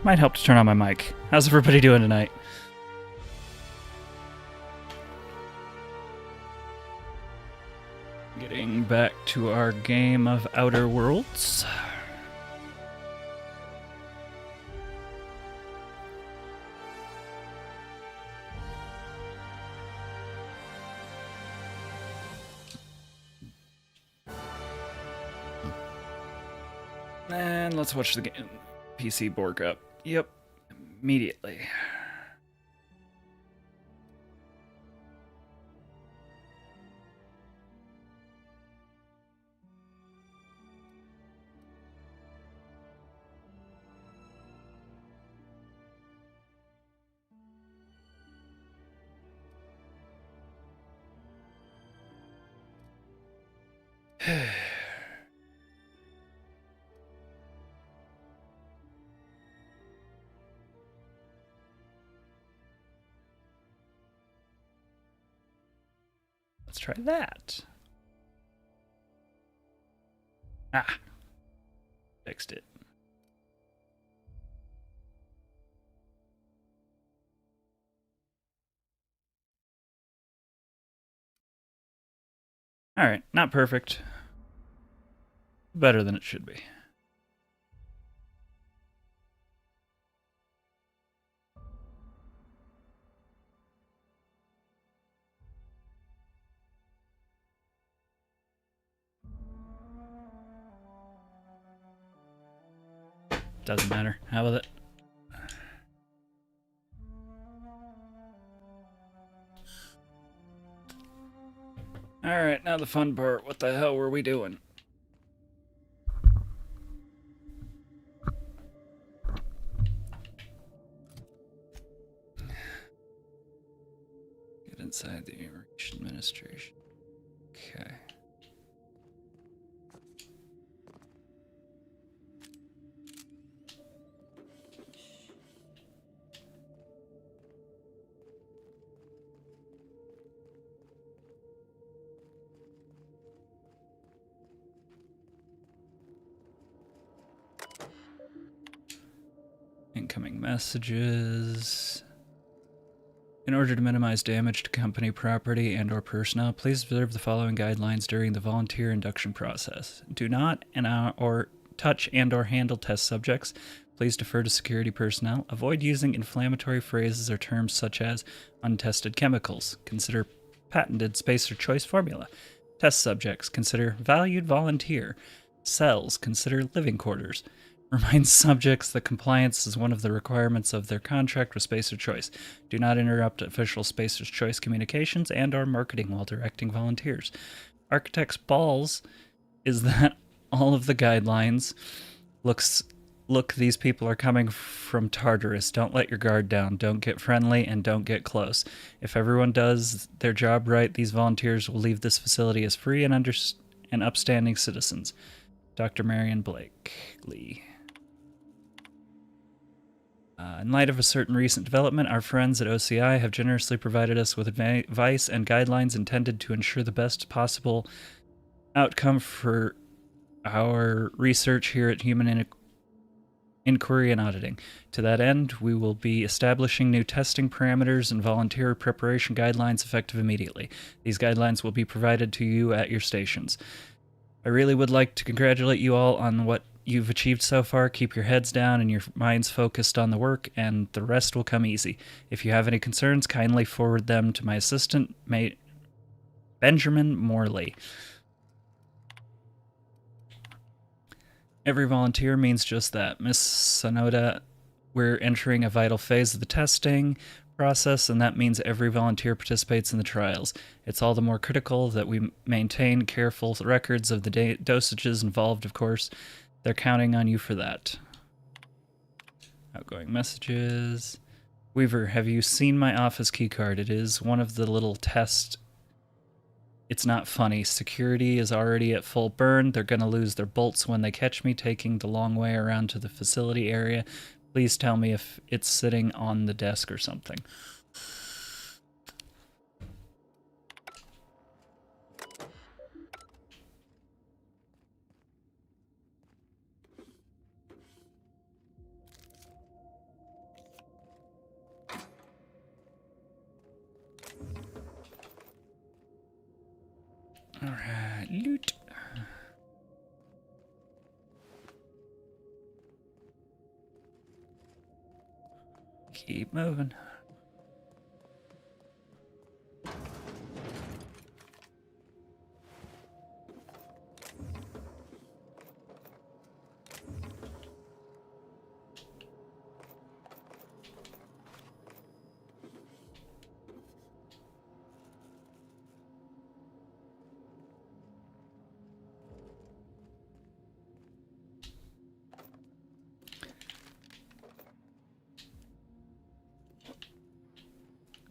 Might help to turn on my mic. How's everybody doing tonight? Getting back to our game of Outer Worlds. And let's watch the game. PC Borg up. Yep. Immediately. Let's try that. Ah. Fixed it. Alright, not perfect. Better than it should be. Doesn't matter. How about it? Alright, now the fun part. What the hell were we doing? Get inside the Immigration Administration. Okay. Incoming messages. In order to minimize damage to company property and or personnel, please observe the following guidelines during the volunteer induction process. Do not or touch and or handle test subjects. Please defer to security personnel. Avoid using inflammatory phrases or terms such as untested chemicals. Consider patented spacer choice formula. Test subjects. Consider valued volunteer. Cells. Consider living quarters. Remind subjects that compliance is one of the requirements of their contract with Spacer Choice. Do not interrupt official Spacer's Choice communications and or marketing while directing volunteers. Architect's balls is that all of the guidelines look, these people are coming from Tartarus. Don't let your guard down. Don't get friendly and don't get close. If everyone does their job right, these volunteers will leave this facility as free and upstanding citizens. Dr. Marion Blakely. In light of a certain recent development, our friends at OCI have generously provided us with advice and guidelines intended to ensure the best possible outcome for our research here at Human Inquiry and Auditing. To that end, we will be establishing new testing parameters and volunteer preparation guidelines effective immediately. These guidelines will be provided to you at your stations. I really would like to congratulate you all on what you've achieved so far. Keep your heads down and your minds focused on the work, and the rest will come easy. If you have any concerns, kindly forward them to my assistant, Benjamin Morley. Every volunteer means just that. Miss Sonoda, we're entering a vital phase of the testing process, and that means every volunteer participates in the trials. It's all the more critical that we maintain careful records of the dosages involved, of course. They're counting on you for that. Outgoing messages. Weaver, have you seen my office keycard? It is one of the little tests. It's not funny. Security is already at full burn. They're going to lose their bolts when they catch me taking the long way around to the facility area. Please tell me if it's sitting on the desk or something. Alright, loot. Keep moving.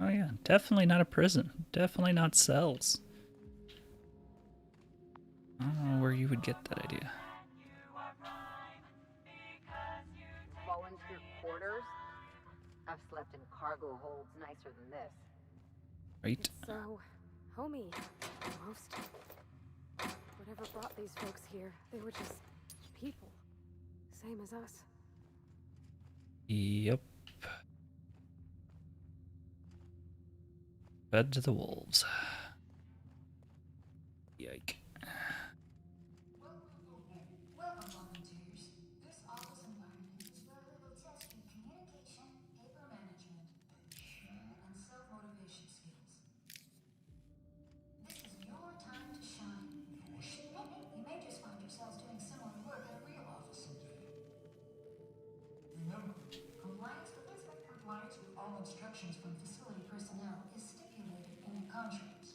Oh yeah, definitely not a prison. Definitely not cells. I don't know where you would get that idea. Volunteer quarters? I've slept in cargo holds nicer than this. Right? So, homey, almost. Whatever brought these folks here, they were just people. Same as us. Yep. Fed to the wolves. Yike. Welcome, volunteers. This office environment is where we will test your communication, paper management, and self-motivation skills. This is your time to shine. You may just find yourselves doing similar work at a real office someday. Remember, compliance with all instructions from facility personnel is stipulated in your contracts.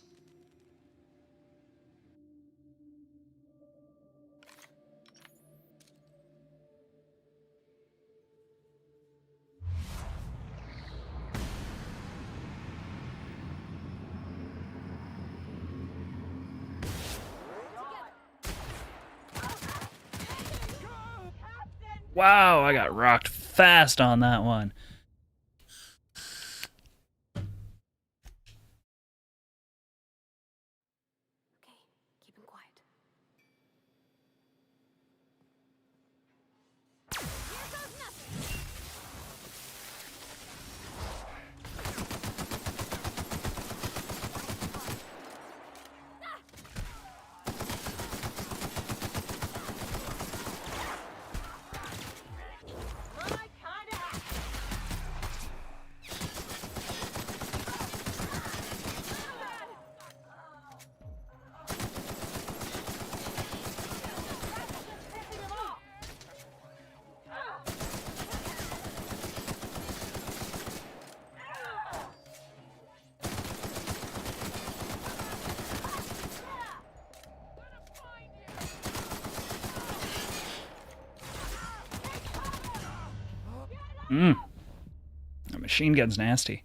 Wow, I got rocked fast on that one. Okay, keep him quiet. Here goes nothing! The machine gun's nasty.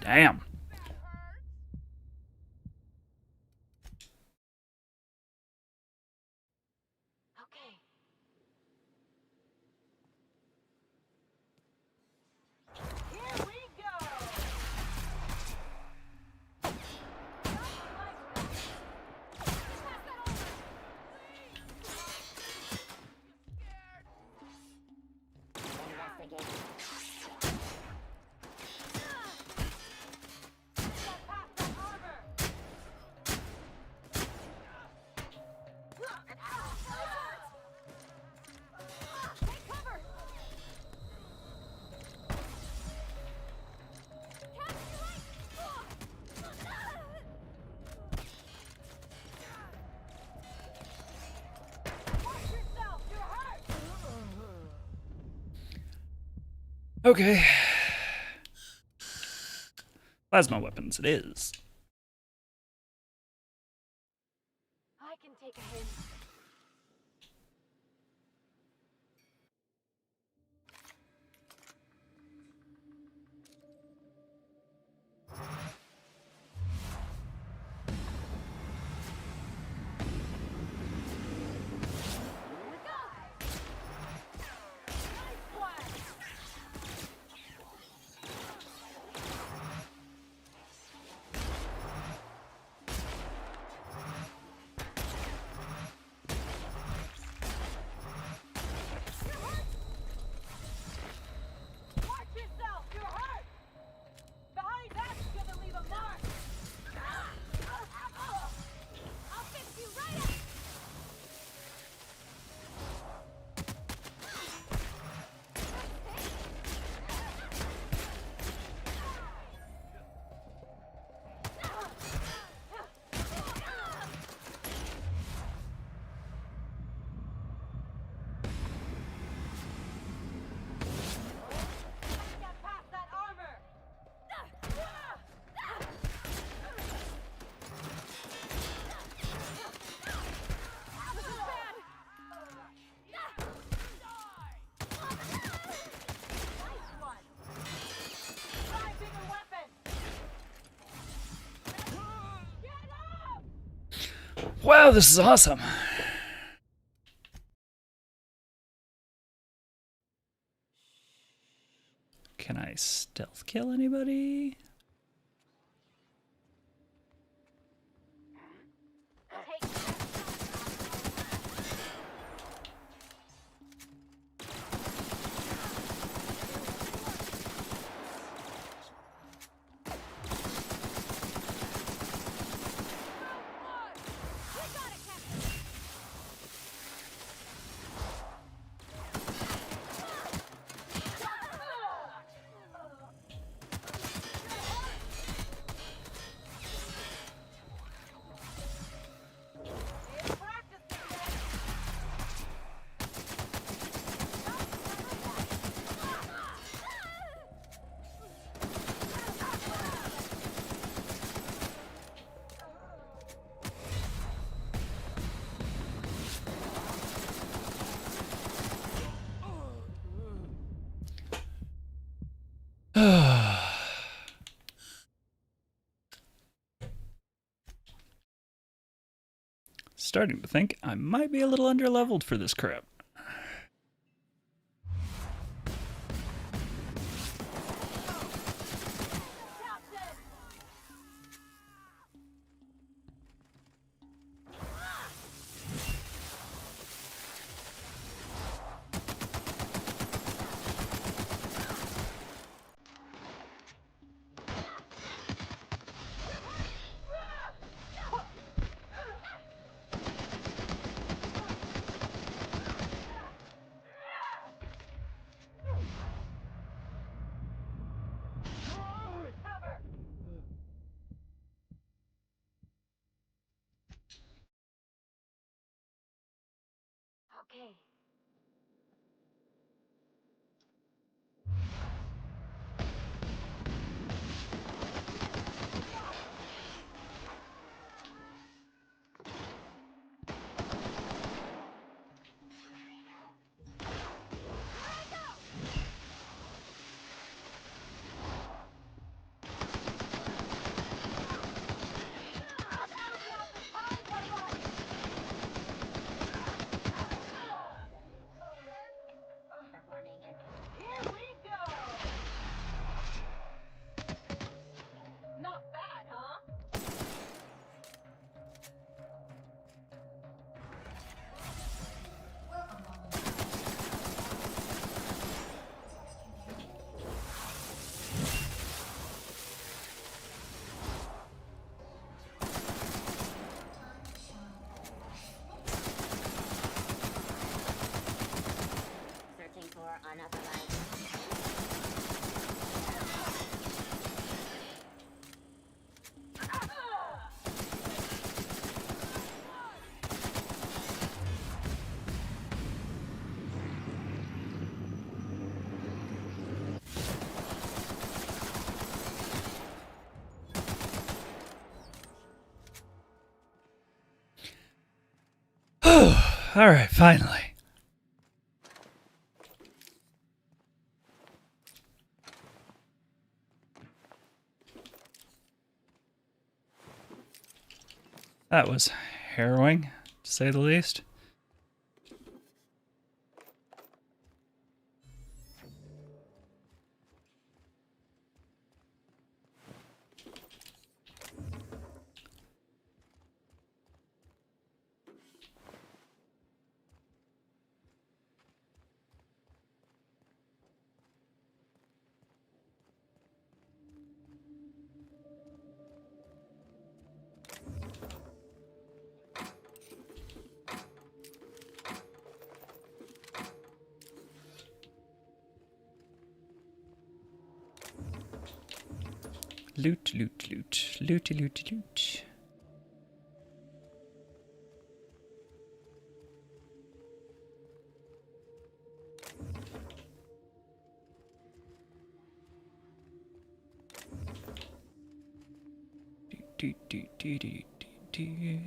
Damn. Okay. Here we go! Okay. Plasma weapons it is. I can take a hint. Watch yourself! You're hurt! Behind that's gonna leave a mark! I'll fix you right up! Get past that armor! This is bad! Nice one! Try bigger weapon! Get up! Wow, this is awesome. Can I stealth kill anybody? Take we got it, Captain! Starting to think I might be a little underleveled for this crap. Okay. All right, finally. That was harrowing, to say the least. Loot, loot, loot. Looty, looty, loot. Do, do, do, do, do, do.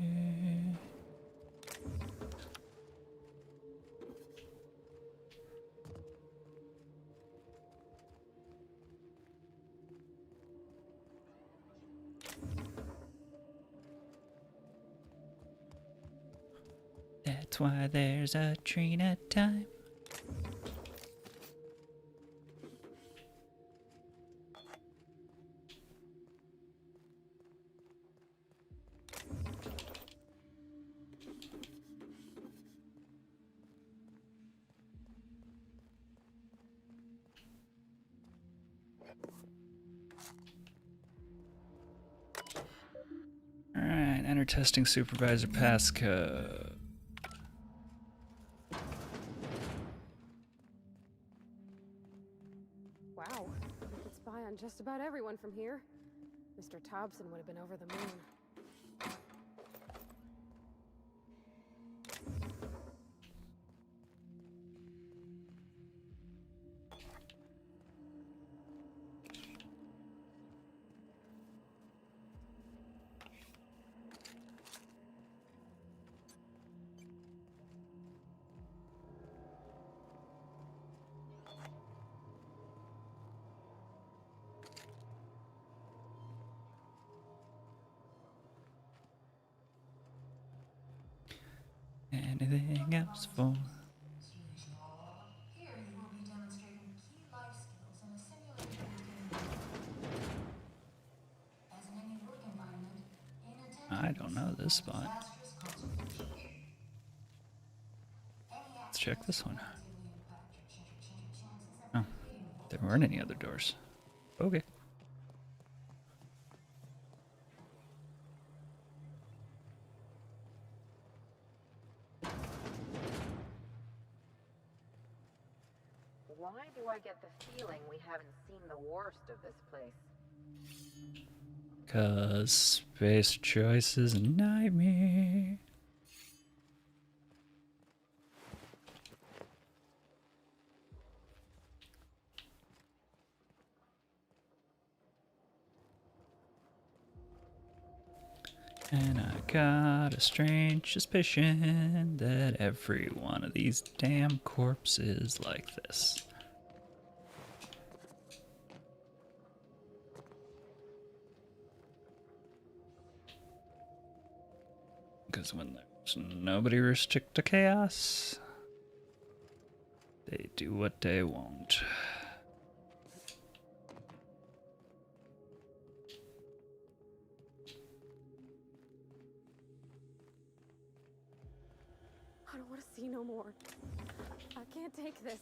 That's why there's a train at time. Alright, enter testing supervisor passcode. Wow, we could spy on just about everyone from here. Mr. Thompson would have been over the moon. Anything else for? Here you will be demonstrating key life skills in a simulated work environment. As in any work environment, I don't know this spot. Let's check this one. Oh, there weren't any other doors. Okay. Why do I get the feeling we haven't seen the worst of this place? 'Cause space choice is a nightmare. And I got a strange suspicion that every one of these damn corpses is like this. Because when there's nobody restrict to chaos, they do what they want. I don't want to see no more. I can't take this.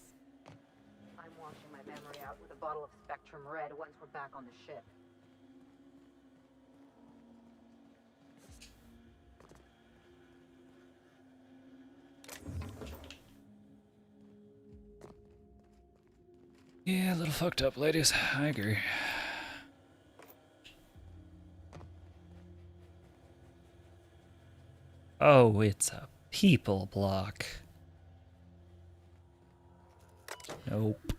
I'm washing my memory out with a bottle of Spectrum Red once we're back on the ship. Yeah, a little fucked up, ladies. I agree. Oh, it's a people block. Nope.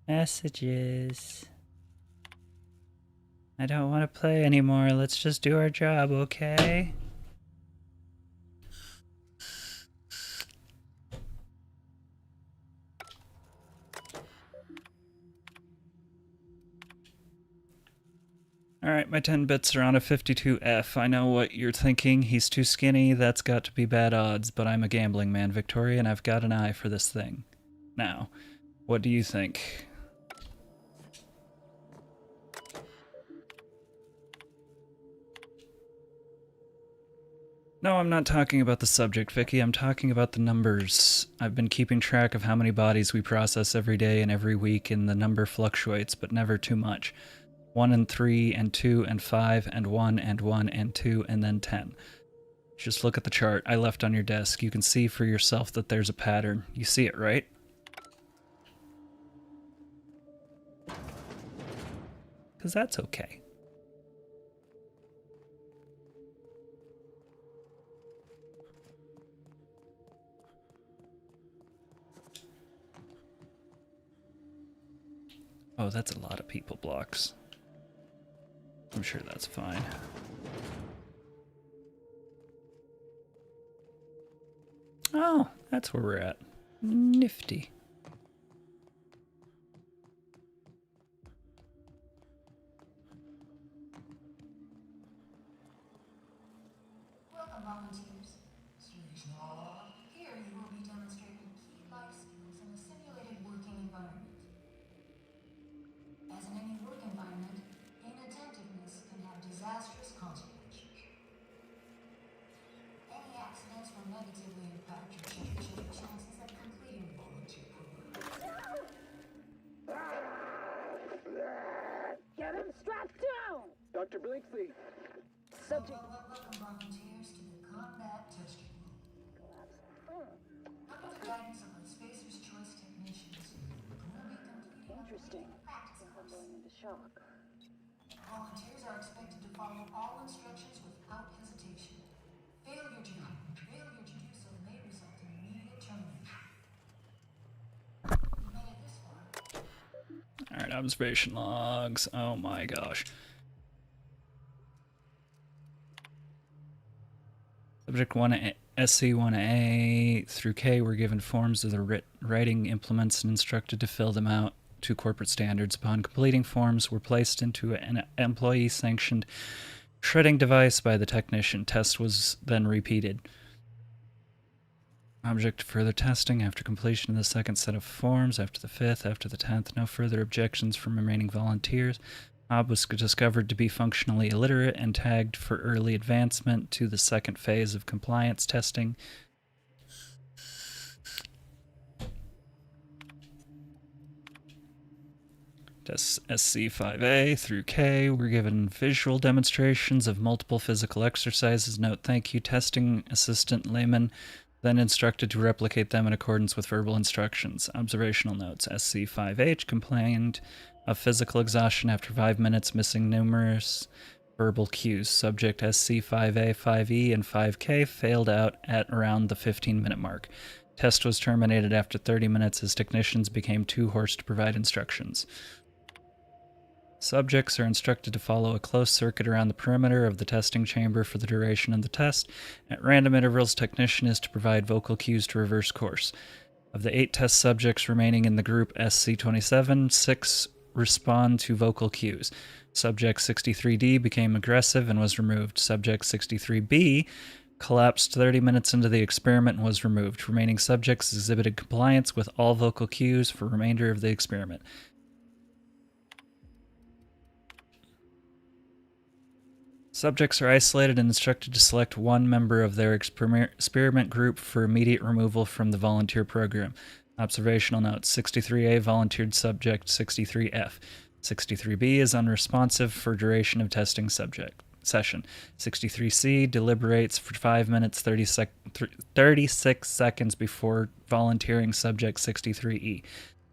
Messages. I don't want to play anymore. Let's just do our job, okay? Alright, my 10 bits are on a 52F. I know what you're thinking. He's too skinny. That's got to be bad odds. But I'm a gambling man, Victoria, and I've got an eye for this thing. Now, what do you think? No, I'm not talking about the subject, Vicky. I'm talking about the numbers. I've been keeping track of how many bodies we process every day and every week, and the number fluctuates, but never too much. 1 and 3 and 2 and 5 and 1 and 1 and 2 and then 10. Just look at the chart I left on your desk. You can see for yourself that there's a pattern. You see it, right? Because that's okay. Oh, that's a lot of people blocks. I'm sure that's fine. Oh, that's where we're at. Nifty. Welcome, volunteers. Here you will be demonstrating key life skills in a simulated working environment. As in any work environment, inattentiveness can have disastrous consequences. Any accidents will negatively impact your chances of completing the volunteer program. Get him strapped down! Dr. Blakesley. Subject. Welcome, volunteers, to the combat testing room. Under the guidance of our Spacer's Choice technicians, you will be completing Interesting. a practice I'm course. going into shock. Volunteers are expected to follow all instructions without hesitation. Failure to do so may result in immediate termination. You made it this far. Alright, observation logs. Oh my gosh. Subject 1A, SC1A through K were given forms of the writing implements and instructed to fill them out to corporate standards. Upon completing forms, were placed into an employee-sanctioned shredding device by the technician. Test was then repeated. Object to further testing after completion of the second set of forms, after the 5th, after the 10th. No further objections from remaining volunteers. Ob was discovered to be functionally illiterate and tagged for early advancement to the second phase of compliance testing. Tests SC5A through K were given visual demonstrations of multiple physical exercises. Note, thank you, testing assistant layman, then instructed to replicate them in accordance with verbal instructions. Observational notes. SC5H complained of physical exhaustion after 5 minutes, missing numerous verbal cues. Subject SC5A, 5E, and 5K failed out at around the 15-minute mark. Test was terminated after 30 minutes as technicians became too hoarse to provide instructions. Subjects are instructed to follow a closed circuit around the perimeter of the testing chamber for the duration of the test. At random intervals, technician is to provide vocal cues to reverse course. Of the 8 test subjects remaining in the group SC27, 6 respond to vocal cues. Subject 63D became aggressive and was removed. Subject 63B collapsed 30 minutes into the experiment and was removed. Remaining subjects exhibited compliance with all vocal cues for remainder of the experiment. Subjects are isolated and instructed to select one member of their experiment group for immediate removal from the volunteer program. Observational notes. 63A volunteered subject 63F. 63B is unresponsive for duration of testing session. 63C deliberates for 5 minutes 36 seconds before volunteering subject 63E.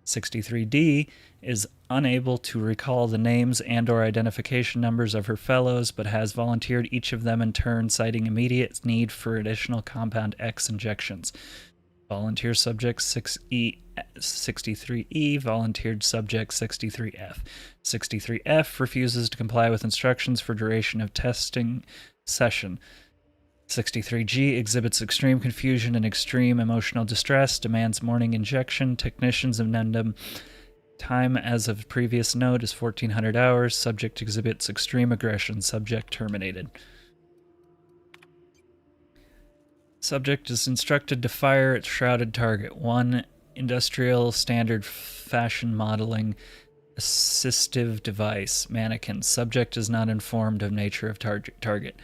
63D is unable to recall the names and/or identification numbers of her fellows, but has volunteered each of them in turn, citing immediate need for additional compound X injections. Volunteer subject 63E volunteered subject 63F. 63F refuses to comply with instructions for duration of testing session. 63G exhibits extreme confusion and extreme emotional distress, demands morning injection. Technicians addendum Time as of previous note is 1400 hours. Subject exhibits extreme aggression. Subject terminated. Subject is instructed to fire at shrouded target. 1. Industrial standard fashion modeling assistive device. Mannequin. Subject is not informed of nature of target.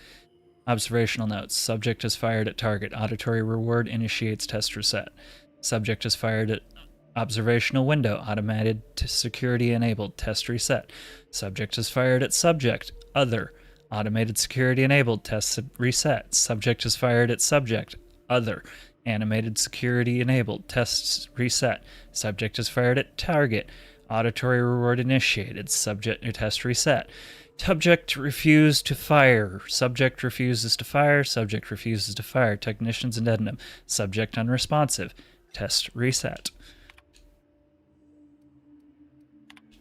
Observational notes. Subject is fired at target. Auditory reward initiates test reset. Subject is fired at observational window. Automated security enabled. Test reset. Subject is fired at subject. Other. Automated security enabled. Test reset. Subject is fired at subject. Other. Animated security enabled. Test reset. Subject is fired at target. Auditory reward initiated. Subject test reset. Subject refused to fire. Subject refuses to fire. Subject refuses to fire. Technician's addendum. Subject unresponsive. Test reset.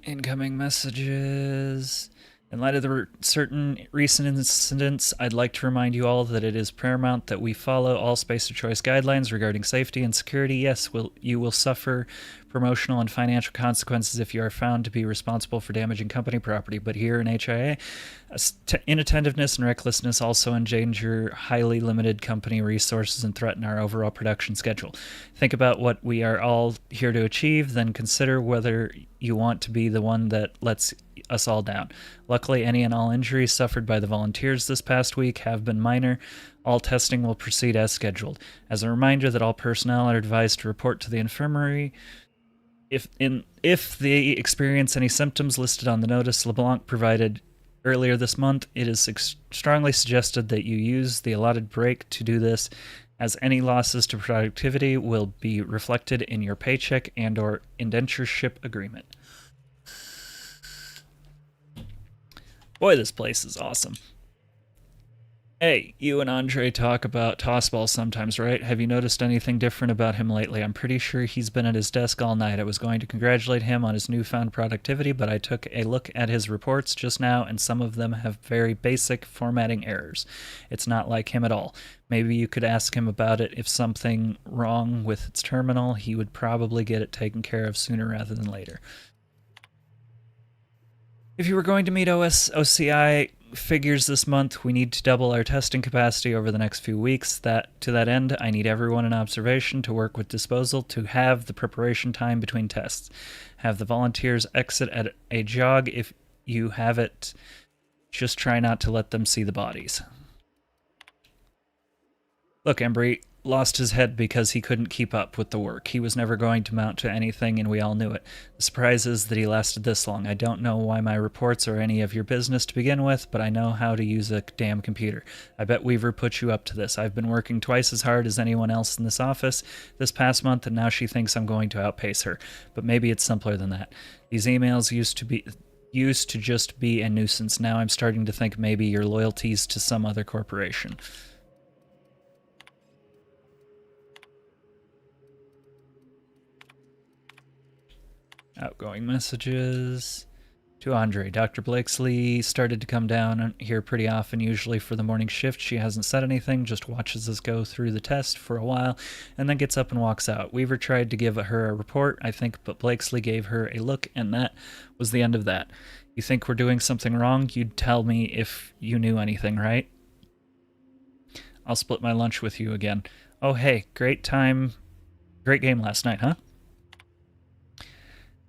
Incoming messages. In light of the certain recent incidents, I'd like to remind you all that it is paramount that we follow all space of choice guidelines regarding safety and security. Yes, you will suffer promotional and financial consequences if you are found to be responsible for damaging company property, but here in HIA, inattentiveness and recklessness also endanger highly limited company resources and threaten our overall production schedule. Think about what we are all here to achieve, then consider whether you want to be the one that lets us all down. Luckily, any and all injuries suffered by the volunteers this past week have been minor. All testing will proceed as scheduled. As a reminder that all personnel are advised to report to the infirmary if they experience any symptoms listed on the notice LeBlanc provided earlier this month. It is strongly suggested that you use the allotted break to do this, as any losses to productivity will be reflected in your paycheck and/or indentureship agreement. Boy, this place is awesome. Hey, you and Andre talk about tossballs sometimes, right? Have you noticed anything different about him lately? I'm pretty sure he's been at his desk all night. I was going to congratulate him on his newfound productivity, but I took a look at his reports just now, and some of them have very basic formatting errors. It's not like him at all. Maybe you could ask him about it. If something wrong with its terminal, he would probably get it taken care of sooner rather than later. If you were going to meet OCI figures this month, we need to double our testing capacity over the next few weeks. To that end, I need everyone in observation to work with disposal to have the preparation time between tests. Have the volunteers exit at a jog if you have it. Just try not to let them see the bodies. Look, Embry lost his head because he couldn't keep up with the work. He was never going to mount to anything, and we all knew it. The surprise is that he lasted this long. I don't know why my reports are any of your business to begin with, but I know how to use a damn computer. I bet Weaver put you up to this. I've been working twice as hard as anyone else in this office this past month, and now she thinks I'm going to outpace her. But maybe it's simpler than that. These emails used to just be a nuisance. Now I'm starting to think maybe your loyalties to some other corporation. Outgoing messages. To Andre, Dr. Blakesley started to come down here pretty often, usually for the morning shift. She hasn't said anything, just watches us go through the test for a while, and then gets up and walks out. Weaver tried to give her a report, I think, but Blakesley gave her a look, and that was the end of that. You think we're doing something wrong? You'd tell me if you knew anything, right? I'll split my lunch with you again. Oh, hey, great game last night, huh?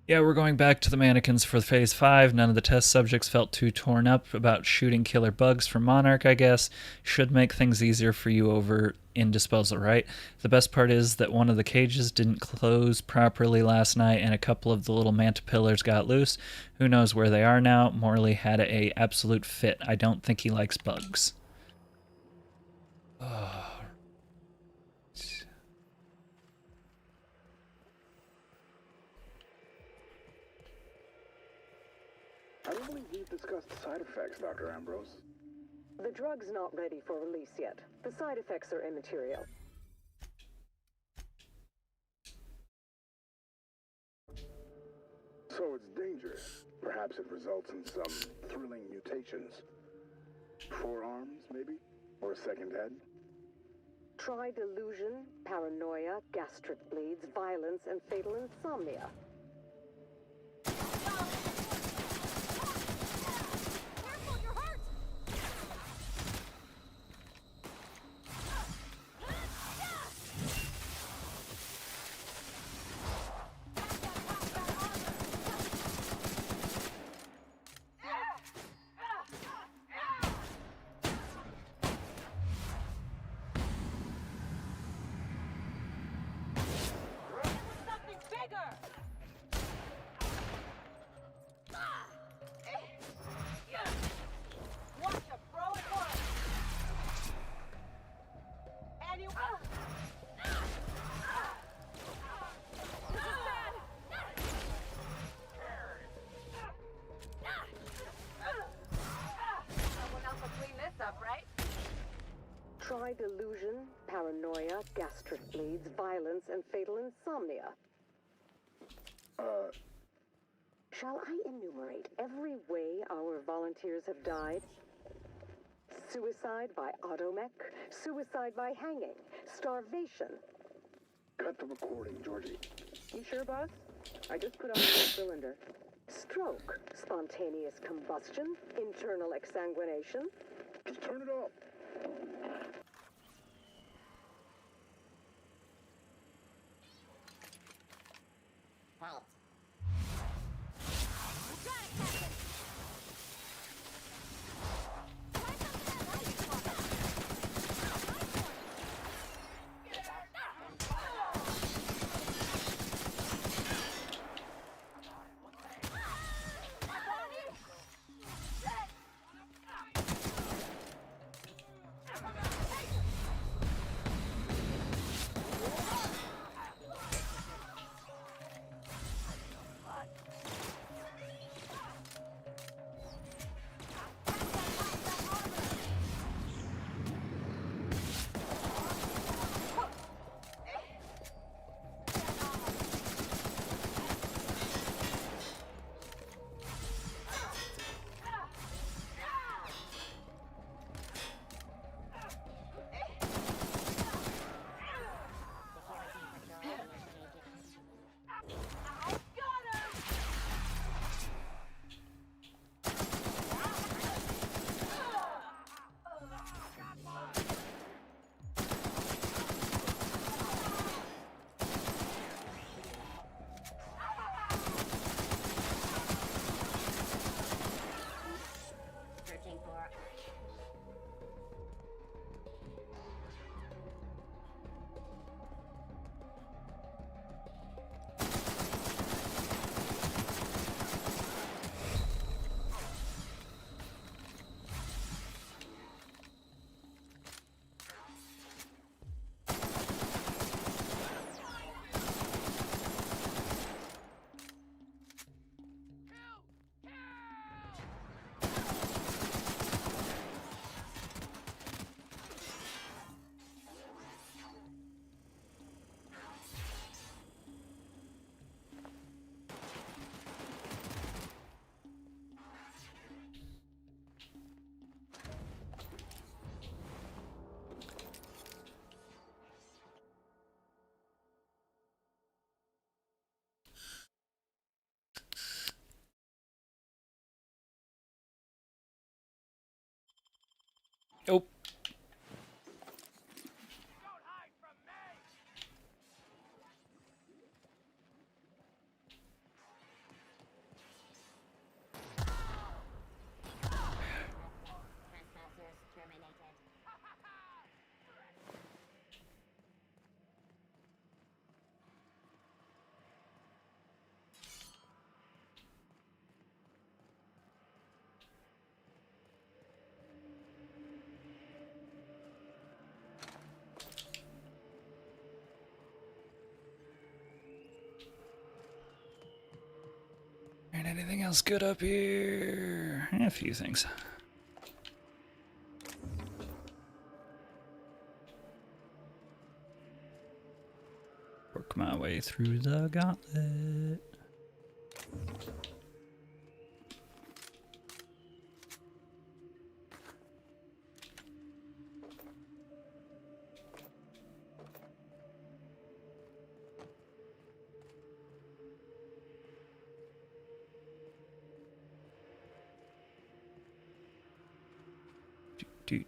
Yeah, we're going back to the mannequins for Phase 5. None of the test subjects felt too torn up about shooting killer bugs from Monarch, I guess. Should make things easier for you over in disposal, right? The best part is that one of the cages didn't close properly last night, and a couple of the little manta pillars got loose. Who knows where they are now? Morley had a absolute fit. I don't think he likes bugs. Oh. I don't believe we've discussed side effects, Dr. Ambrose. The drug's not ready for release yet. The side effects are immaterial. So it's dangerous. Perhaps it results in some thrilling mutations. Forearms, maybe? Or a second head? Try delusion, paranoia, gastric bleeds, violence, and fatal insomnia. Try delusion, paranoia, gastric bleeds, violence, and fatal insomnia. Shall I enumerate every way our volunteers have died? Suicide by automech, suicide by hanging, starvation. Cut the recording, Georgie. You sure, boss? I just put on the cylinder. Stroke, spontaneous combustion, internal exsanguination. Just turn it off. Halt. Searching for. Oh. Trespassers terminated. And anything else good up here? A few things. Work my way through the gauntlet. Do.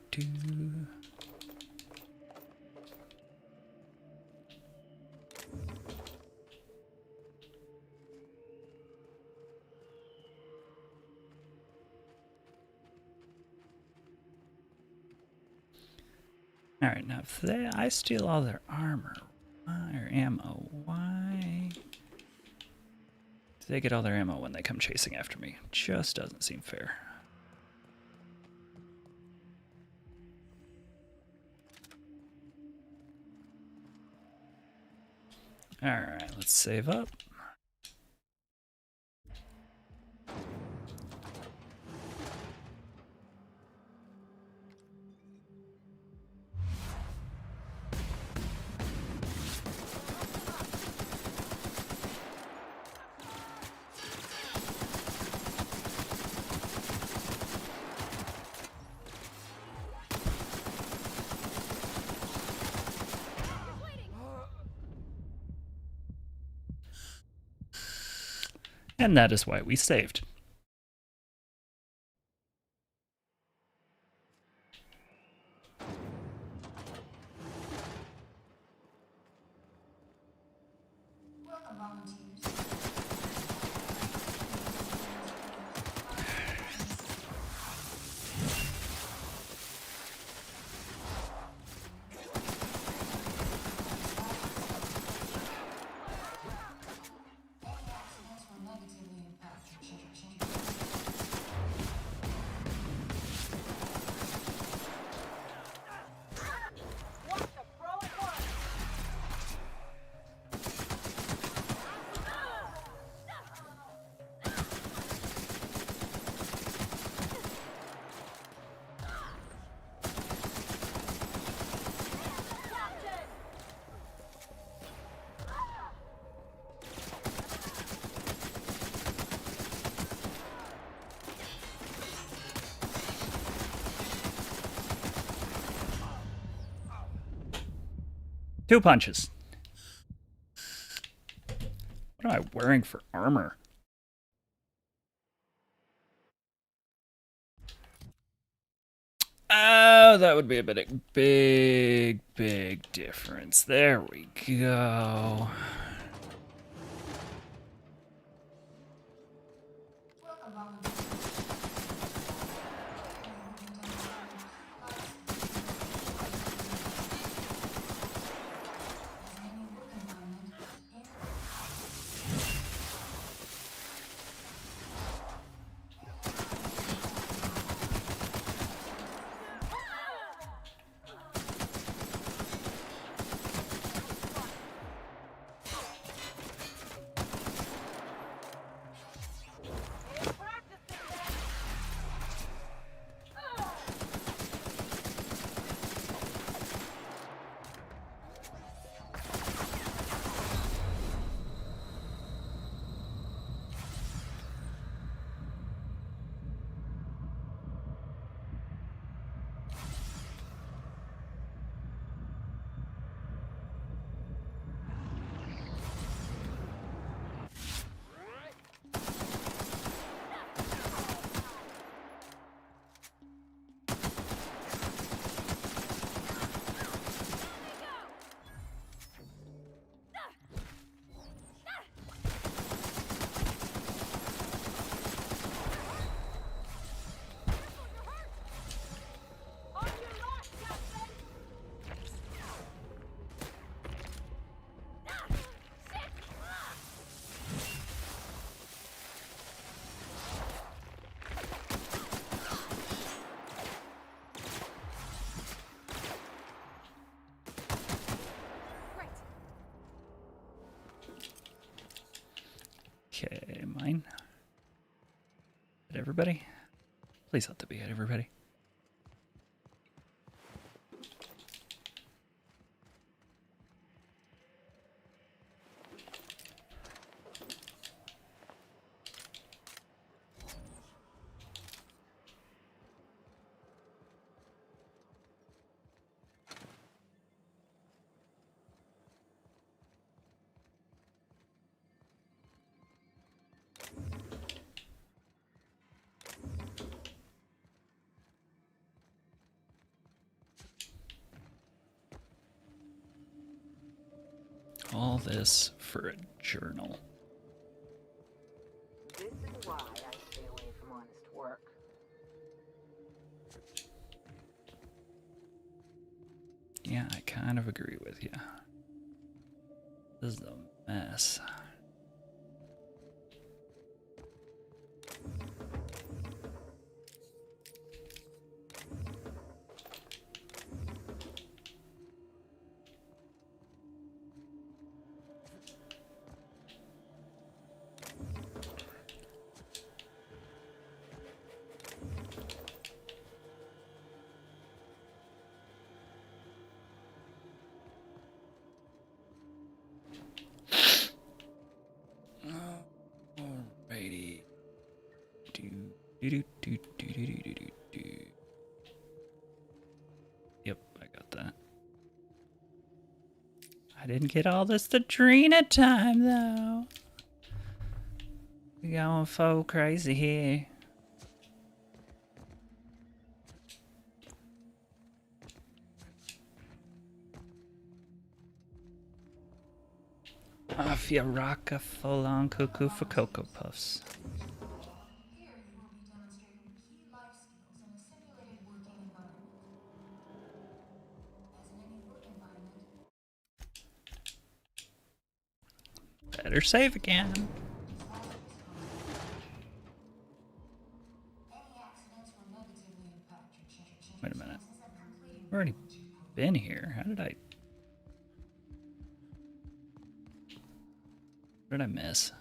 All right, now if I steal all their armor or ammo, why do they get all their ammo when they come chasing after me? Just doesn't seem fair. All right, let's save up. And that is why we saved. Welcome, volunteers. Any accidents will negatively impact your cheddar chamber. Two punches. What am I wearing for armor? Oh, that would be a big difference. There we go. Welcome, volunteers. As any work environment in Okay, mine. Hit everybody? Please let that be hit everybody. All this for a journal. This is why I stay away from honest work. Yeah, I kind of agree with you. This is a mess. Alrighty. Do. Yep, I got that. I didn't get all this Adrena time though. We going full crazy here. Off your rocker, full on cuckoo for Cocoa Puffs. Here you will be demonstrating key life skills in a simulated working environment. As in any work environment, Better save again. any accidents will negatively impact your chances Wait a minute. of completing I've already been here. How did I... What did I miss?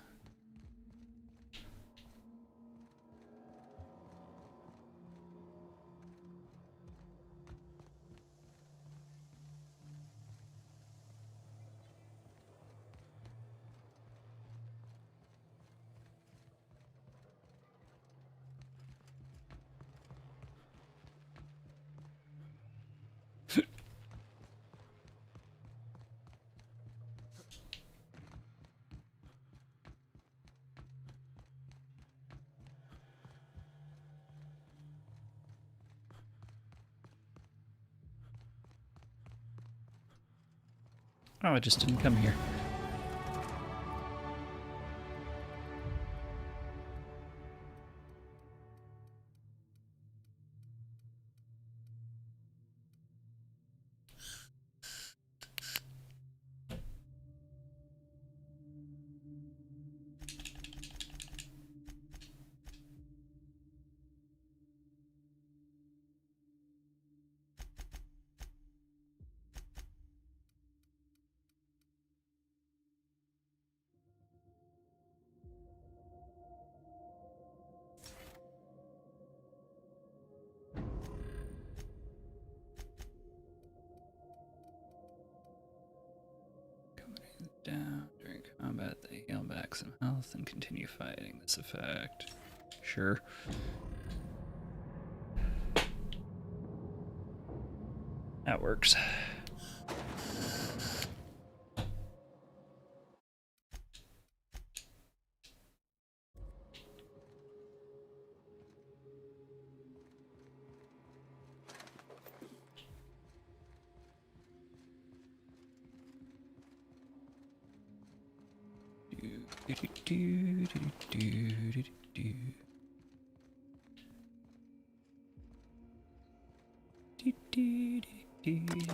Oh, I just didn't come here. Down during combat, they heal back some health and continue fighting this effect. Sure. That works.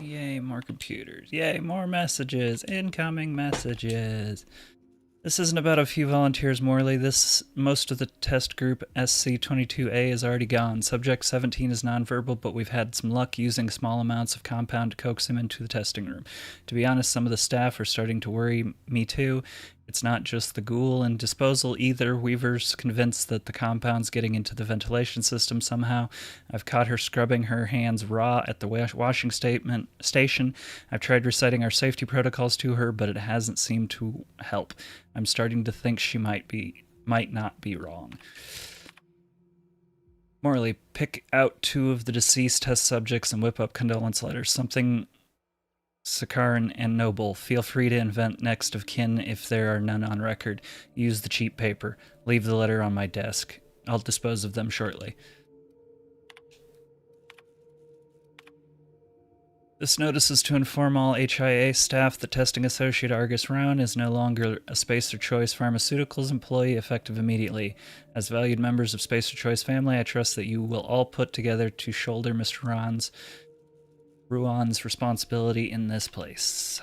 Yay, more computers. Yay, more messages. Incoming messages. This isn't about a few volunteers, Morley. Most of the test group SC-22A is already gone. Subject 17 is nonverbal, but we've had some luck using small amounts of compound to coax him into the testing room. To be honest, some of the staff are starting to worry me too. It's not just the ghoul and disposal either. Weaver's convinced that the compound's getting into the ventilation system somehow. I've caught her scrubbing her hands raw at the washing station. I've tried reciting our safety protocols to her, but it hasn't seemed to help. I'm starting to think she might not be wrong. Morley, pick out 2 of the deceased test subjects and whip up condolence letters. Something Sakaran and Noble. Feel free to invent next of kin if there are none on record. Use the cheap paper. Leave the letter on my desk. I'll dispose of them shortly. This notice is to inform all HIA staff that Testing Associate Argus Rowan is no longer a Spacer Choice Pharmaceuticals employee effective immediately. As valued members of Spacer Choice family, I trust that you will all put together to shoulder Mr. Ruan's responsibility in this place.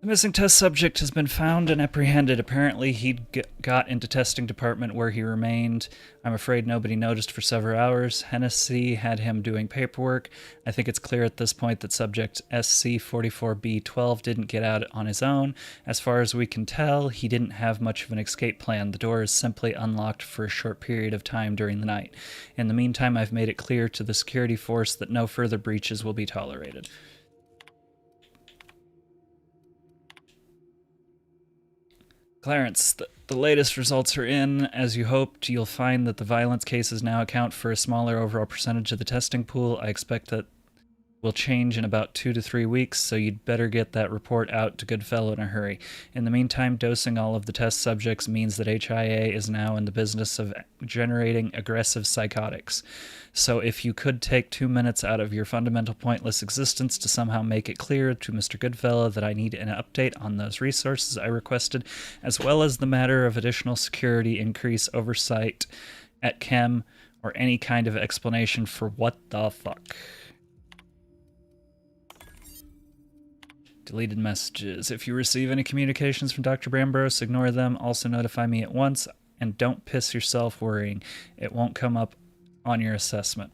The missing test subject has been found and apprehended. Apparently he'd got into testing department where he remained. I'm afraid nobody noticed for several hours. Hennessy had him doing paperwork. I think it's clear at this point that subject SC-44B-12 didn't get out on his own. As far as we can tell, he didn't have much of an escape plan. The door is simply unlocked for a short period of time during the night. In the meantime, I've made it clear to the security force that no further breaches will be tolerated. Clarence, the latest results are in. As you hoped, you'll find that the violence cases now account for a smaller overall percentage of the testing pool. I expect that will change in about 2 to 3 weeks, so you'd better get that report out to Goodfellow in a hurry. In the meantime, dosing all of the test subjects means that HIA is now in the business of generating aggressive psychotics. So if you could take 2 minutes out of your fundamental pointless existence to somehow make it clear to Mr. Goodfellow that I need an update on those resources I requested, as well as the matter of additional security, increase oversight at Chem, or any kind of explanation for what the fuck. Deleted messages. If you receive any communications from Dr. Brambros, ignore them. Also notify me at once, and don't piss yourself worrying. It won't come up on your assessment.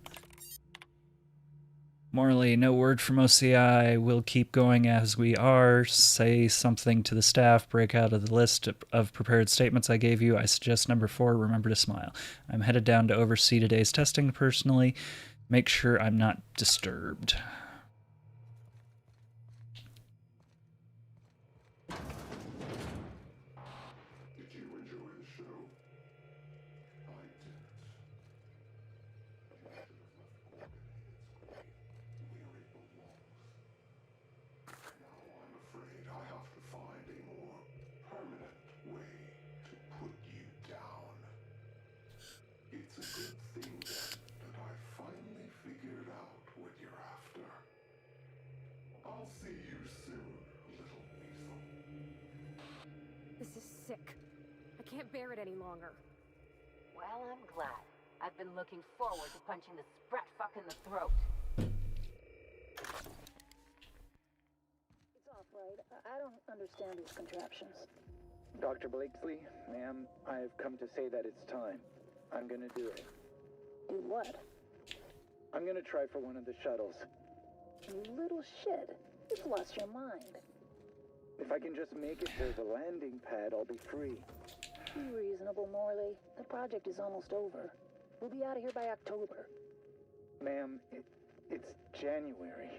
Morley, no word from OCI. We'll keep going as we are. Say something to the staff. Break out of the list of prepared statements I gave you. I suggest number 4, remember to smile. I'm headed down to oversee today's testing personally. Make sure I'm not disturbed. This is sick. I can't bear it any longer. Well, I'm glad. I've been looking forward to punching the sprat fuck in the throat. It's off, right? I don't understand these contraptions. Dr. Blakesley, ma'am, I've come to say that it's time. I'm gonna do it. Do what? I'm gonna try for one of the shuttles. You little shit. You've lost your mind. If I can just make it to the landing pad, I'll be free. Be reasonable, Morley. The project is almost over. We'll be out of here by October. Ma'am, it's January.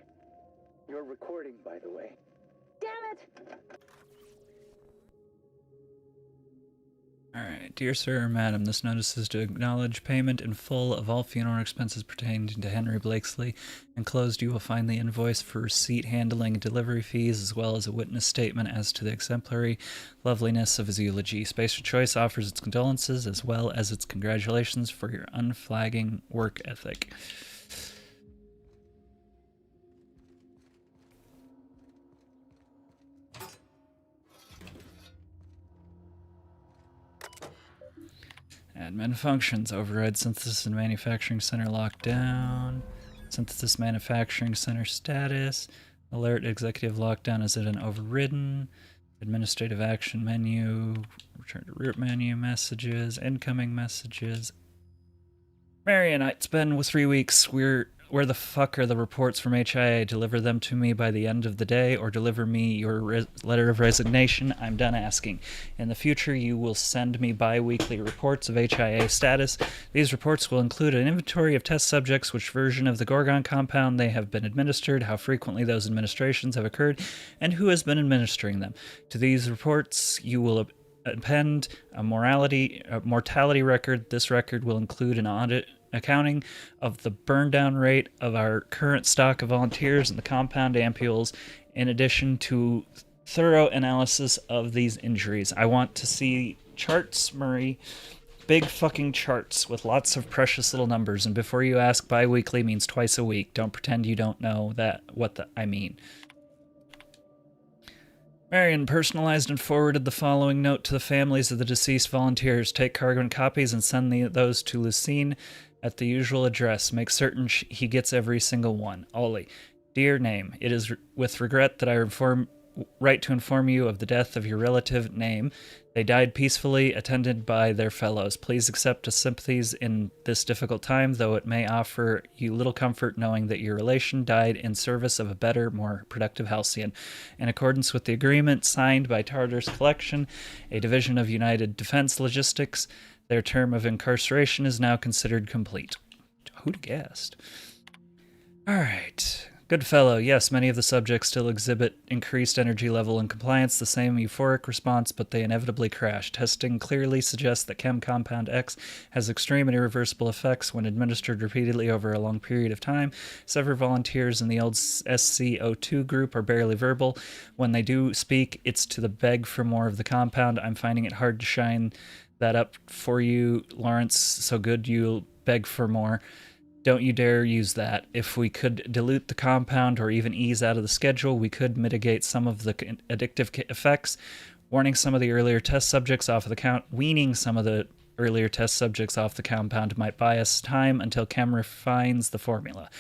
You're recording, by the way. Damn it! Alright, dear sir or madam, this notice is to acknowledge payment in full of all funeral expenses pertaining to Henry Blakesley. Enclosed you will find the invoice for receipt, handling, and delivery fees, as well as a witness statement as to the exemplary loveliness of his eulogy. Spatial Choice offers its condolences as well as its congratulations for your unflagging work ethic. Admin functions. Override Synthesis and Manufacturing Center locked down. Synthesis Manufacturing Center status. Alert Executive Lockdown has been overridden. Administrative Action menu. Return to root menu. Messages. Incoming messages. Marion, it's been 3 weeks. Where the fuck are the reports from HIA? Deliver them to me by the end of the day, or deliver me your letter of resignation. I'm done asking. In the future, you will send me bi-weekly reports of HIA status. These reports will include an inventory of test subjects, which version of the Gorgon compound they have been administered, how frequently those administrations have occurred, and who has been administering them. To these reports, you will append a mortality record. This record will include an accounting of the burn down rate of our current stock of volunteers and the compound ampules, in addition to thorough analysis of these injuries. I want to see charts, Murray. Big fucking charts with lots of precious little numbers. And before you ask, bi-weekly means twice a week. Don't pretend you don't know what I mean. Marion personalized and forwarded the following note to the families of the deceased volunteers. Take carbon copies and send those to Lucine at the usual address. Make certain he gets every single one. Ollie. Dear name, it is with regret that I write to inform you of the death of your relative name. They died peacefully, attended by their fellows. Please accept his sympathies in this difficult time, though it may offer you little comfort knowing that your relation died in service of a better, more productive Halcyon. In accordance with the agreement signed by Tartarus Collection, a division of United Defense Logistics, their term of incarceration is now considered complete. Who'd have guessed? Alright. Good fellow, yes, many of the subjects still exhibit increased energy level and compliance, the same euphoric response, but they inevitably crash. Testing clearly suggests that Chem Compound X has extreme and irreversible effects when administered repeatedly over a long period of time. Several volunteers in the old SciKotoc group are barely verbal. When they do speak, it's to the beg for more of the compound. I'm finding it hard to shine that up for you, Lawrence, so good you'll beg for more. Don't you dare use that. If we could dilute the compound or even ease out of the schedule, we could mitigate some of the addictive effects. Weaning some of the earlier test subjects off the compound might buy us time until Chem refines the formula.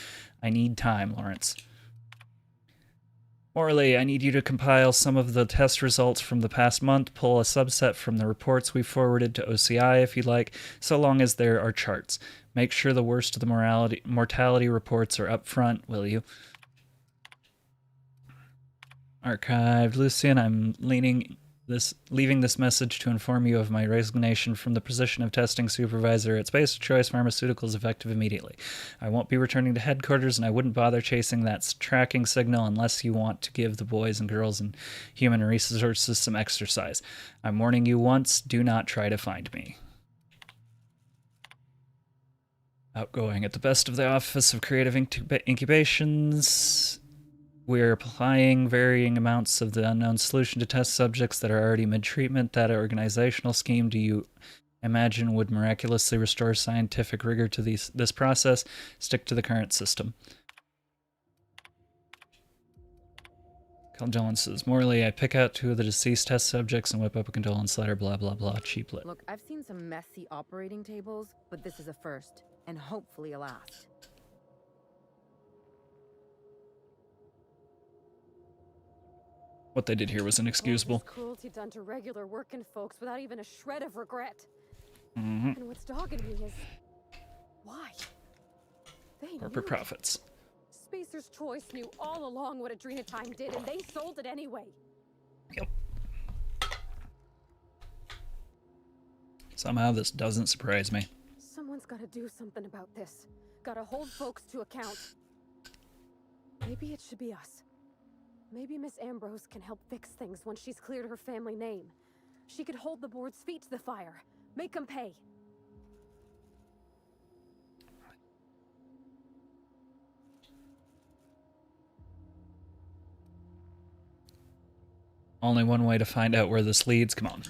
I need time, Lawrence. Morley, I need you to compile some of the test results from the past month, pull a subset from the reports we forwarded to OCI if you'd like, so long as there are charts. Make sure the worst of the mortality reports are up front, will you? Archived. Lucian, I'm leaving this message to inform you of my resignation from the position of testing supervisor at Space Choice Pharmaceuticals effective immediately. I won't be returning to headquarters, and I wouldn't bother chasing that tracking signal unless you want to give the boys and girls in human resources some exercise. I'm warning you once, do not try to find me. Outgoing. At the best of the Office of Creative Incubations, we're applying varying amounts of the unknown solution to test subjects that are already mid-treatment. That organizational scheme, do you imagine, would miraculously restore scientific rigor to this process? Stick to the current system. Condolences. Morley, I pick out 2 of the deceased test subjects and whip up a condolence letter, blah, blah, blah, cheaplet. Look, I've seen some messy operating tables, but this is a first, and hopefully a last. What they did here was inexcusable. All this cruelty done to regular working folks without even a shred of regret. Mm-hmm. And what's dogging me is... why? They Corporate knew. profits. Spacer's Choice knew all along what Adrenatime did, and they sold it anyway. Yep. Somehow this doesn't surprise me. Someone's gotta do something about this. Gotta hold folks to account. Maybe it should be us. Maybe Miss Ambrose can help fix things once she's cleared her family name. She could hold the board's feet to the fire. Make them pay. Only one way to find out where this leads. Come on.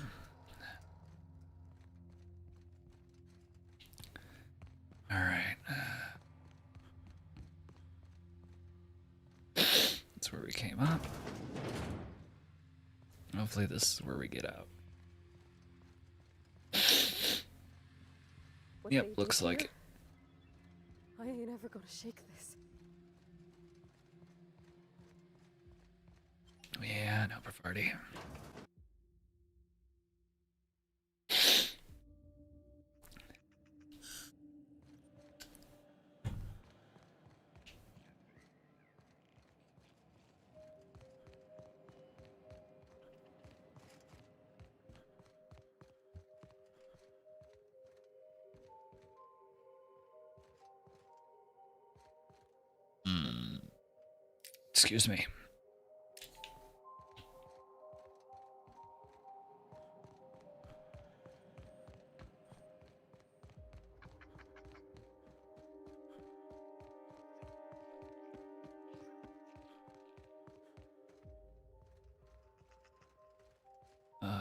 All right. That's where we came up. Hopefully this is where we get out. What Yep, they do looks like here, it. I ain't ever gonna shake this. Yeah, no Bavardi. Excuse me.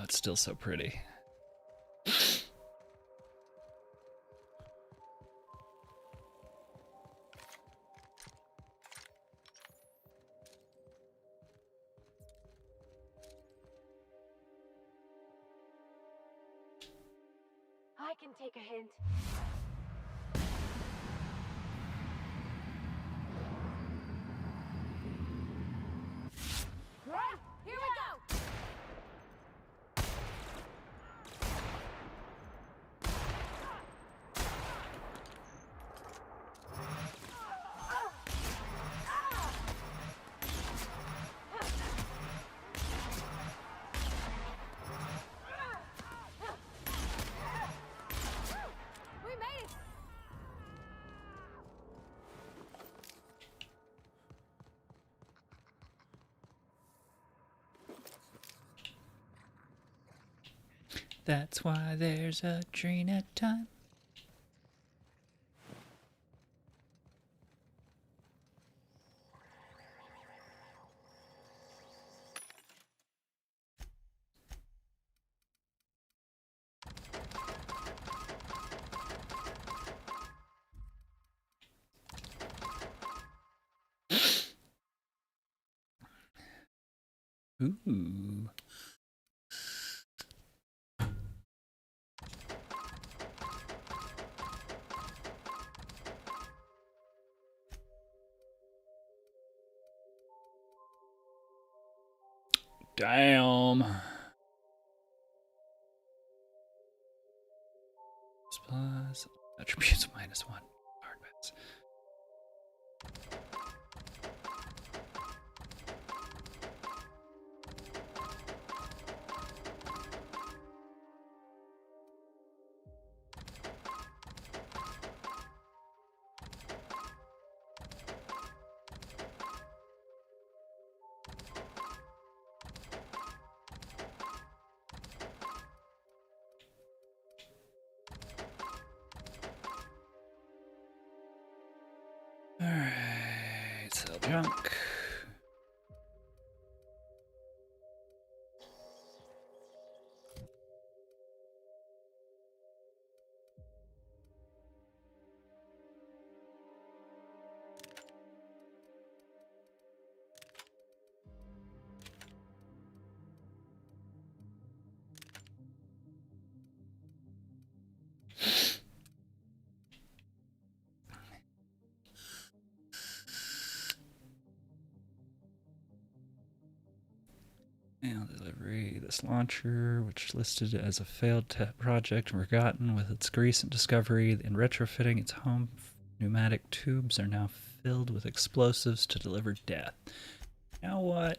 It's still so pretty. I can take a hint. Here we go! That's why there's a train at time. Ooh. Damn. Plus attributes -1. Hard bets. Alright, sell junk. Mail delivery. This launcher, which listed as a failed project and forgotten with its recent discovery in retrofitting its home pneumatic tubes, are now filled with explosives to deliver death. You know what?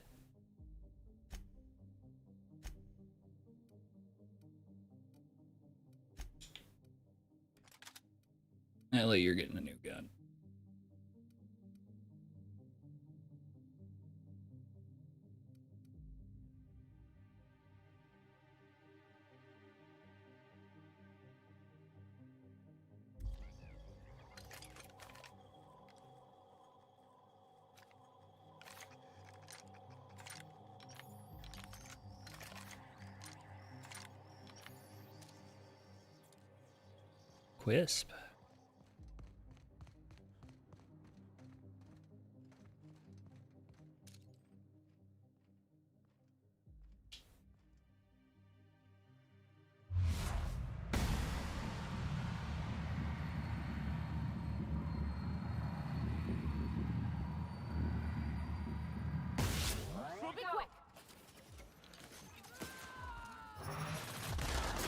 Ellie, you're getting a new gun. Quisp. Be quick.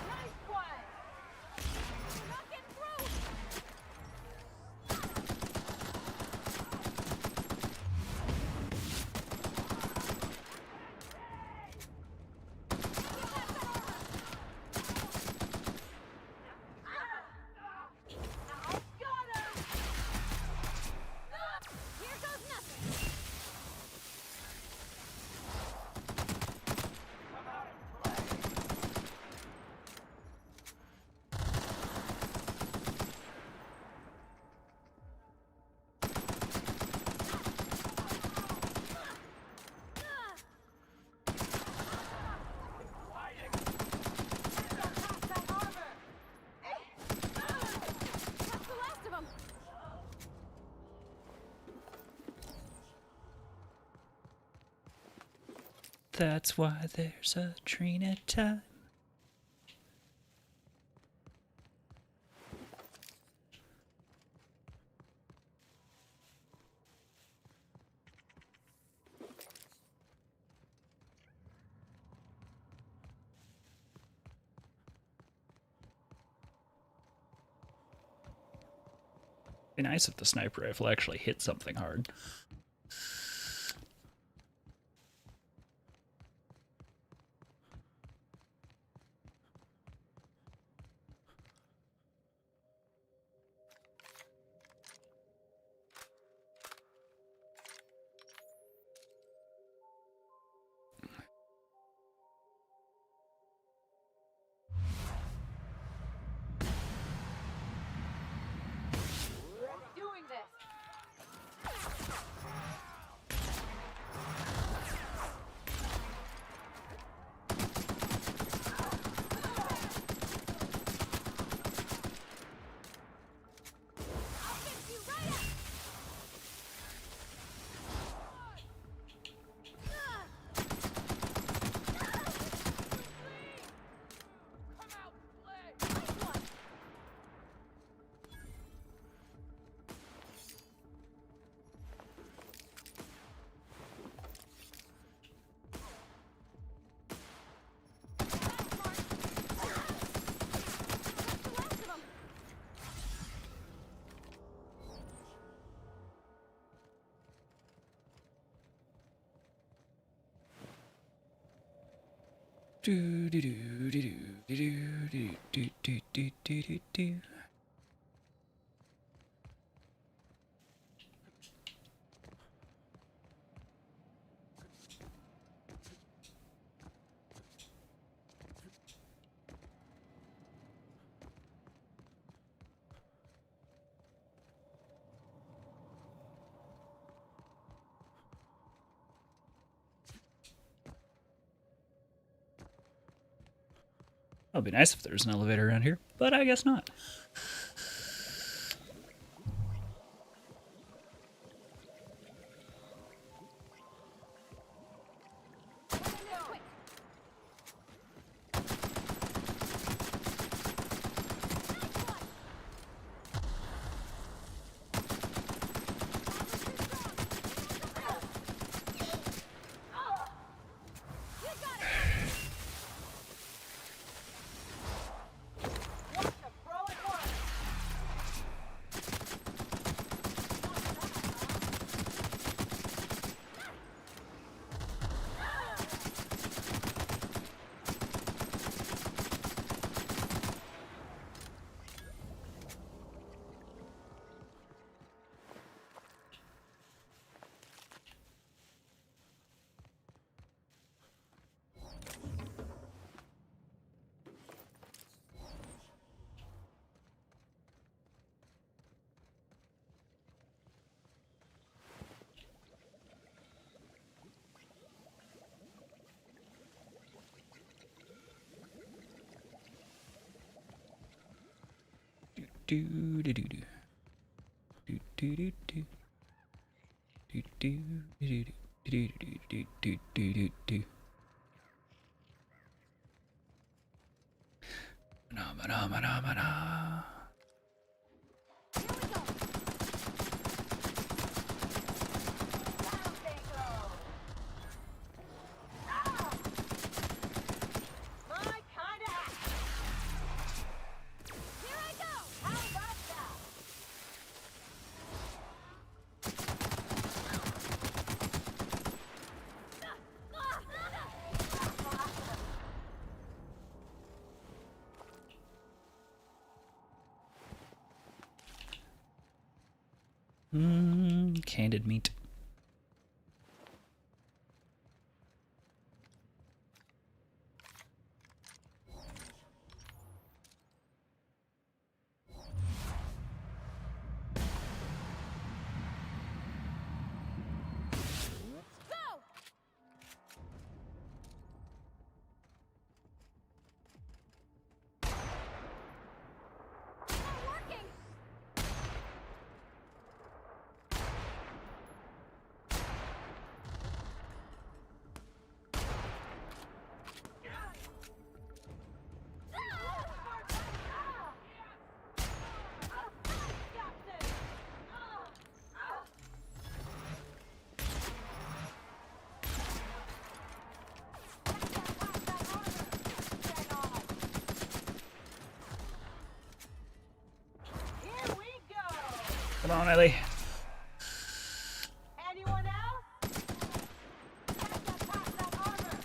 Nice one. Knocking through. Here goes nothing. That's the last of them. That's why there's a train at time. Be nice if the sniper rifle actually hit something hard. Do do do do do do do do do do do do. It'd be nice if there was an elevator around here, but I guess not. Do do do do do do do do do do do do do do do do do. Mana mana mana. Candid meat. Come on, Ellie. Anyone else? Can't get past that armor.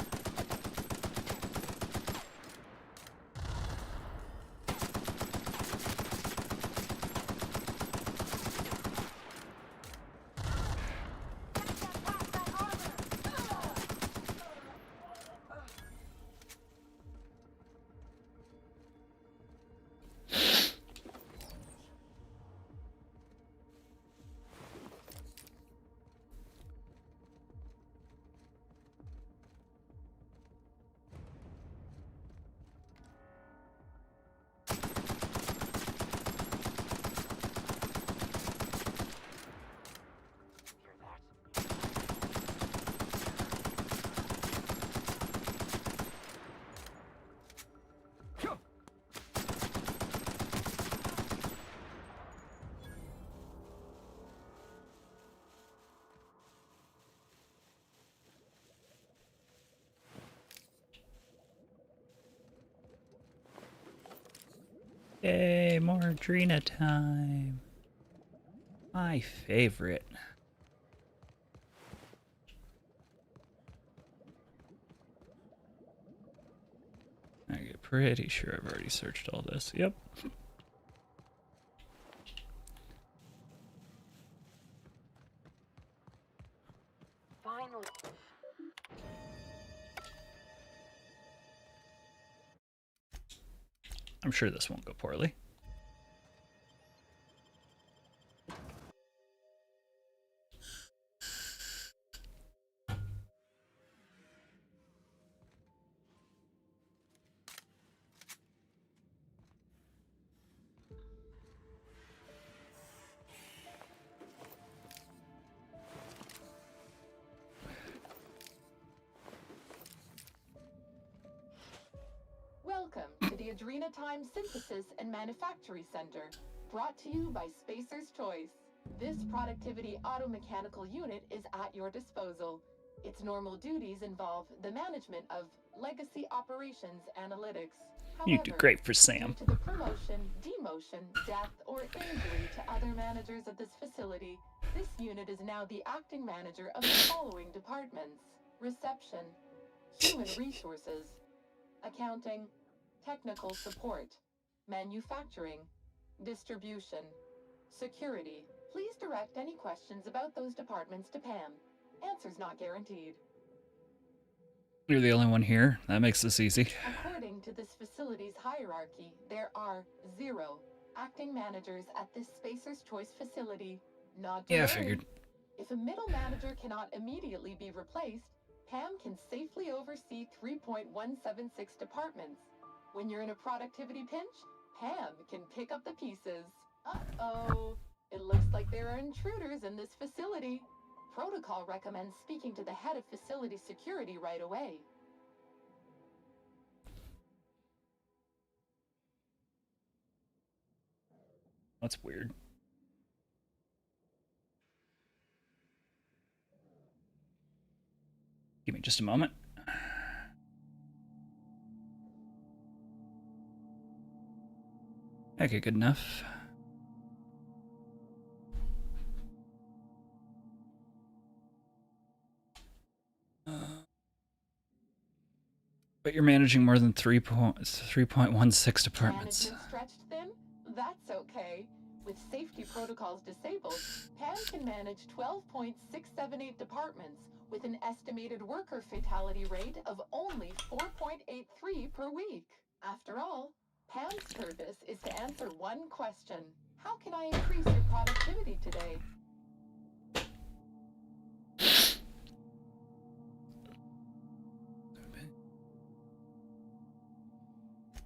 Yay, more Drina time. My favorite. pretty sure I've already searched all this. Yep. Finally. I'm sure this won't go poorly. Welcome to the Adrenatime Synthesis and Manufacturing Center, brought to you by Spacer's Choice. This productivity automechanical unit is at your disposal. Its normal duties involve the management of legacy operations analytics. You do great for Sam. Due to the promotion, demotion, death, or injury to other managers of this facility, this unit is now the acting manager of the following departments: reception, human resources, accounting, technical support, manufacturing, distribution, security. Please direct any questions about those departments to Pam. Answers not guaranteed. You're the only one here. That makes this easy. According to this facility's hierarchy, there are 0 acting managers at this Spacer's Choice facility. Not to Yeah, I worry. figured. If a middle manager cannot immediately be replaced, Pam can safely oversee 3.176 departments. When you're in a productivity pinch, Pam can pick up the pieces. Uh-oh. It looks like there are intruders in this facility. Protocol recommends speaking to the head of facility security right away. That's weird. Give me just a moment. Okay, good enough. But you're managing more than 3.16 departments. Management stretched thin? That's okay. With safety protocols disabled, Pam can manage 12.678 departments with an estimated worker fatality rate of only 4.83 per week. After all, Pam's purpose is to answer one question: how can I increase your productivity today?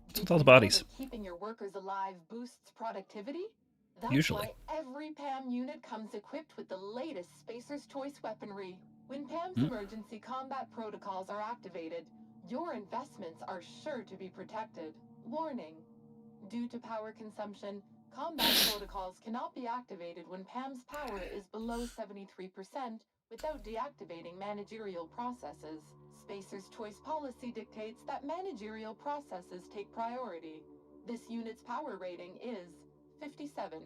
What's with all the bodies? Keeping your workers alive boosts productivity? That's Usually. why every PAM unit comes equipped with the latest Spacer's Choice weaponry. When PAM's emergency combat protocols are activated, your investments are sure to be protected. Warning: due to power consumption, combat protocols cannot be activated when PAM's power is below 73% without deactivating managerial processes. Spacer's Choice policy dictates that managerial processes take priority. This unit's power rating is 57%.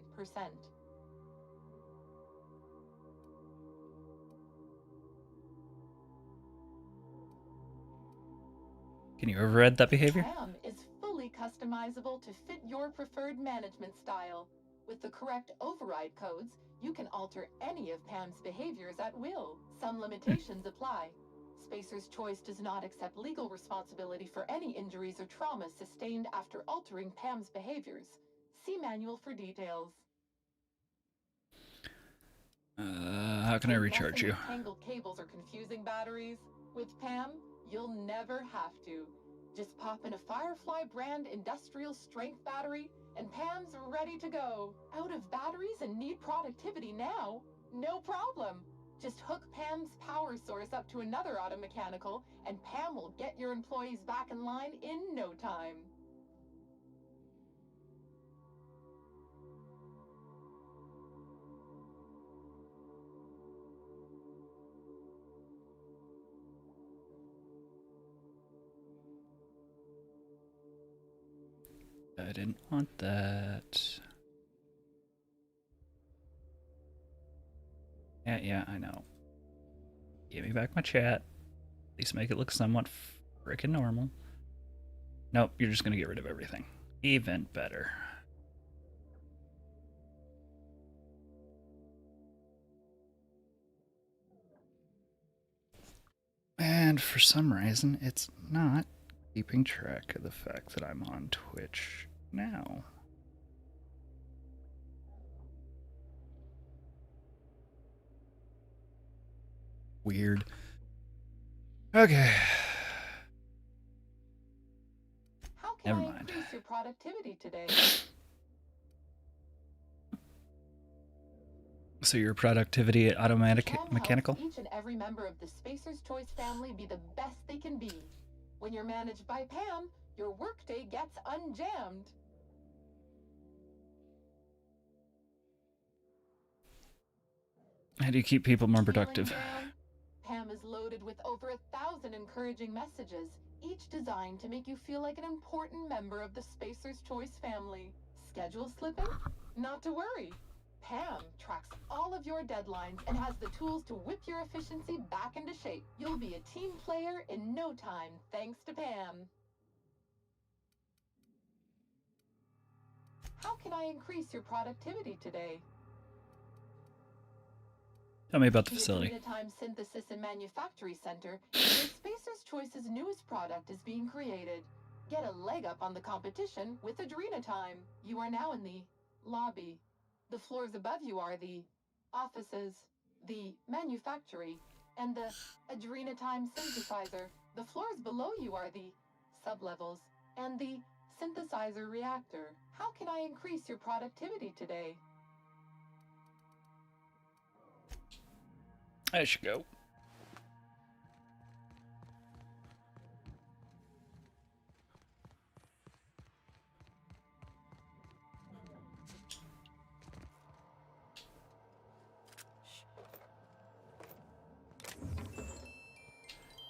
Can you override that behavior? PAM is fully customizable to fit your preferred management style. With the correct override codes, you can alter any of PAM's behaviors at will. Some limitations apply. Spacer's Choice does not accept legal responsibility for any injuries or trauma sustained after altering PAM's behaviors. See manual for details. How can I recharge you? Tangled cables or confusing batteries? With Pam, you'll never have to. Just pop in a Firefly brand industrial strength battery, and Pam's ready to go. Out of batteries and need productivity now? No problem. Just hook Pam's power source up to another automechanical, and Pam will get your employees back in line in no time. I didn't want that. Yeah, I know. Give me back my chat. At least make it look somewhat frickin' normal. Nope, you're just gonna get rid of everything. Even better. And for some reason, it's not keeping track of the fact that I'm on Twitch now. Weird. Okay. How can Never I mind. increase your productivity today? So your productivity automatic Pam mechanical? helps each and every member of the Spacer's Choice family be the best they can be. When you're managed by Pam, your workday gets unjammed. How do you keep people more Feeling productive? down? Pam is loaded with over 1,000 encouraging messages, each designed to make you feel like an important member of the Spacer's Choice family. Schedule slipping? Not to worry. Pam tracks all of your deadlines and has the tools to whip your efficiency back into shape. You'll be a team player in no time, thanks to Pam. How can I increase your productivity today? Tell me about the The facility. Adrenatime Synthesis and Manufactory Center is where Spacer's Choice's newest product is being created. Get a leg up on the competition with Adrenatime. You are now in the lobby. The floors above you are the offices, the manufactory, and the Adrenatime synthesizer. The floors below you are the sublevels and the synthesizer reactor. How can I increase your productivity today? I should go.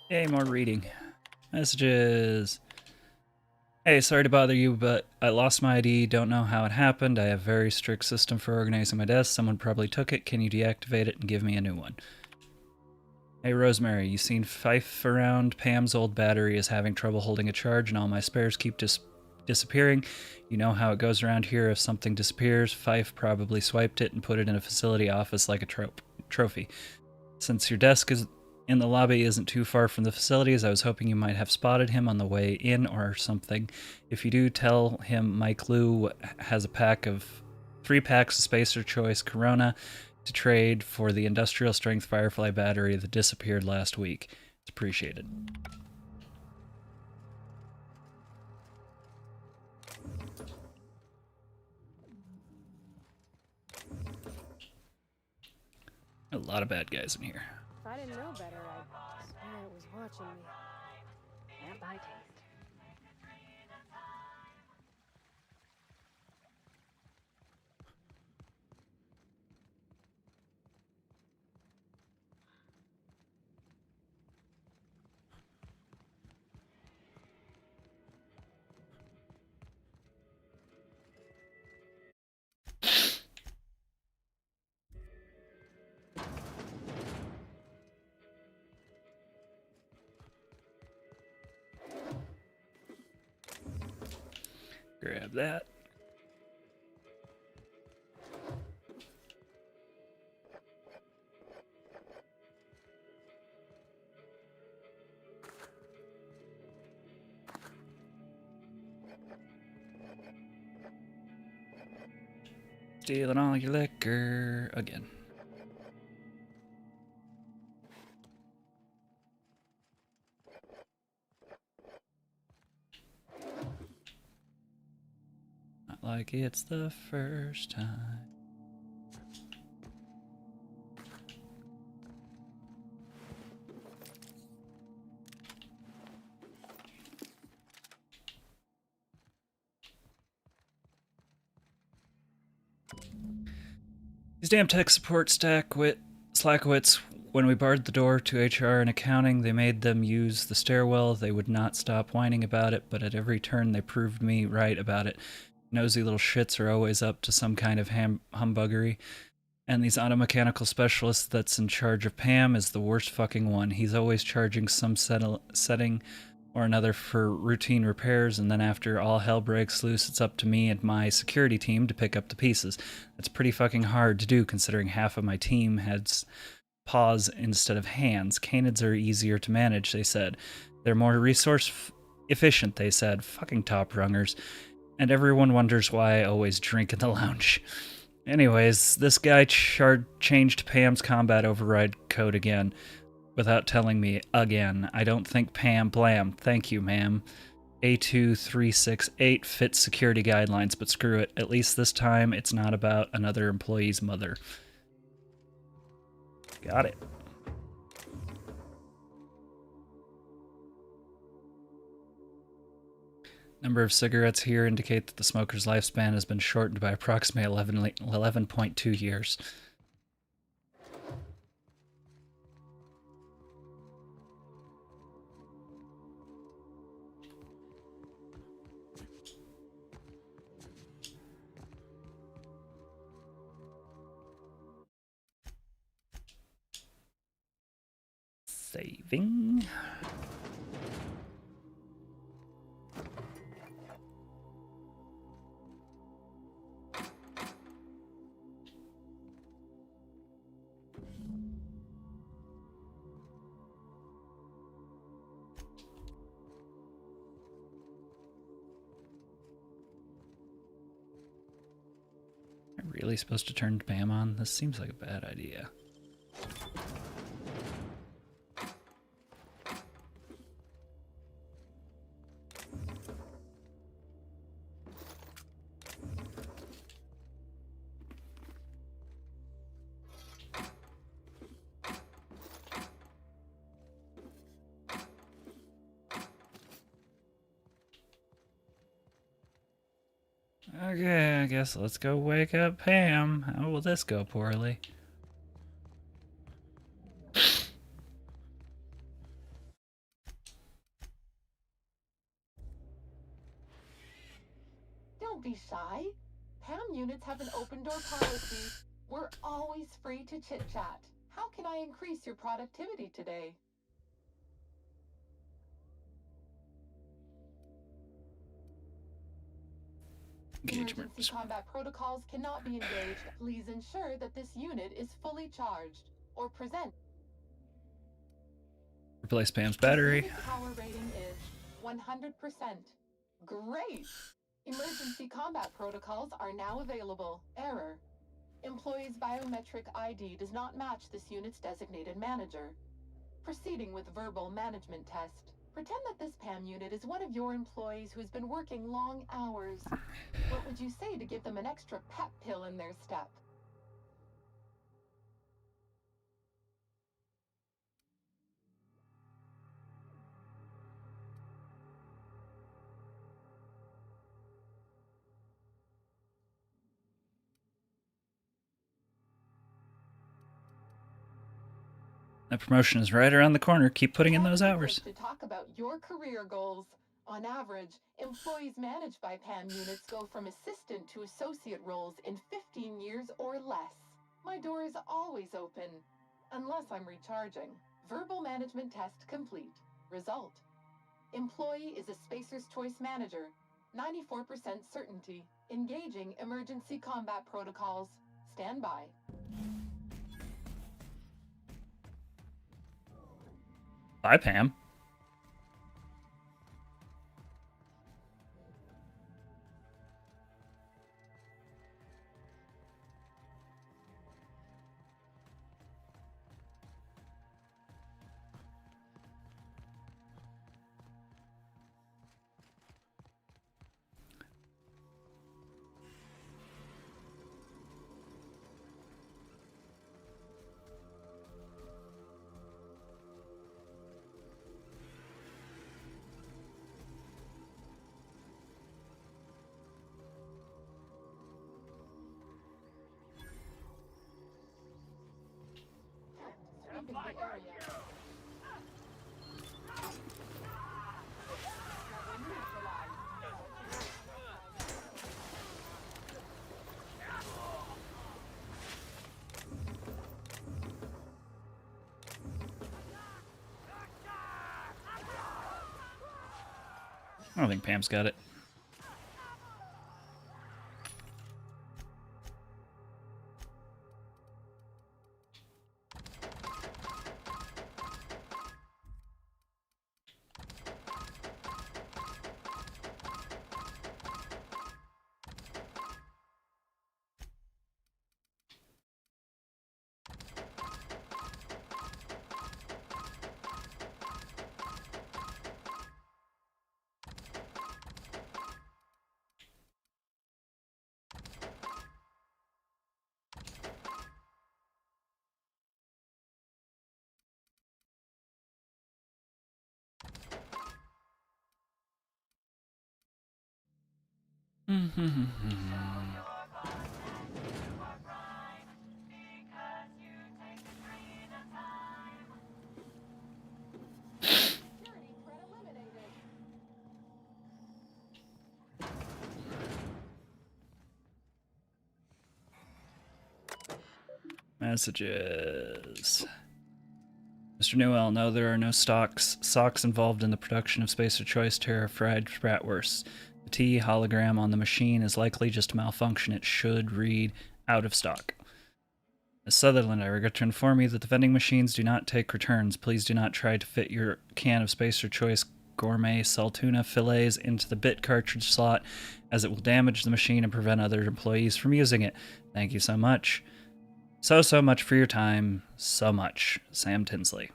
Yay, more reading. Messages. Hey, sorry to bother you, but I lost my ID, don't know how it happened. I have a very strict system for organizing my desk. Someone probably took it. Can you deactivate it and give me a new one? Hey, Rosemary, you seen Fife around? Pam's old battery is having trouble holding a charge and all my spares keep disappearing. You know how it goes around here. If something disappears, Fife probably swiped it and put it in a facility office like a trophy. Since your desk is in the lobby isn't too far from the facilities, I was hoping you might have spotted him on the way in or something. If you do, tell him Mike Lou has a pack of 3 packs of Spacer Choice Corona to trade for the industrial strength Firefly battery that disappeared last week. It's appreciated. A lot of bad guys in here. If I didn't know better, I'd swear it was watching me. And my taste. Grab that. Stealing all your liquor again. Not like it's the first time. These damn tech support Slackowitz, when we barred the door to HR and accounting, they made them use the stairwell. They would not stop whining about it, but at every turn they proved me right about it. Nosy little shits are always up to some kind of humbuggery. And these automechanical specialists that's in charge of Pam is the worst fucking one. He's always charging some setting or another for routine repairs, and then after all hell breaks loose, it's up to me and my security team to pick up the pieces. That's pretty fucking hard to do considering half of my team has paws instead of hands. Canids are easier to manage, they said. They're more resource efficient, they said. Fucking top rungers. And everyone wonders why I always drink in the lounge. Anyways, this guy changed Pam's combat override code again without telling me again. I don't think Pam blam. Thank you, ma'am. A2368 fits security guidelines, but screw it. At least this time it's not about another employee's mother. Got it. Number of cigarettes here indicate that the smoker's lifespan has been shortened by approximately 11.2 years. Saving. Am I really supposed to turn Pam on? This seems like a bad idea. Okay, I guess let's go wake up Pam. How will this go poorly? Don't be shy. PAM units have an open door policy. We're always free to chit-chat. How can I increase your productivity today? Engagement. Emergency combat protocols cannot be engaged. Please ensure that this unit is fully charged or present. Replace Pam's battery. Unit power rating is 100%. Great! Emergency combat protocols are now available. Error. Employee's biometric ID does not match this unit's designated manager. Proceeding with verbal management test. Pretend that this PAM unit is one of your employees who's been working long hours. What would you say to give them an extra pep pill in their step? That promotion is right around the corner. Keep putting in those hours. To talk about your career goals. On average, employees managed by PAM units go from assistant to associate roles in 15 years or less. My door is always open, unless I'm recharging. Verbal management test complete. Result. Employee is a Spacer's Choice manager. 94% certainty. Engaging emergency combat protocols. Stand by. Bye, Pam. I don't think Pam's got it. Messages. Mr. Newell, no, there are no socks involved in the production of Spacer Choice Terra fried bratwursts. The T hologram on the machine is likely just a malfunction. It should read out of stock. Ms. Sutherland, I regret to inform you that the vending machines do not take returns. Please do not try to fit your can of Spacer Choice Gourmet Saltuna fillets into the bit cartridge slot, as it will damage the machine and prevent other employees from using it. Thank you so much. So much for your time. So much. Sam Tinsley.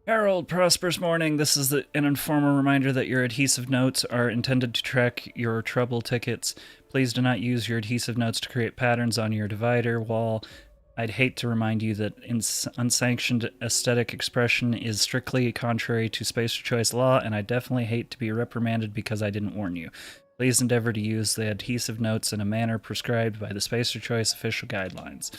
Harold, prosperous morning. This is an informal reminder that your adhesive notes are intended to track your trouble tickets. Please do not use your adhesive notes to create patterns on your divider wall. I'd hate to remind you that unsanctioned aesthetic expression is strictly contrary to Spacer Choice law, and I definitely hate to be reprimanded because I didn't warn you. Please endeavor to use the adhesive notes in a manner prescribed by the Spacer Choice official guidelines.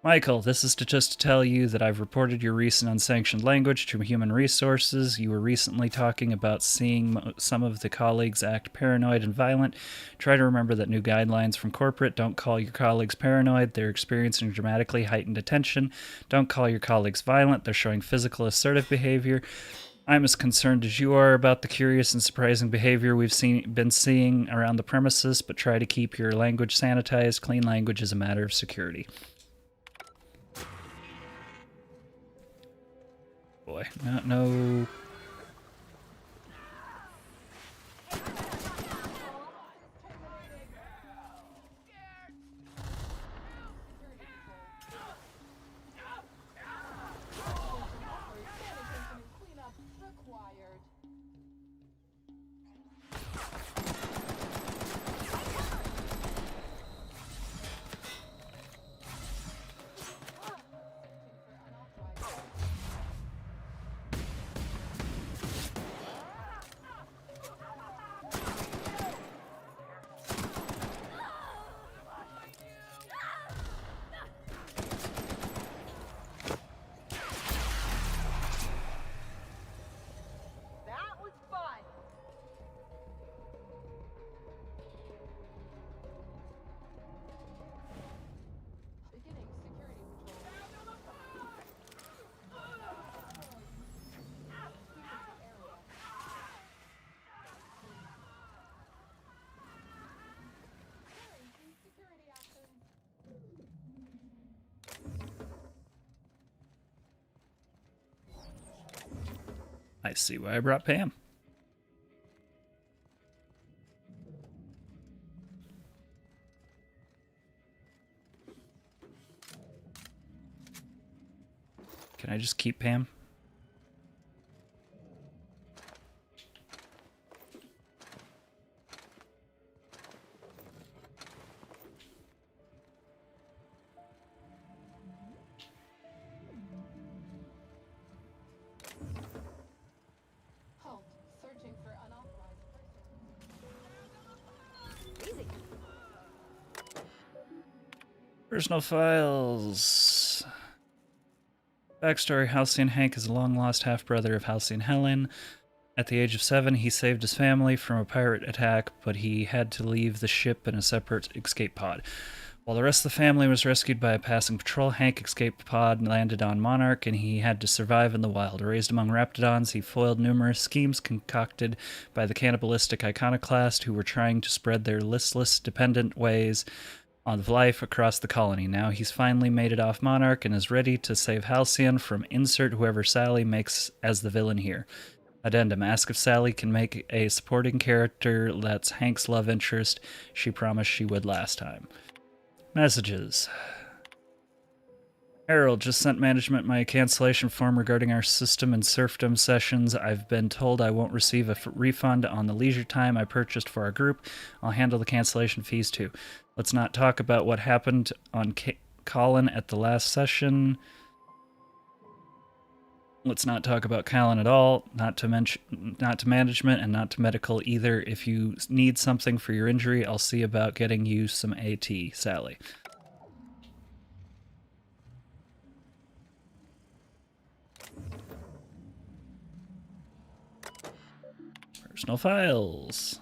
Michael, this is just to tell you that I've reported your recent unsanctioned language to Human Resources. You were recently talking about seeing some of the colleagues act paranoid and violent. Try to remember that new guidelines from corporate don't call your colleagues paranoid. They're experiencing dramatically heightened attention. Don't call your colleagues violent. They're showing physical assertive behavior. I'm as concerned as you are about the curious and surprising behavior we've been seeing around the premises, but try to keep your language sanitized. Clean language is a matter of security. Boy, no. I see why I brought Pam. Can I just keep Pam? Personal files. Backstory: Halcyon Hank is a long-lost half-brother of Halcyon Helen. At the age of 7, he saved his family from a pirate attack, but he had to leave the ship in a separate escape pod. While the rest of the family was rescued by a passing patrol, Hank escaped the pod and landed on Monarch, and he had to survive in the wild. Raised among raptidons, he foiled numerous schemes concocted by the cannibalistic iconoclast who were trying to spread their listless, dependent ways of life across the colony. Now he's finally made it off Monarch and is ready to save Halcyon from insert whoever Sally makes as the villain here. Addendum: ask if Sally can make a supporting character that's Hank's love interest. She promised she would last time. Messages. Harold just sent management my cancellation form regarding our system and serfdom sessions. I've been told I won't receive a refund on the leisure time I purchased for our group. I'll handle the cancellation fees too. Let's not talk about what happened on Colin at the last session. Let's not talk about Colin at all, not to management, and not to medical either. If you need something for your injury, I'll see about getting you some AT, Sally. Personal files.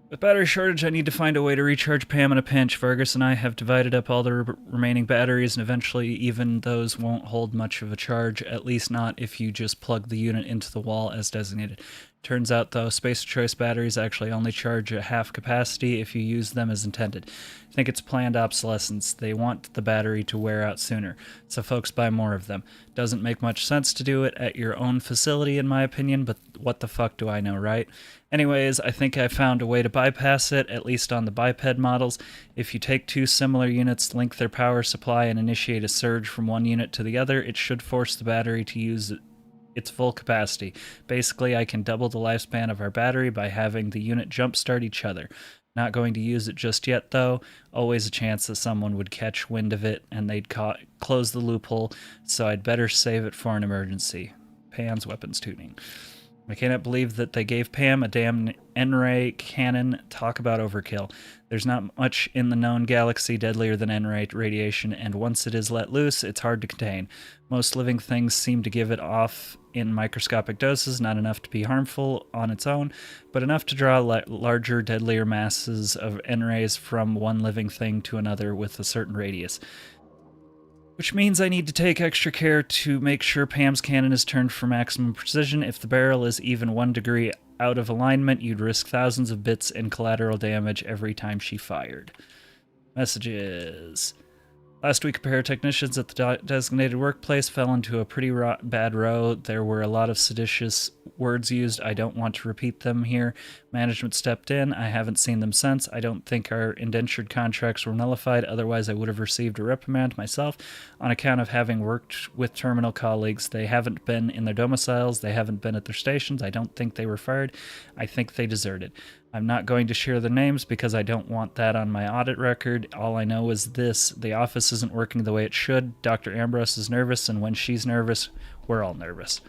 With battery shortage, I need to find a way to recharge Pam in a pinch. Vargas and I have divided up all the remaining batteries, and eventually even those won't hold much of a charge, at least not if you just plug the unit into the wall as designated. Turns out, though, Space Choice batteries actually only charge at half capacity if you use them as intended. I think it's planned obsolescence. They want the battery to wear out sooner, so folks buy more of them. Doesn't make much sense to do it at your own facility, in my opinion, but what the fuck do I know, right? Anyways, I think I found a way to bypass it, at least on the biped models. If you take two similar units, link their power supply, and initiate a surge from one unit to the other, it should force the battery to use its full capacity. Basically, I can double the lifespan of our battery by having the unit jumpstart each other. Not going to use it just yet, though. Always a chance that someone would catch wind of it and they'd close the loophole, so I'd better save it for an emergency. Pam's weapons tuning. I cannot believe that they gave Pam a damn N-ray cannon. Talk about overkill. There's not much in the known galaxy deadlier than N-ray radiation, and once it is let loose, it's hard to contain. Most living things seem to give it off in microscopic doses, not enough to be harmful on its own, but enough to draw larger, deadlier masses of N-rays from one living thing to another with a certain radius. Which means I need to take extra care to make sure Pam's cannon is turned for maximum precision. If the barrel is even 1 degree out of alignment, you'd risk thousands of bits in collateral damage every time she fired. Messages. Last week, a pair of technicians at the designated workplace fell into a pretty bad row. There were a lot of seditious words used. I don't want to repeat them here. Management stepped in. I haven't seen them since. I don't think our indentured contracts were nullified. Otherwise, I would have received a reprimand myself on account of having worked with terminal colleagues. They haven't been in their domiciles. They haven't been at their stations. I don't think they were fired. I think they deserted. I'm not going to share their names because I don't want that on my audit record. All I know is this: the office isn't working the way it should. Dr. Ambrose is nervous, and when she's nervous, we're all nervous.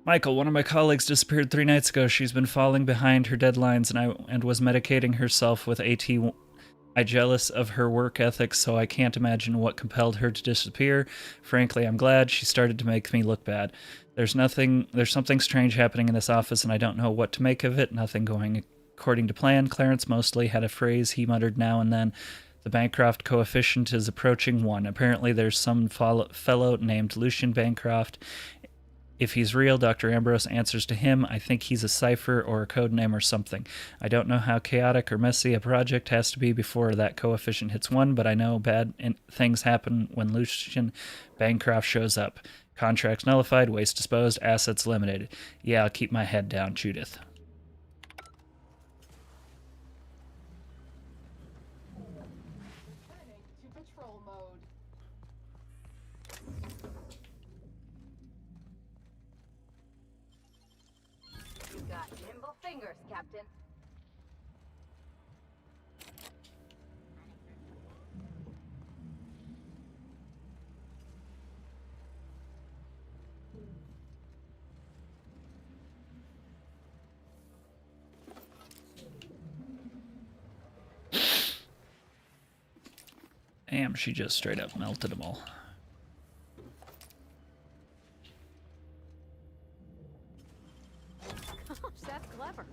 Michael, one of my colleagues disappeared 3 nights ago. She's been falling behind her deadlines and was medicating herself with AT. I'm jealous of her work ethic, so I can't imagine what compelled her to disappear. Frankly, I'm glad. She started to make me look bad. There's something strange happening in this office, and I don't know what to make of it. Nothing going according to plan. Clarence mostly had a phrase he muttered now and then. The Bancroft coefficient is approaching 1. Apparently there's some fellow named Lucian Bancroft. If he's real, Dr. Ambrose answers to him. I think he's a cipher or a code name or something. I don't know how chaotic or messy a project has to be before that coefficient hits 1, but I know bad things happen when Lucian Bancroft shows up. Contracts nullified, waste disposed, assets eliminated. Yeah, I'll keep my head down, Judith. Returning to patrol mode. You got nimble fingers, Captain. Damn, she just straight up melted them all. That's clever.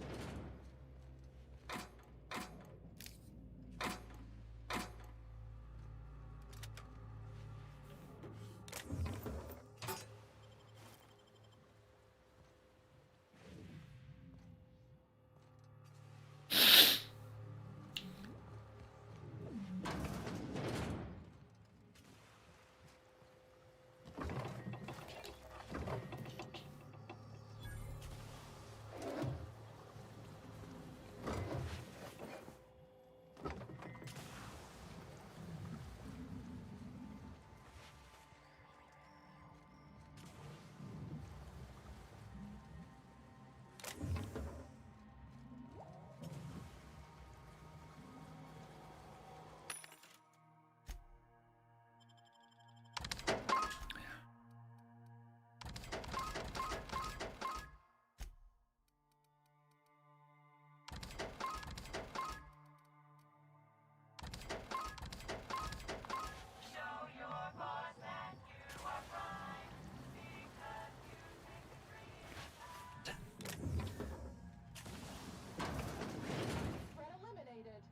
Threat eliminated.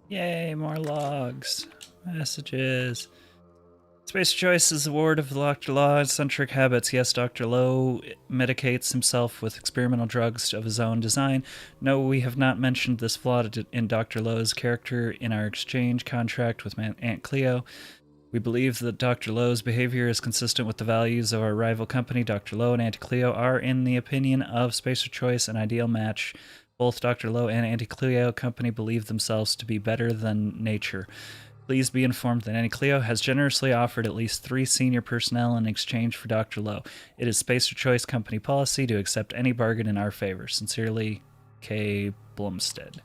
Yay, more logs. Messages. Space Choice is a ward of Dr. Law's eccentric habits. Yes, Dr. Lowe medicates himself with experimental drugs of his own design. No, we have not mentioned this flaw in Dr. Lowe's character in our exchange contract with Aunt Cleo. We believe that Dr. Lowe's behavior is consistent with the values of our rival company. Dr. Lowe and Auntie Cleo are, in the opinion of Spacer Choice, an ideal match. Both Dr. Lowe and Auntie Cleo Company believe themselves to be better than nature. Please be informed that Auntie Cleo has generously offered at least 3 senior personnel in exchange for Dr. Lowe. It is Spacer Choice Company policy to accept any bargain in our favor. Sincerely, K. Blumstead.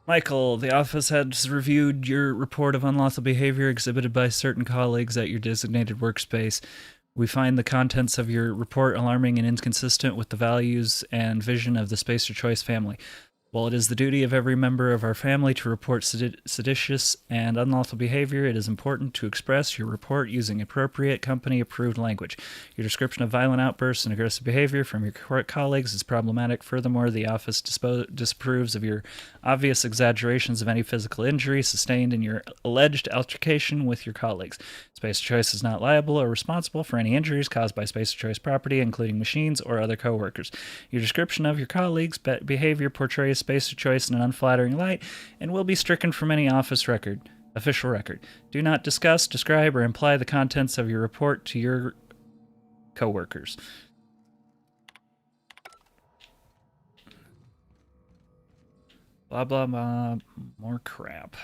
Michael, the office has reviewed your report of unlawful behavior exhibited by certain colleagues at your designated workspace. We find the contents of your report alarming and inconsistent with the values and vision of the Spacer Choice family. While it is the duty of every member of our family to report seditious and unlawful behavior, it is important to express your report using appropriate company-approved language. Your description of violent outbursts and aggressive behavior from your colleagues is problematic. Furthermore, the office disapproves of your obvious exaggerations of any physical injury sustained in your alleged altercation with your colleagues. Spacer Choice is not liable or responsible for any injuries caused by Spacer Choice property, including machines or other co-workers. Your description of your colleagues' behavior portrays Spacer Choice in an unflattering light and will be stricken from any official record. Do not discuss, describe, or imply the contents of your report to your co-workers. Blah, blah, blah. More crap.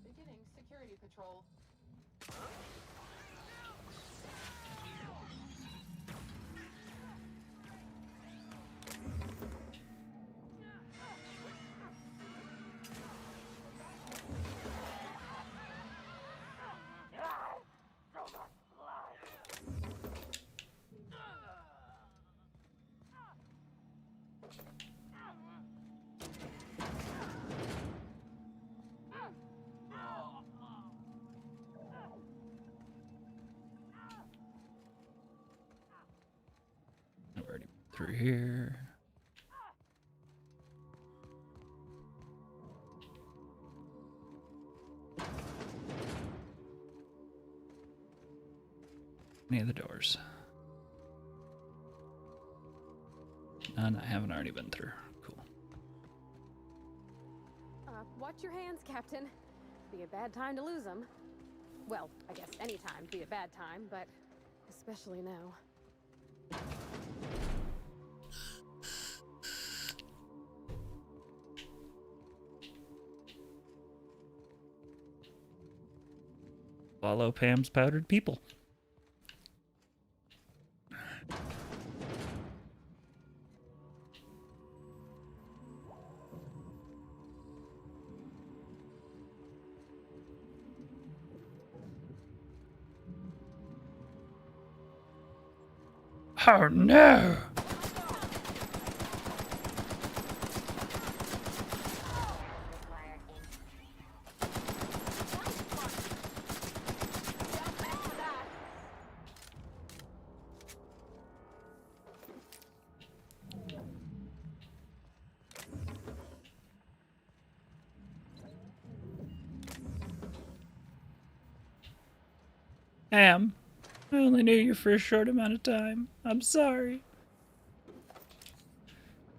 Beginning security patrol. I've already been through here. Any of the doors? None I haven't already been through. Cool. Watch your hands, Captain. Be a bad time to lose them. Well, I guess any time be a bad time, but especially now. Follow Pam's powdered people. Oh no! Pam, I only knew you for a short amount of time. I'm sorry.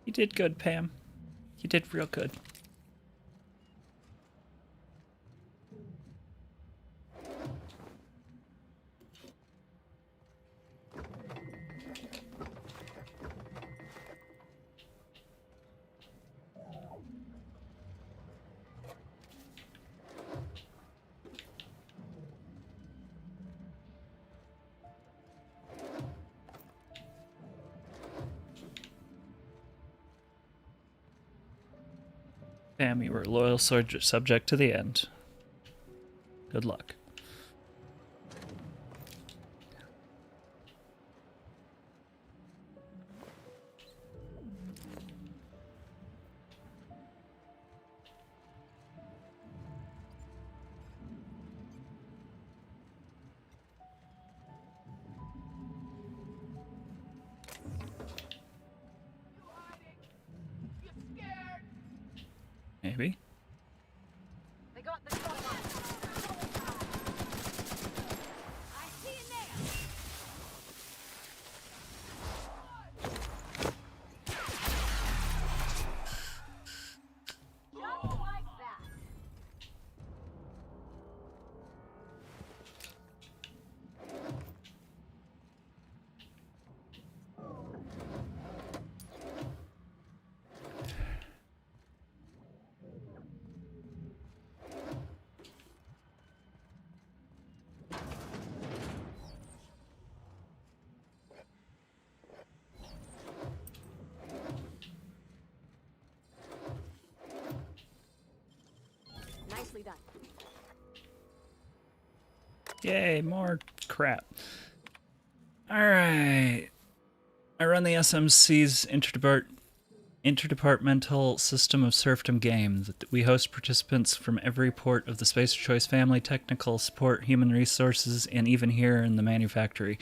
You did good, Pam. You did real good. Pam, you were a loyal subject to the end. Good luck. Maybe. They got the shot. I see it there. Just like that. Nicely done. Yay, more crap. Alright. I run the SMC's interdepartmental system of serfdom games. We host participants from every port of the Spacer Choice family, technical support, human resources, and even here in the manufactory.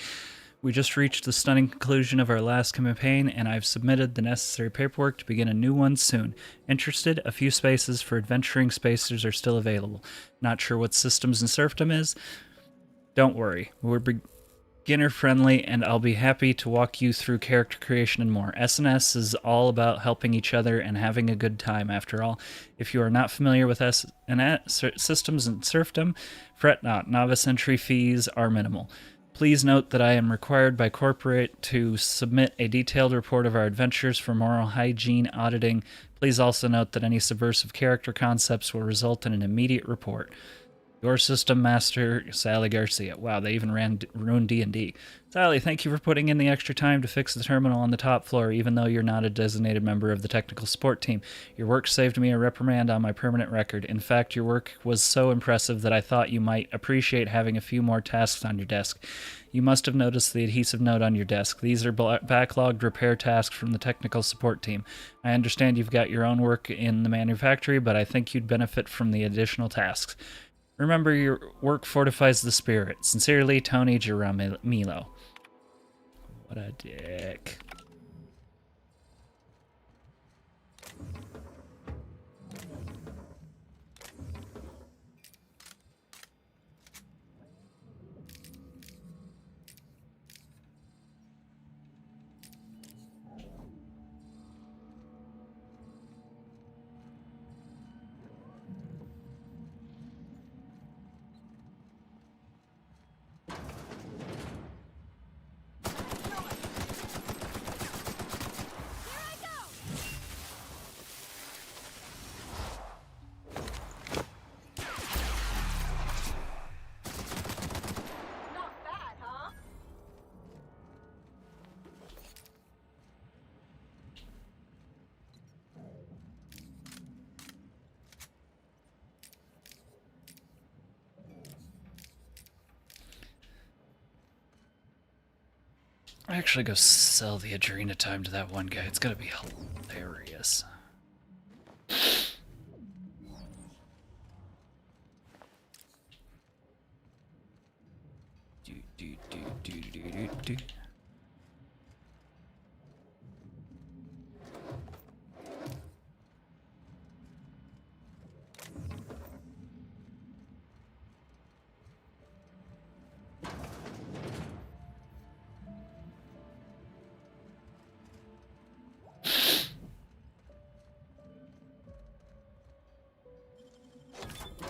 We just reached the stunning conclusion of our last campaign, and I've submitted the necessary paperwork to begin a new one soon. Interested? A few spaces for adventuring spacers are still available. Not sure what systems and serfdom is? Don't worry. We're beginner-friendly, and I'll be happy to walk you through character creation and more. SNS is all about helping each other and having a good time, after all. If you are not familiar with SNS systems and serfdom, fret not. Novice entry fees are minimal. Please note that I am required by corporate to submit a detailed report of our adventures for moral hygiene auditing. Please also note that any subversive character concepts will result in an immediate report. Your system master, Sally Garcia. Wow, they even ruined D&D. Sally, thank you for putting in the extra time to fix the terminal on the top floor, even though you're not a designated member of the technical support team. Your work saved me a reprimand on my permanent record. In fact, your work was so impressive that I thought you might appreciate having a few more tasks on your desk. You must have noticed the adhesive note on your desk. These are backlogged repair tasks from the technical support team. I understand you've got your own work in the manufactory, but I think you'd benefit from the additional tasks. Remember, your work fortifies the spirit. Sincerely, Tony Geramilo. What a dick. I actually go sell the adrenatime to that one guy. It's gonna be hilarious. Do.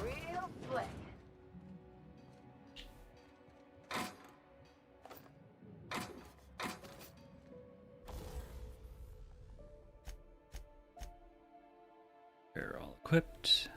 Real slick. They're all equipped.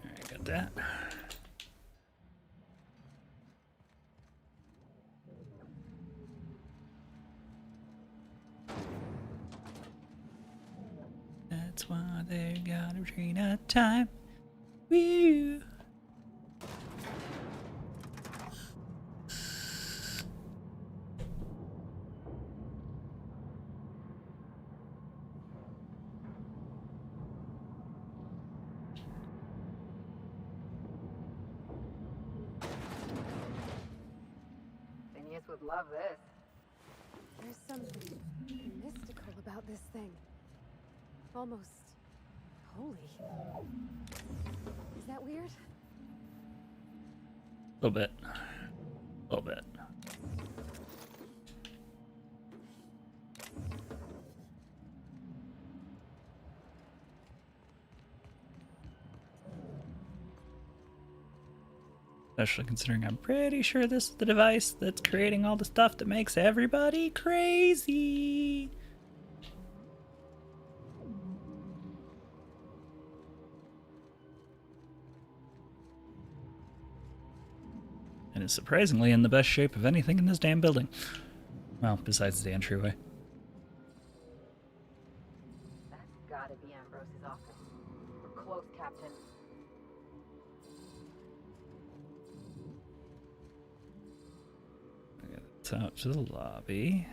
Alright, got that. That's why they got a train at time. Woo! Phineas would love this. There's something mystical about this thing. Almost holy. Is that weird? A little bit. A little bit. Especially considering I'm pretty sure this is the device that's creating all the stuff that makes everybody crazy. And is surprisingly in the best shape of anything in this damn building. Well, besides the entryway. That's gotta be Ambrose's office. We're close, Captain. It's out to the lobby.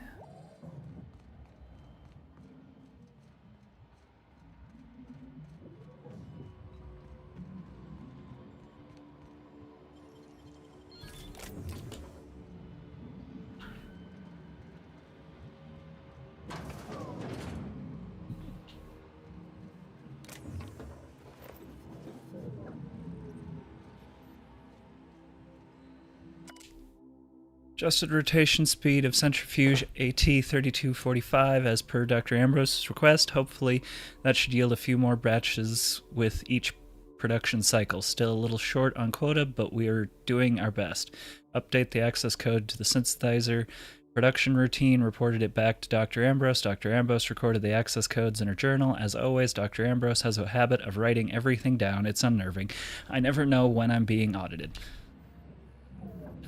Adjusted rotation speed of centrifuge AT3245 as per Dr. Ambrose's request. Hopefully that should yield a few more batches with each production cycle. Still a little short on quota, but we are doing our best. Update the access code to the synthesizer. Production routine, reported it back to Dr. Ambrose. Dr. Ambrose recorded the access codes in her journal. As always, Dr. Ambrose has a habit of writing everything down. It's unnerving. I never know when I'm being audited.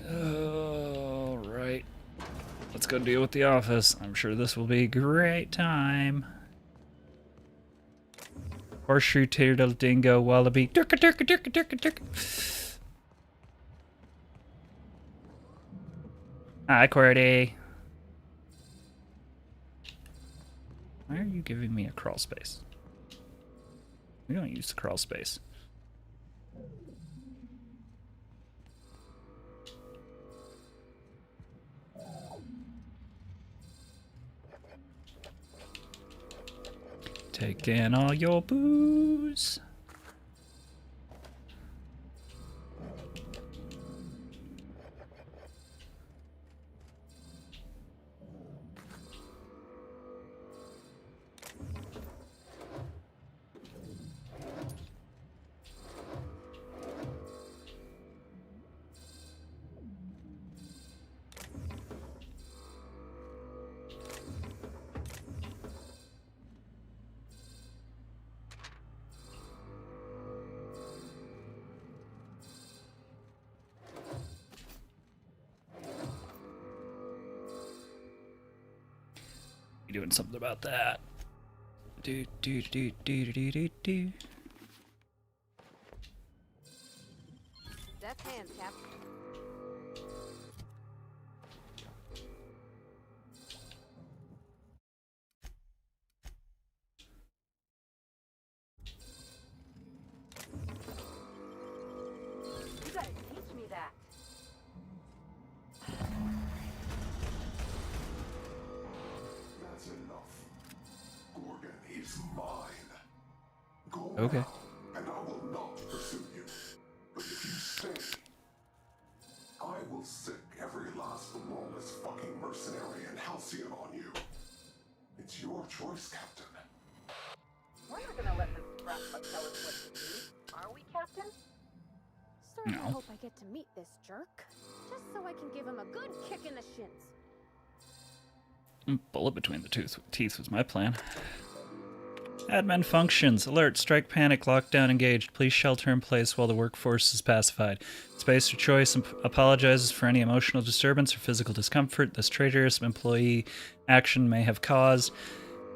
All right. Let's go deal with the office. I'm sure this will be a great time. Horseshoe, turtle, dingo, wallaby. Durka, durka, durka, durka, durka. Hi, QWERTY. Why are you giving me a crawl space? We don't use the crawl space. Take in all your booze. You doing something about that? Do do do do do do do. Death hands, Captain. You gotta teach me that. That's enough. Gorgon is mine. Go Okay. now, and I will not pursue you. But if you stay, I will sick every last lawless fucking mercenary and halcyon on you. It's your choice, Captain. We're not gonna let this scrapbook tell us what to do, are we, Captain? Starting to No. hope I get to meet this jerk, just so I can give him a good kick in the shins. Bullet between the teeth was my plan. Admin functions. Alert, strike, panic, lockdown engaged. Please shelter in place while the workforce is pacified. Space of Choice apologizes for any emotional disturbance or physical discomfort this traitorous employee action may have caused.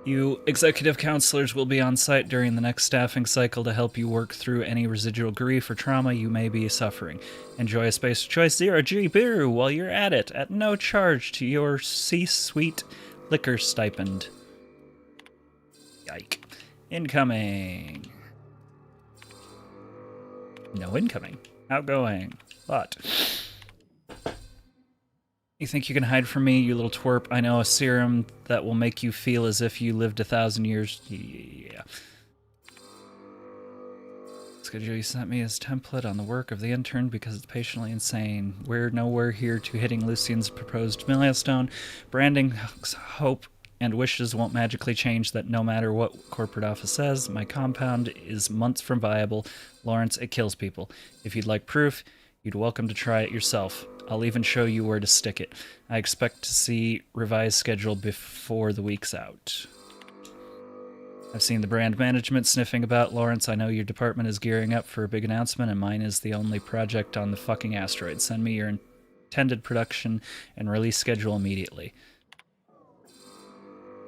You executive counselors will be on site during the next staffing cycle to help you work through any residual grief or trauma you may be suffering. Enjoy a Space of Choice 0G beer while you're at it, at no charge to your C-suite liquor stipend. Yike. Incoming. No incoming. Outgoing. But. You think you can hide from me, you little twerp? I know a serum that will make you feel as if you lived 1,000 years. Yeah. Schedule you sent me his template on the work of the intern because it's patiently insane. We're nowhere here to hitting Lucian's proposed milestone. Branding, hope, and wishes won't magically change that no matter what corporate office says. My compound is months from viable. Lawrence, it kills people. If you'd like proof, you'd welcome to try it yourself. I'll even show you where to stick it. I expect to see revised schedule before the week's out. I've seen the brand management sniffing about. Lawrence, I know your department is gearing up for a big announcement, and mine is the only project on the fucking asteroid. Send me your intended production and release schedule immediately.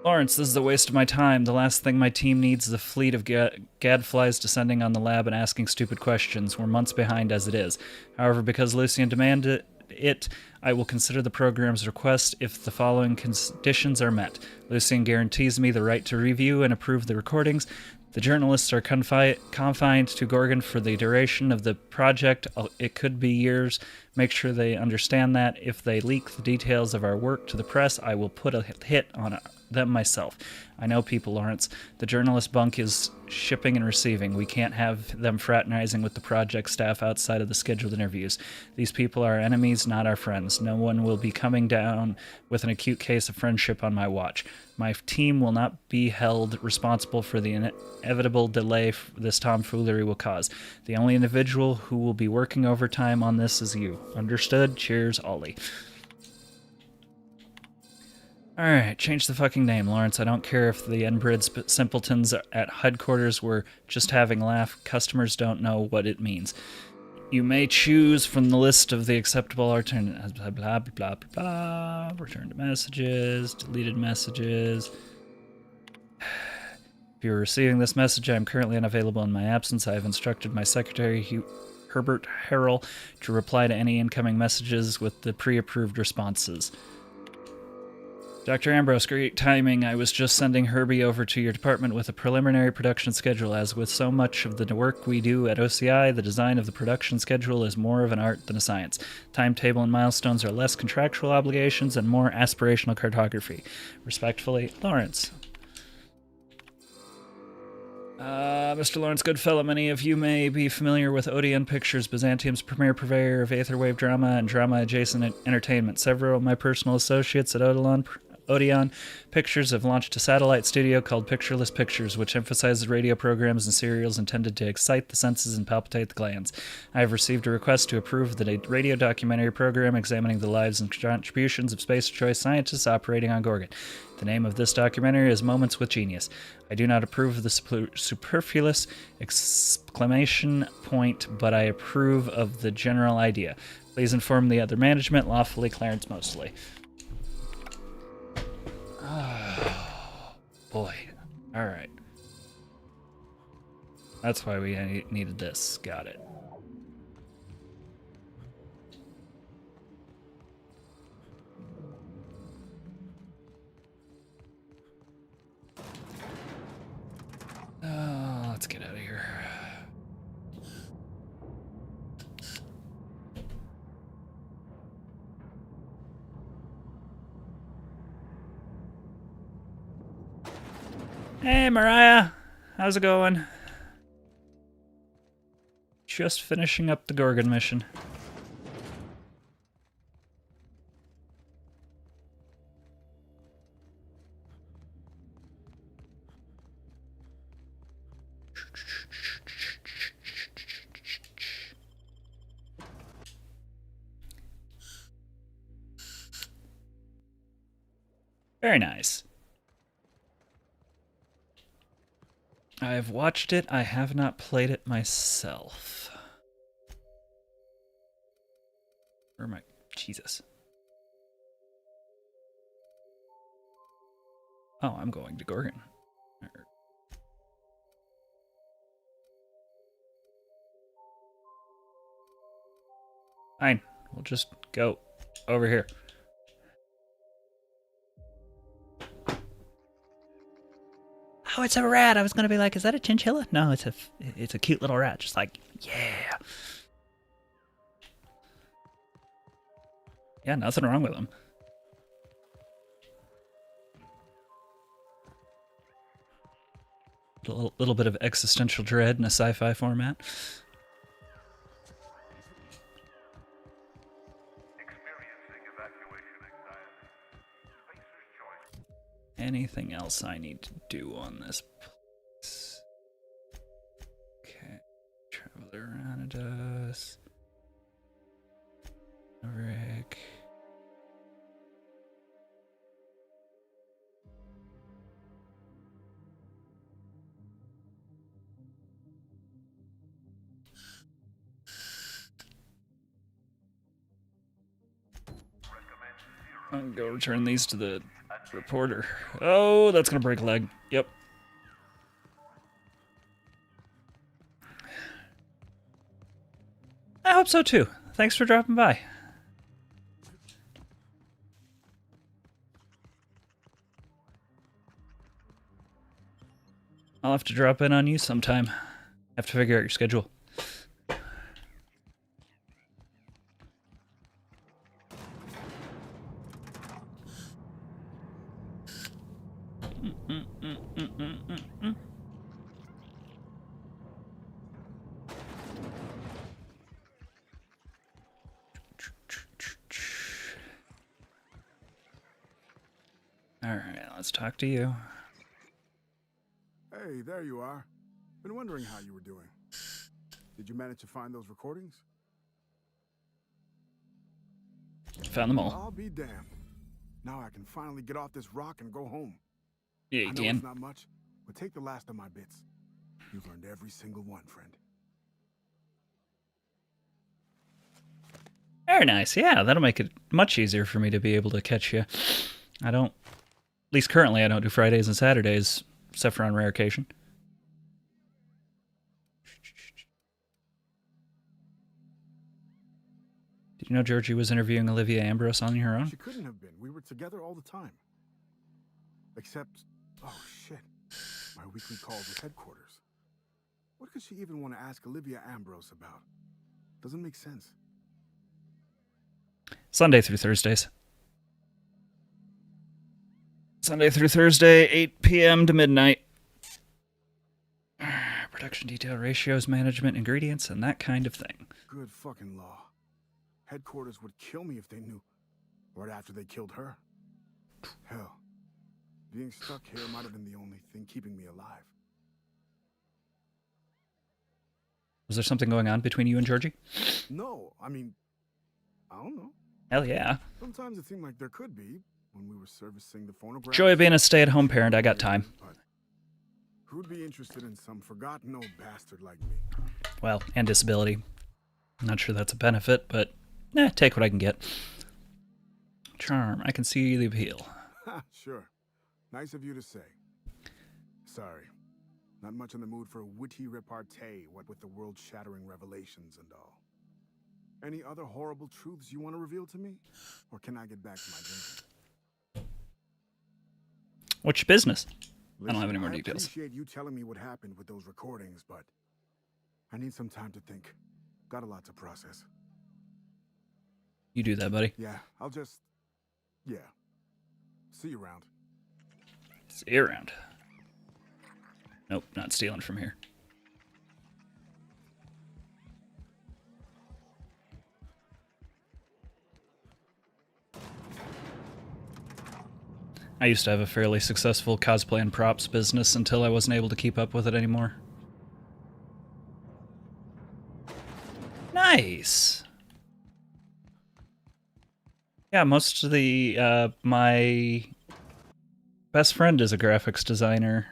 Lawrence, this is a waste of my time. The last thing my team needs is a fleet of gadflies descending on the lab and asking stupid questions. We're months behind as it is. However, because Lucian demanded it, I will consider the program's request if the following conditions are met. Lucian guarantees me the right to review and approve the recordings. The journalists are confined to Gorgon for the duration of the project. It could be years. Make sure they understand that. If they leak the details of our work to the press, I will put a hit on them myself. I know people, Lawrence. The journalist bunk is shipping and receiving. We can't have them fraternizing with the project staff outside of the scheduled interviews. These people are our enemies, not our friends. No one will be coming down with an acute case of friendship on my watch. My team will not be held responsible for the inevitable delay this tomfoolery will cause. The only individual who will be working overtime on this is you. Understood? Cheers, Ollie. Alright, change the fucking name, Lawrence. I don't care if the inbred simpletons at headquarters were just having a laugh. Customers don't know what it means. You may choose from the list of the acceptable alternatives. Blah, blah, blah, blah, blah. Return to messages, deleted messages. If you are receiving this message, I am currently unavailable in my absence. I have instructed my secretary, Herbert Harrell, to reply to any incoming messages with the pre-approved responses. Dr. Ambrose, great timing. I was just sending Herbie over to your department with a preliminary production schedule. As with so much of the work we do at OCI, the design of the production schedule is more of an art than a science. Timetable and milestones are less contractual obligations and more aspirational cartography. Respectfully, Lawrence. Mr. Lawrence Goodfellow, many of you may be familiar with Odeon Pictures, Byzantium's premier purveyor of aetherwave drama and drama-adjacent entertainment. Several of my personal associates at Odeon Pictures have launched a satellite studio called Pictureless Pictures, which emphasizes radio programs and serials intended to excite the senses and palpitate the glands. I have received a request to approve the radio documentary program examining the lives and contributions of space choice scientists operating on Gorgon. The name of this documentary is Moments with Genius. I do not approve of the superfluous exclamation point, but I approve of the general idea. Please inform the other management. Lawfully, Clarence Mosley. Oh, boy. All right. That's why we needed this. Got it. Let's get out of here. Hey, Mariah. How's it going? Just finishing up the Gorgon mission. Very nice. I've watched it. I have not played it myself. Where am I? Jesus. Oh, I'm going to Gorgon. Fine. We'll just go over here. Oh, it's a rat. I was gonna be like, is that a chinchilla? No, it's a cute little rat. Just like, yeah. Yeah, nothing wrong with them. A little bit of existential dread in a sci-fi format. Anything else I need to do on this place? Okay. Traveler around us. Rick. I'm gonna go return these to the reporter. Oh, that's gonna break a leg. Yep. I hope so too. Thanks for dropping by. I'll have to drop in on you sometime. Have to figure out your schedule. Alright, let's talk to you. Hey, there you are. Been wondering how you were doing. Did you manage to find those recordings? Found them all. I'll be damned. Now I can finally get off this rock and go home. Yeah, you I know can. it's not much, but take the last of my bits. You've learned every single one, friend. Very nice. Yeah, that'll make it much easier for me to be able to catch you. I don't, at least currently, I don't do Fridays and Saturdays except for on rare occasion. Did you know Georgie was interviewing Olivia Ambrose on her own? She couldn't have been. We were together all the time. Except, oh shit, my weekly calls with headquarters. What could she even want to ask Olivia Ambrose about? Doesn't make sense. Sunday through Thursdays. Sunday through Thursday, 8 p.m. to midnight. Production detail ratios, management, ingredients, and that kind of thing. Good fucking law. Headquarters would kill me if they knew. Right after they killed her. Hell, being stuck here might have been the only thing keeping me alive. Was there something going on between you and Georgie? No, I mean, I don't know. Hell yeah. Sometimes it seemed like there could be when we were servicing the phonograph. Joy of being a stay-at-home parent, I got time. But who'd be interested in some forgotten old bastard like me? Well, and disability. I'm not sure that's a benefit, but take what I can get. Charm, I can see the appeal. Sure. Nice of you to say. Sorry. Not much in the mood for a witty repartee, what with the world-shattering revelations and all. Any other horrible truths you want to reveal to me? Or can I get back to my drinking? What's your business? Listen, I don't have any more details. I appreciate you telling me what happened with those recordings, but I need some time to think. Got a lot to process. You do that, buddy. Yeah, I'll just... Yeah. See you around. See you around. Nope, not stealing from here. I used to have a fairly successful cosplay and props business until I wasn't able to keep up with it anymore. Nice! Yeah, most of the, my best friend is a graphics designer.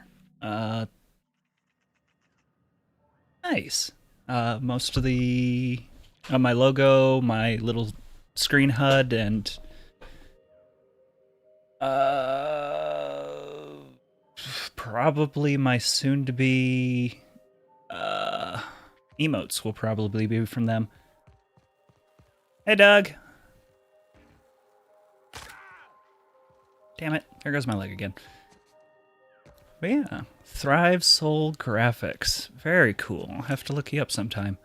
Nice. Most of the, my logo, my little screen HUD, and, probably my soon-to-be, emotes will probably be from them. Hey, Doug! Damn it, there goes my leg again. But yeah, Thrive Soul Graphics. Very cool. I'll have to look you up sometime.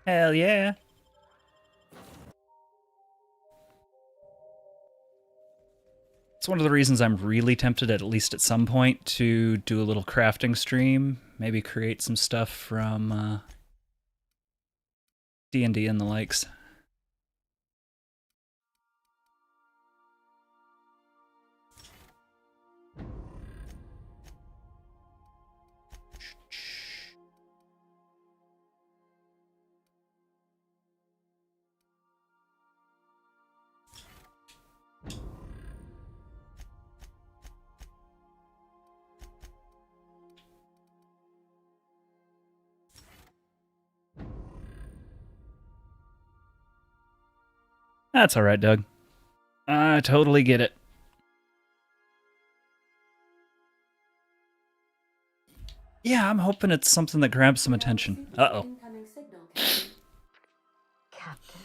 Hell yeah. It's one of the reasons I'm really tempted, at least at some point, to do a little crafting stream. Maybe create some stuff from D&D and the likes. That's alright, Doug. I totally get it. Yeah, I'm hoping it's something that grabs some attention. Uh-oh. Captain,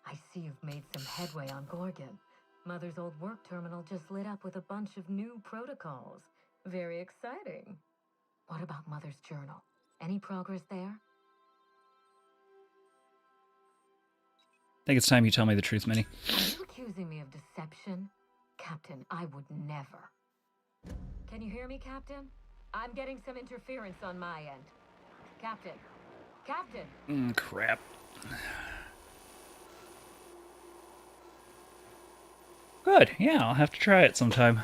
I see you've made some headway on Gorgon. Mother's old work terminal just lit up with a bunch of new protocols. Very exciting. What about Mother's journal? Any progress there? I think it's time you tell me the truth, Minnie. Are you accusing me of deception? Captain, I would never. Can you hear me, Captain? I'm getting some interference on my end. Captain! Captain! Crap. Good, yeah, I'll have to try it sometime.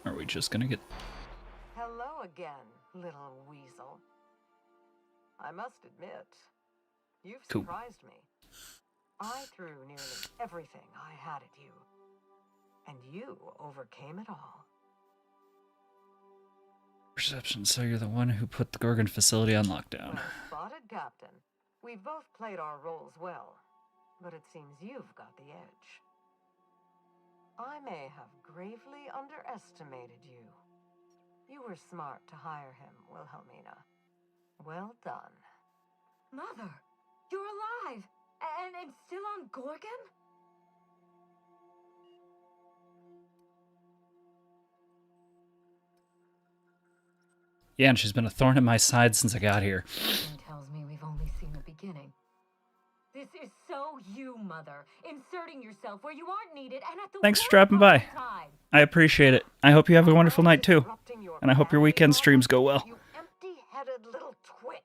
Are we just gonna get... Hello again, little weasel. I must admit, you've Cool. surprised me. I threw nearly everything I had at you, and you overcame it all. Perception, so you're the one who put the Gorgon facility on lockdown. Well spotted, Captain. We've both played our roles well, but it seems you've got the edge. I may have gravely underestimated you. You were smart to hire him, Wilhelmina. Well done. Mother, you're alive! And still on Gorgon? Yeah, and she's been a thorn in my side since I got here. Something tells me we've only seen the beginning. This is so you, Mother, inserting yourself where you aren't needed and at the Thanks for dropping by. time. I appreciate it. I hope you have a wonderful night too. And I hope your weekend streams go well. You empty-headed little twit.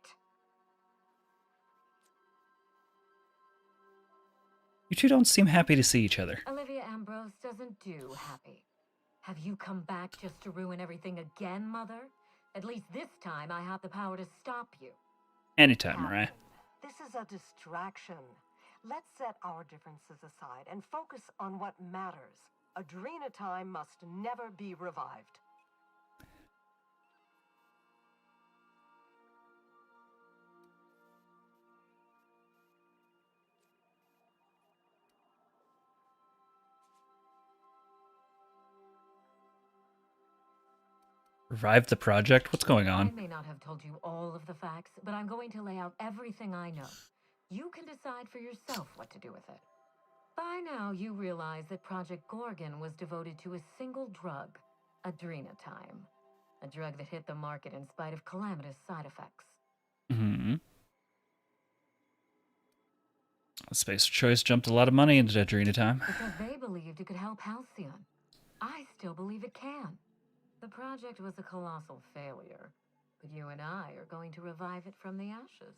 You two don't seem happy to see each other. Olivia Ambrose doesn't do happy. Have you come back just to ruin everything again, Mother? At least this time I have the power to stop you. Anytime, Mariah. This is a distraction. Let's set our differences aside and focus on what matters. Adrena time must never be revived. Revive the project? What's going on? I may not have told you all of the facts, but I'm going to lay out everything I know. You can decide for yourself what to do with it. By now, you realize that Project Gorgon was devoted to a single drug, Adrenatime. A drug that hit the market in spite of calamitous side effects. Mm-hmm. Space Choice jumped a lot of money into Adrenatime. Because they believed it could help Halcyon. I still believe it can. The project was a colossal failure, but you and I are going to revive it from the ashes.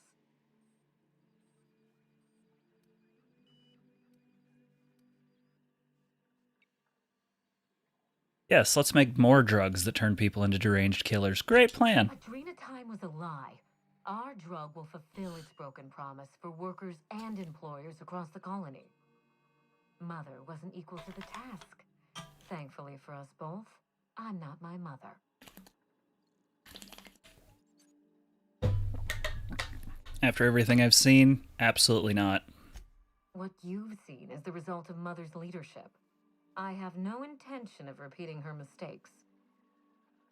Yes, let's make more drugs that turn people into deranged killers. Great plan. Adrenatime was a lie. Our drug will fulfill its broken promise for workers and employers across the colony. Mother wasn't equal to the task. Thankfully for us both, I'm not my mother. After everything I've seen, absolutely not. What you've seen is the result of Mother's leadership. I have no intention of repeating her mistakes.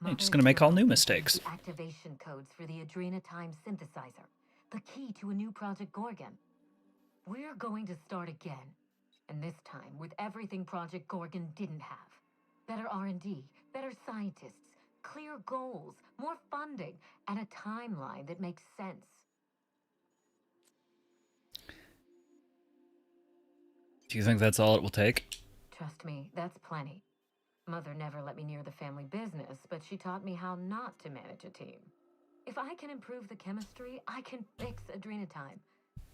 You're just gonna make all new mistakes. The activation codes for the Adrenatime synthesizer, the key to a new Project Gorgon. We're going to start again, and this time with everything Project Gorgon didn't have. Better R&D, better scientists, clear goals, more funding, and a timeline that makes sense. Do you think that's all it will take? Trust me, that's plenty. Mother never let me near the family business, but she taught me how not to manage a team. If I can improve the chemistry, I can fix Adrenatime.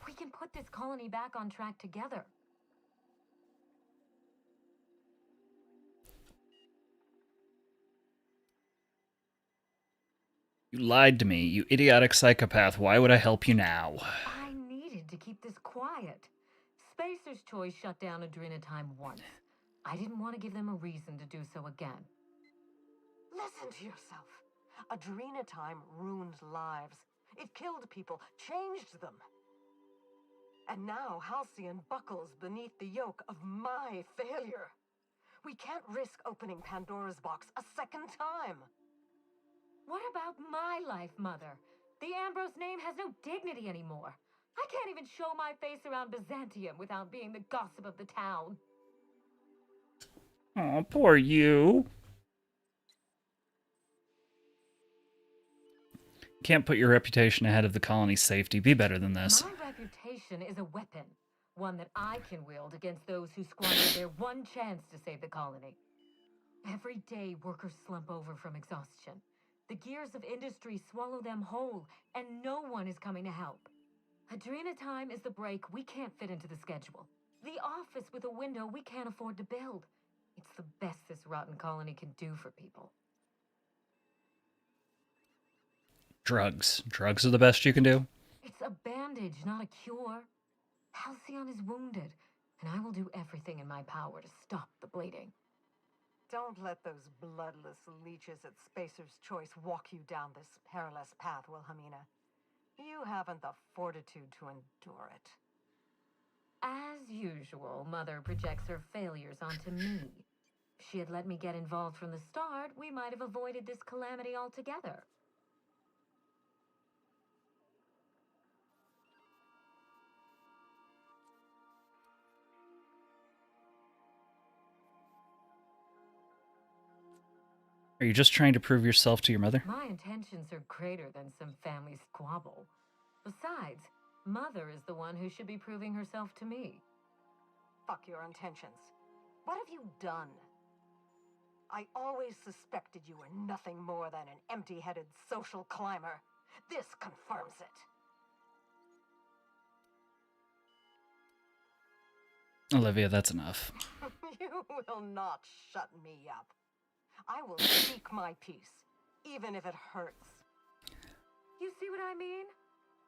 We can put this colony back on track together. You lied to me, you idiotic psychopath. Why would I help you now? I needed to keep this quiet. Spacer's Choice shut down Adrenatime once. I didn't want to give them a reason to do so again. Listen to yourself. Adrenatime ruined lives. It killed people, changed them. And now Halcyon buckles beneath the yoke of my failure. We can't risk opening Pandora's box a second time. What about my life, Mother? The Ambrose name has no dignity anymore. I can't even show my face around Byzantium without being the gossip of the town. Oh, poor you. Can't put your reputation ahead of the colony's safety. Be better than this. My reputation is a weapon, one that I can wield against those who squander their one chance to save the colony. Every day, workers slump over from exhaustion. The gears of industry swallow them whole, and no one is coming to help. Adrenatime is the break we can't fit into the schedule. The office with a window we can't afford to build. It's the best this rotten colony can do for people. Drugs. Drugs are the best you can do? It's a bandage, not a cure. Halcyon is wounded, and I will do everything in my power to stop the bleeding. Don't let those bloodless leeches at Spacer's Choice walk you down this perilous path, Wilhelmina. You haven't the fortitude to endure it. As usual, Mother projects her failures onto me. If she had let me get involved from the start, we might have avoided this calamity altogether. Are you just trying to prove yourself to your mother? My intentions are greater than some family squabble. Besides, Mother is the one who should be proving herself to me. Fuck your intentions. What have you done? I always suspected you were nothing more than an empty-headed social climber. This confirms it. Olivia, that's enough. You will not shut me up. I will speak my piece, even if it hurts. You see what I mean?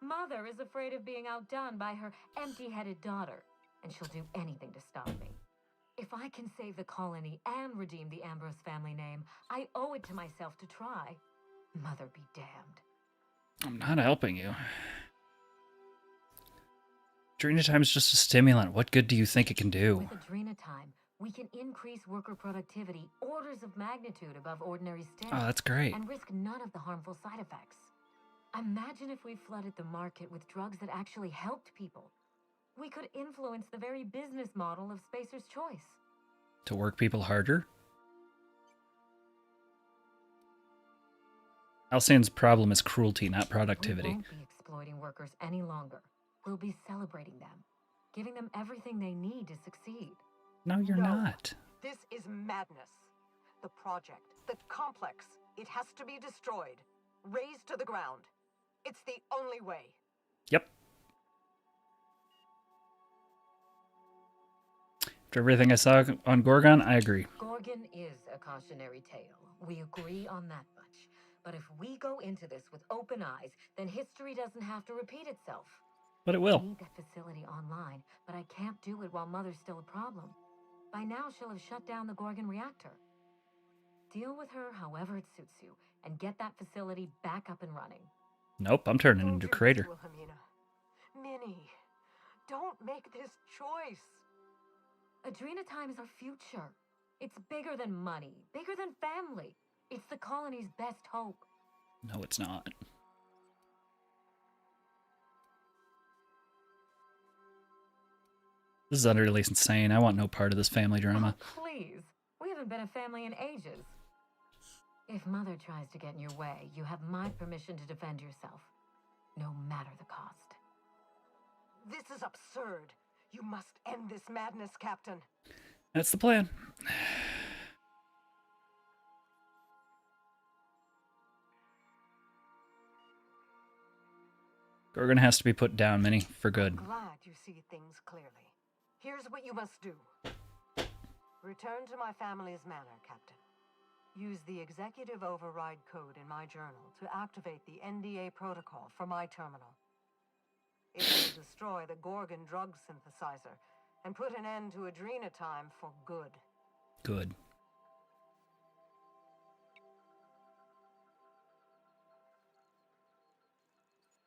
Mother is afraid of being outdone by her empty-headed daughter, and she'll do anything to stop me. If I can save the colony and redeem the Ambrose family name, I owe it to myself to try. Mother be damned. I'm not helping you. Adrenatime is just a stimulant. What good do you think it can do? With Adrenatime, we can increase worker productivity orders of magnitude above ordinary standards. Oh, that's great. And risk none of the harmful side effects. Imagine if we flooded the market with drugs that actually helped people. We could influence the very business model of Spacer's Choice. To work people harder? Halcyon's problem is cruelty, not productivity. We won't be exploiting workers any longer. We'll be celebrating them, giving them everything they need to succeed. No, you're not. This is madness. The project, the complex, it has to be destroyed. Razed to the ground. It's the only way. Yep. After everything I saw on Gorgon, I agree. Gorgon is a cautionary tale. We agree on that much. But if we go into this with open eyes, then history doesn't have to repeat itself. But it will. I need that facility online, but I can't do it while Mother's still a problem. By now, she'll have shut down the Gorgon reactor. Deal with her however it suits you, and get that facility back up and running. Nope, I'm turning into a crater. Minnie, don't make this choice. Adrenatime's our future. It's bigger than money, bigger than family. It's the colony's best hope. No, it's not. This is utterly insane. I want no part of this family drama. Oh, please. We haven't been a family in ages. If Mother tries to get in your way, you have my permission to defend yourself, no matter the cost. This is absurd. You must end this madness, Captain. That's the plan. Gorgon has to be put down, Minnie, for good. I'm glad you see things clearly. Here's what you must do. Return to my family's manor, Captain. Use the executive override code in my journal to activate the NDA protocol for my terminal. It will destroy the Gorgon drug synthesizer and put an end to Adrenatime for good. Good.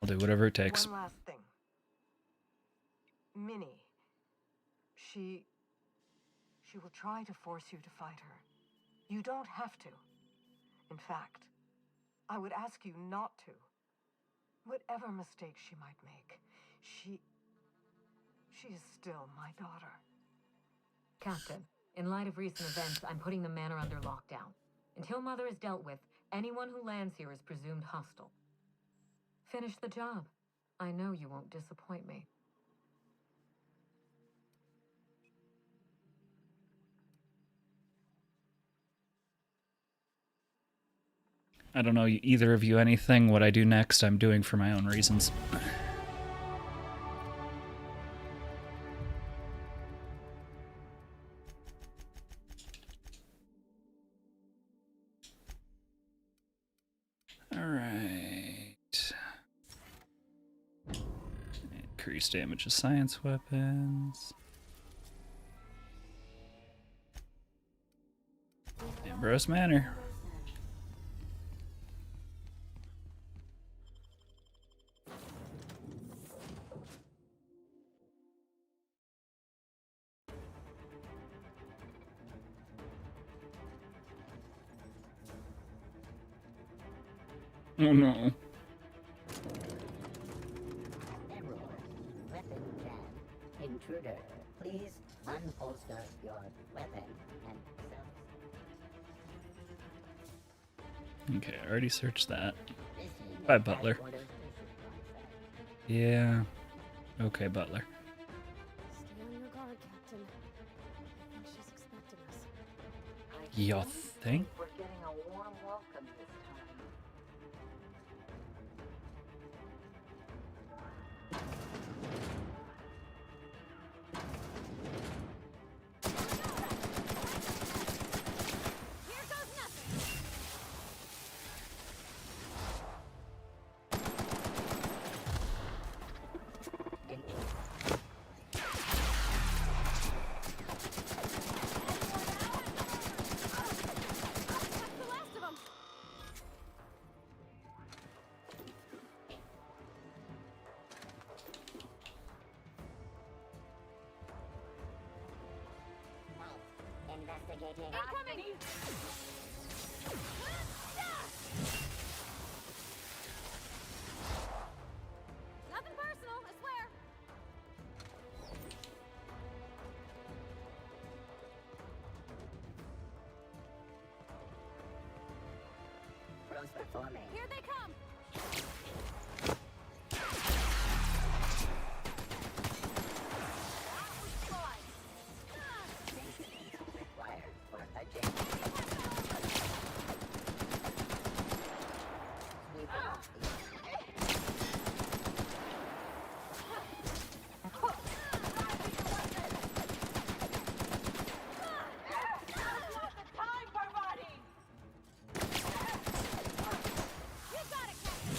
I'll do whatever it takes. One last thing. Minnie. She will try to force you to fight her. You don't have to. In fact, I would ask you not to. Whatever mistakes she might make, she is still my daughter. Captain, in light of recent events, I'm putting the manor under lockdown. Until Mother is dealt with, anyone who lands here is presumed hostile. Finish the job. I know you won't disappoint me. I don't know either of you anything. What I do next, I'm doing for my own reasons. Alright. Increase damage of science weapons. Ambrose Manor. Oh no. Error. Weapon jam. Intruder. Please unholster your weapon and self. Okay, I already searched that. Listen, Bye, Butler. orders to supervise. Yeah. Okay, Butler. Stay on your guard, Captain. I think she's expecting us. You don't think? we're getting a warm welcome this time. Here goes nothing! That's the last of them! Investigating. Incoming! Nothing personal, I swear! Rose performing. Here they come! Required for agent. Sweep off the You got it, Captain!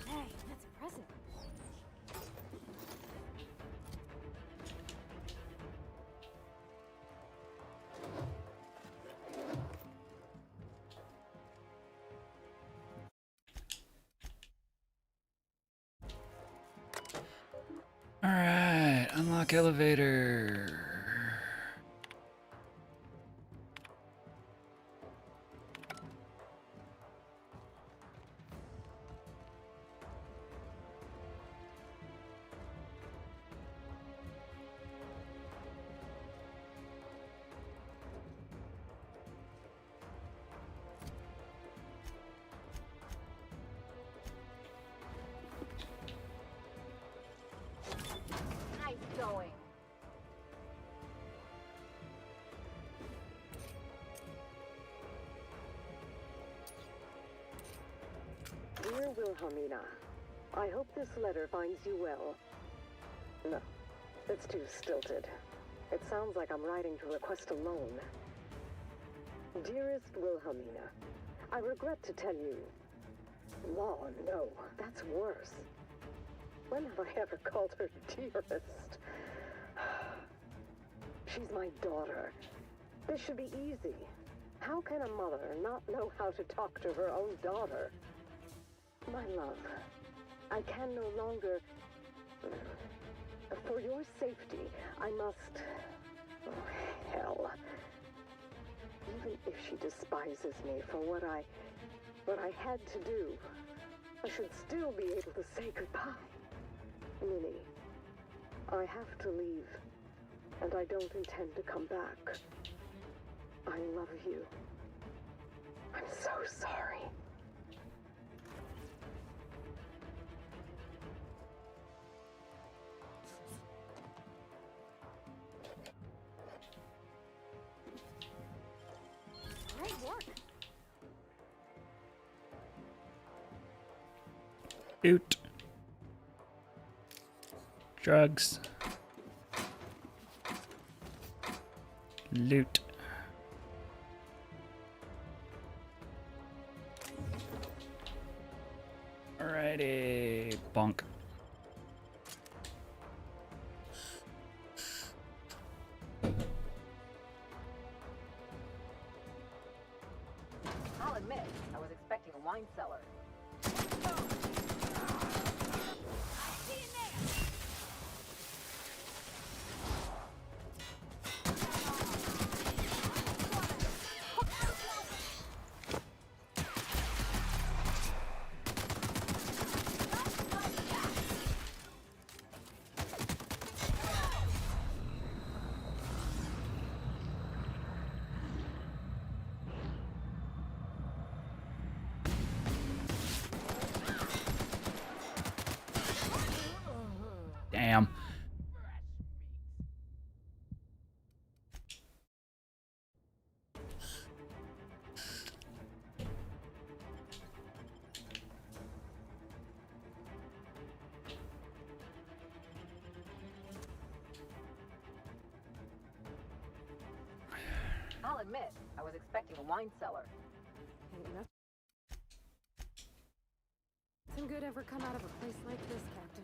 Hey, that's a present. Alright, unlock elevator. Nice going. Dear Wilhelmina, I hope this letter finds you well. No, it's too stilted. It sounds like I'm writing to request a loan. Dearest Wilhelmina, I regret to tell you... Oh, no, that's worse. When have I ever called her dearest? She's my daughter. This should be easy. How can a mother not know how to talk to her own daughter? My love, I can no longer... For your safety, I must... Oh, hell. Even if she despises me for what I had to do, I should still be able to say goodbye. Minnie, I have to leave, and I don't intend to come back. I love you. I'm so sorry. Great work! Loot. Drugs. Loot. Alrighty, bonk. I'll admit, I was expecting a wine cellar. Damn. I'll admit, I was expecting a wine cellar. Ain't nothing good ever come out of a place like this, Captain.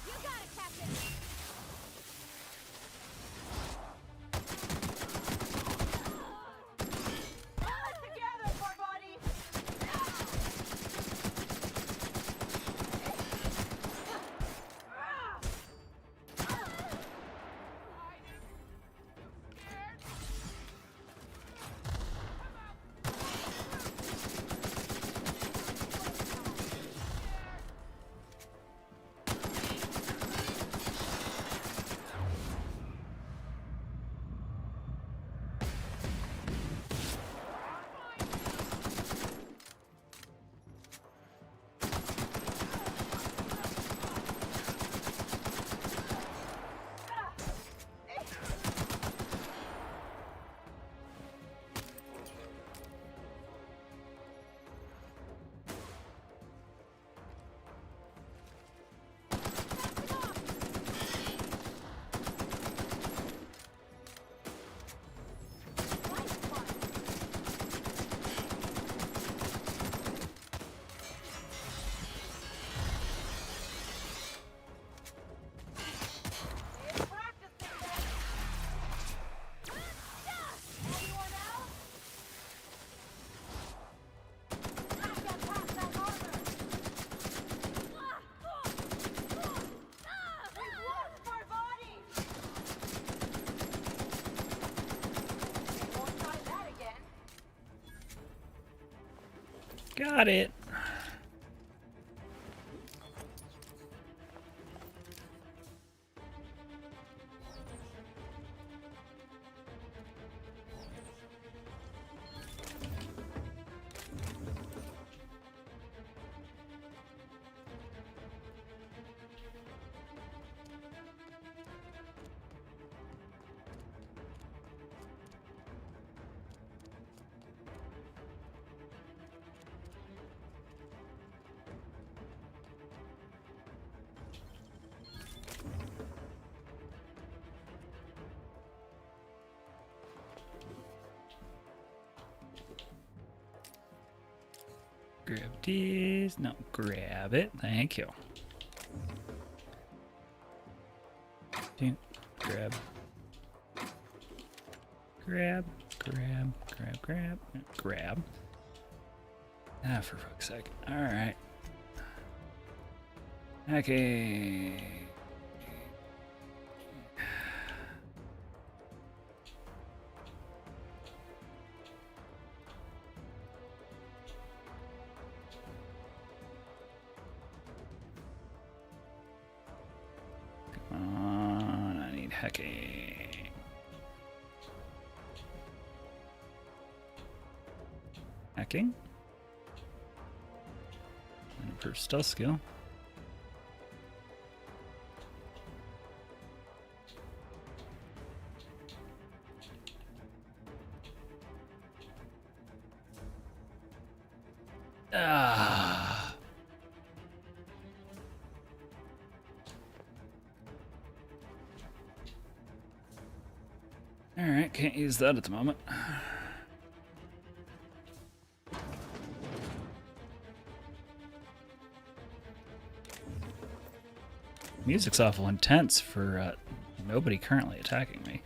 You got it, Captain! Pull it together, poor buddy! Got it. Grab these. No, grab it. Thank you. Grab. Grab. Grab. Grab. Grab. Grab. Ah, for fuck's sake. Alright. Okay. Come on, I need hacking. Hacking? And improve stealth skill. Ah. All Alright, can't use that at the moment. Music's awful intense for nobody currently attacking me.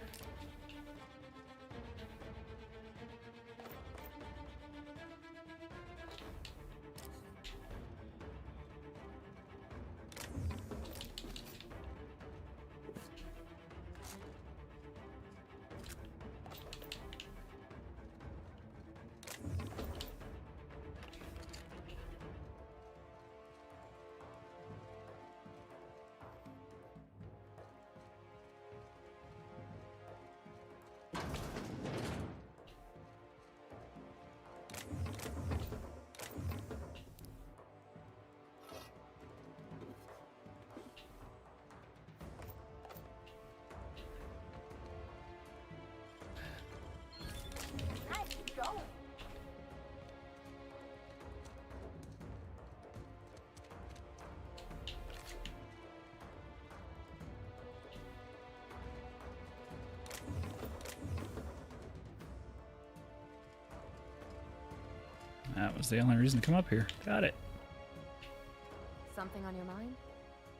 That was the only reason to come up here. Got it. Something on your mind?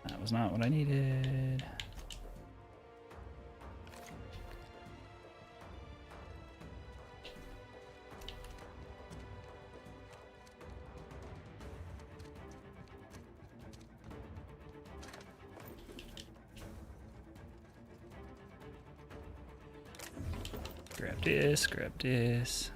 That was not what I needed. Grab this, grab this.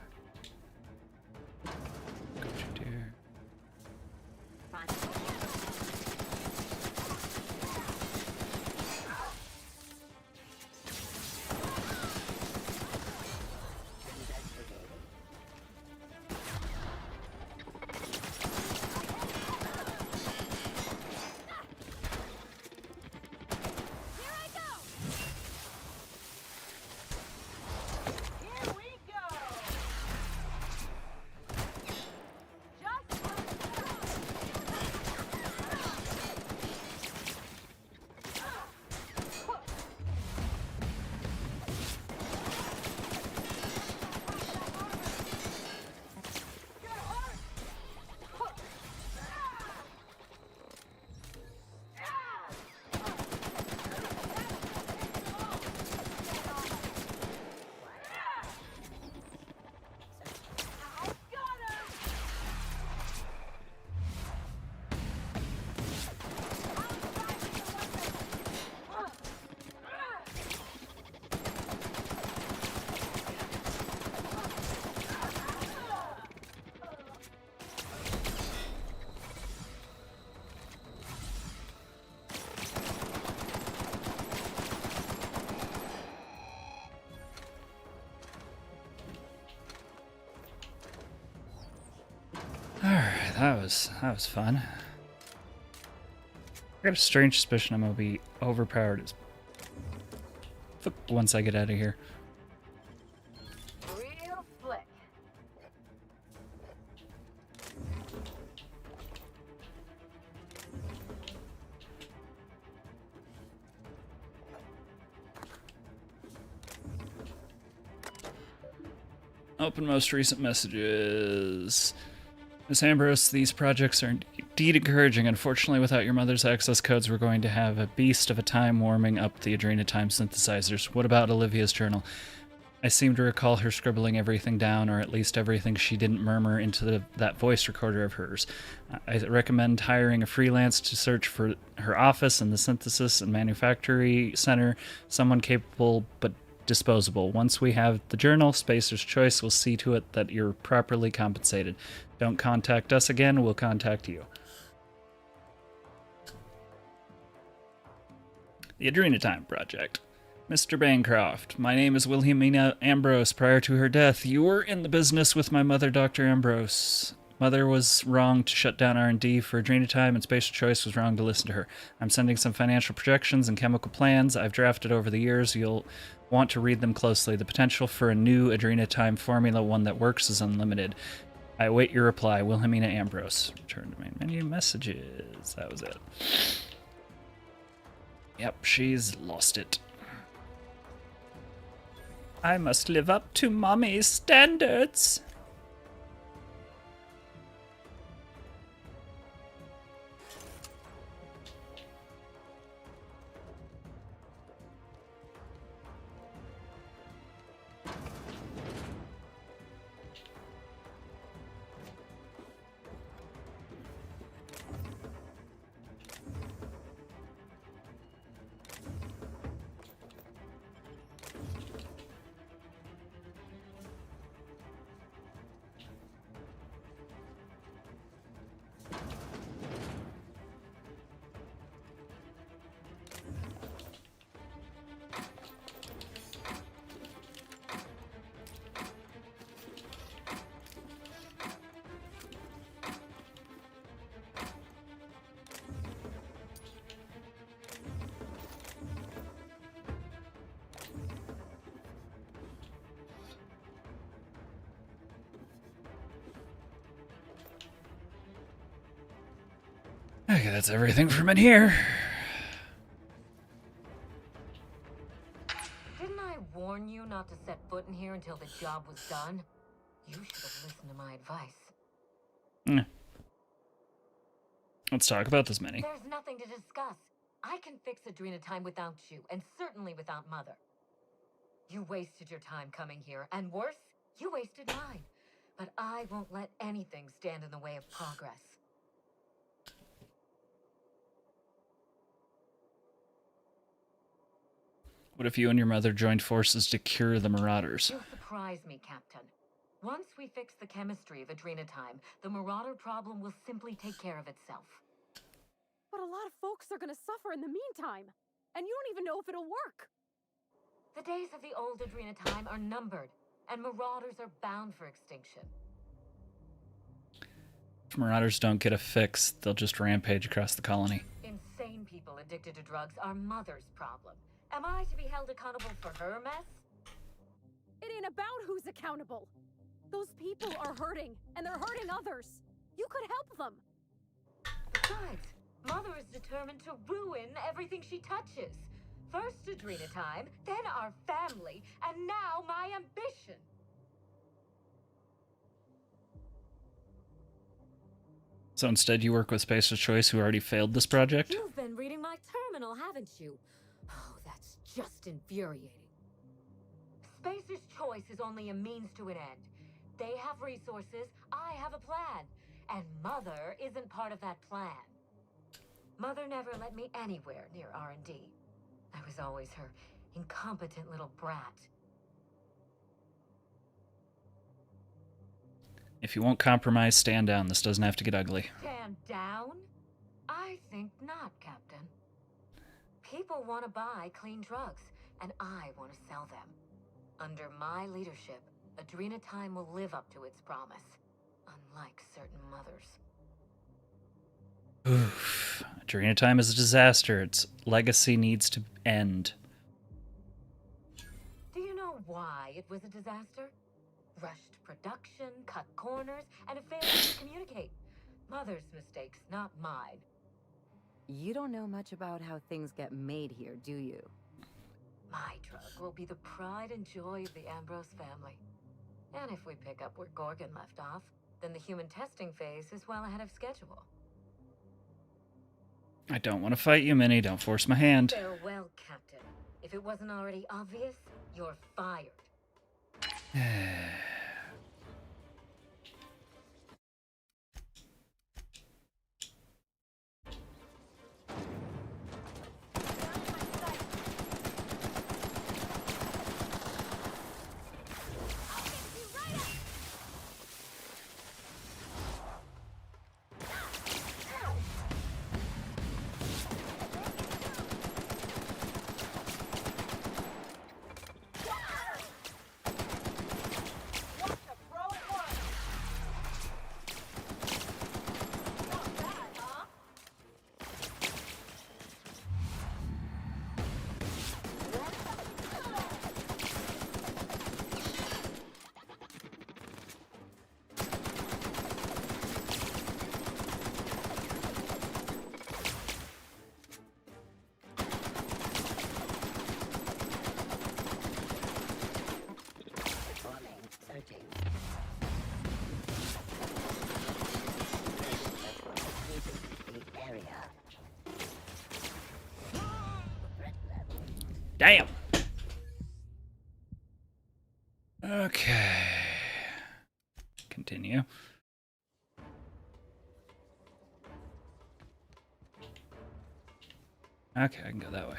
Alright, that was fun. I got a strange suspicion I'm gonna be overpowered as fuck once I get out of here. Real slick. Open most recent messages. Miss Ambrose, these projects are indeed encouraging. Unfortunately, without your mother's access codes, we're going to have a beast of a time warming up the Adrenatime synthesizers. What about Olivia's journal? I seem to recall her scribbling everything down, or at least everything she didn't murmur into that voice recorder of hers. I recommend hiring a freelance to search for her office in the Synthesis and Manufactory Center, someone capable but disposable. Once we have the journal, Spacer's Choice will see to it that you're properly compensated. Don't contact us again, we'll contact you. The Adrenatime Project. Mr. Bancroft, my name is Wilhelmina Ambrose. Prior to her death, you were in the business with my mother, Dr. Ambrose. Mother was wrong to shut down R&D for Adrenatime, and Spatial Choice was wrong to listen to her. I'm sending some financial projections and chemical plans I've drafted over the years. You'll want to read them closely. The potential for a new Adrenatime formula, one that works, is unlimited. I await your reply. Wilhelmina Ambrose. Return to main menu messages. That was it. Yep, she's lost it. I must live up to mommy's standards. Okay, that's everything from in here. Didn't I warn you not to set foot in here until the job was done? You should have listened to my advice. Let's talk about this mini. There's nothing to discuss. I can fix Adrena time without you, and certainly without Mother. You wasted your time coming here, and worse, you wasted mine. But I won't let anything stand in the way of progress. What if you and your mother joined forces to cure the Marauders? You surprise me, Captain. Once we fix the chemistry of Adrena time, the Marauder problem will simply take care of itself. But a lot of folks are gonna suffer in the meantime, and you don't even know if it'll work. The days of the old Adrena time are numbered, and Marauders are bound for extinction. If Marauders don't get a fix, they'll just rampage across the colony. Insane people addicted to drugs are Mother's problem. Am I to be held accountable for her mess? It ain't about who's accountable. Those people are hurting, and they're hurting others. You could help them. Besides, Mother is determined to ruin everything she touches. First Adrena time, then our family, and now my ambition. So instead you work with Spacer's Choice, who already failed this project? You've been reading my terminal, haven't you? Oh, that's just infuriating. Spacer's Choice is only a means to an end. They have resources, I have a plan. And Mother isn't part of that plan. Mother never let me anywhere near R&D. I was always her incompetent little brat. If you won't compromise, stand down. This doesn't have to get ugly. Stand down? I think not, Captain. People want to buy clean drugs, and I want to sell them. Under my leadership, Adrena time will live up to its promise, unlike certain mothers. Oof. Adrena time is a disaster. Its legacy needs to end. Do you know why it was a disaster? Rushed production, cut corners, and a failure to communicate. Mother's mistakes, not mine. You don't know much about how things get made here, do you? My drug will be the pride and joy of the Ambrose family. And if we pick up where Gorgon left off, then the human testing phase is well ahead of schedule. I don't want to fight you, Minnie. Don't force my hand. Farewell, Captain. If it wasn't already obvious, you're fired. Searching. The area. Damn. Okay. Continue. Okay, I can go that way.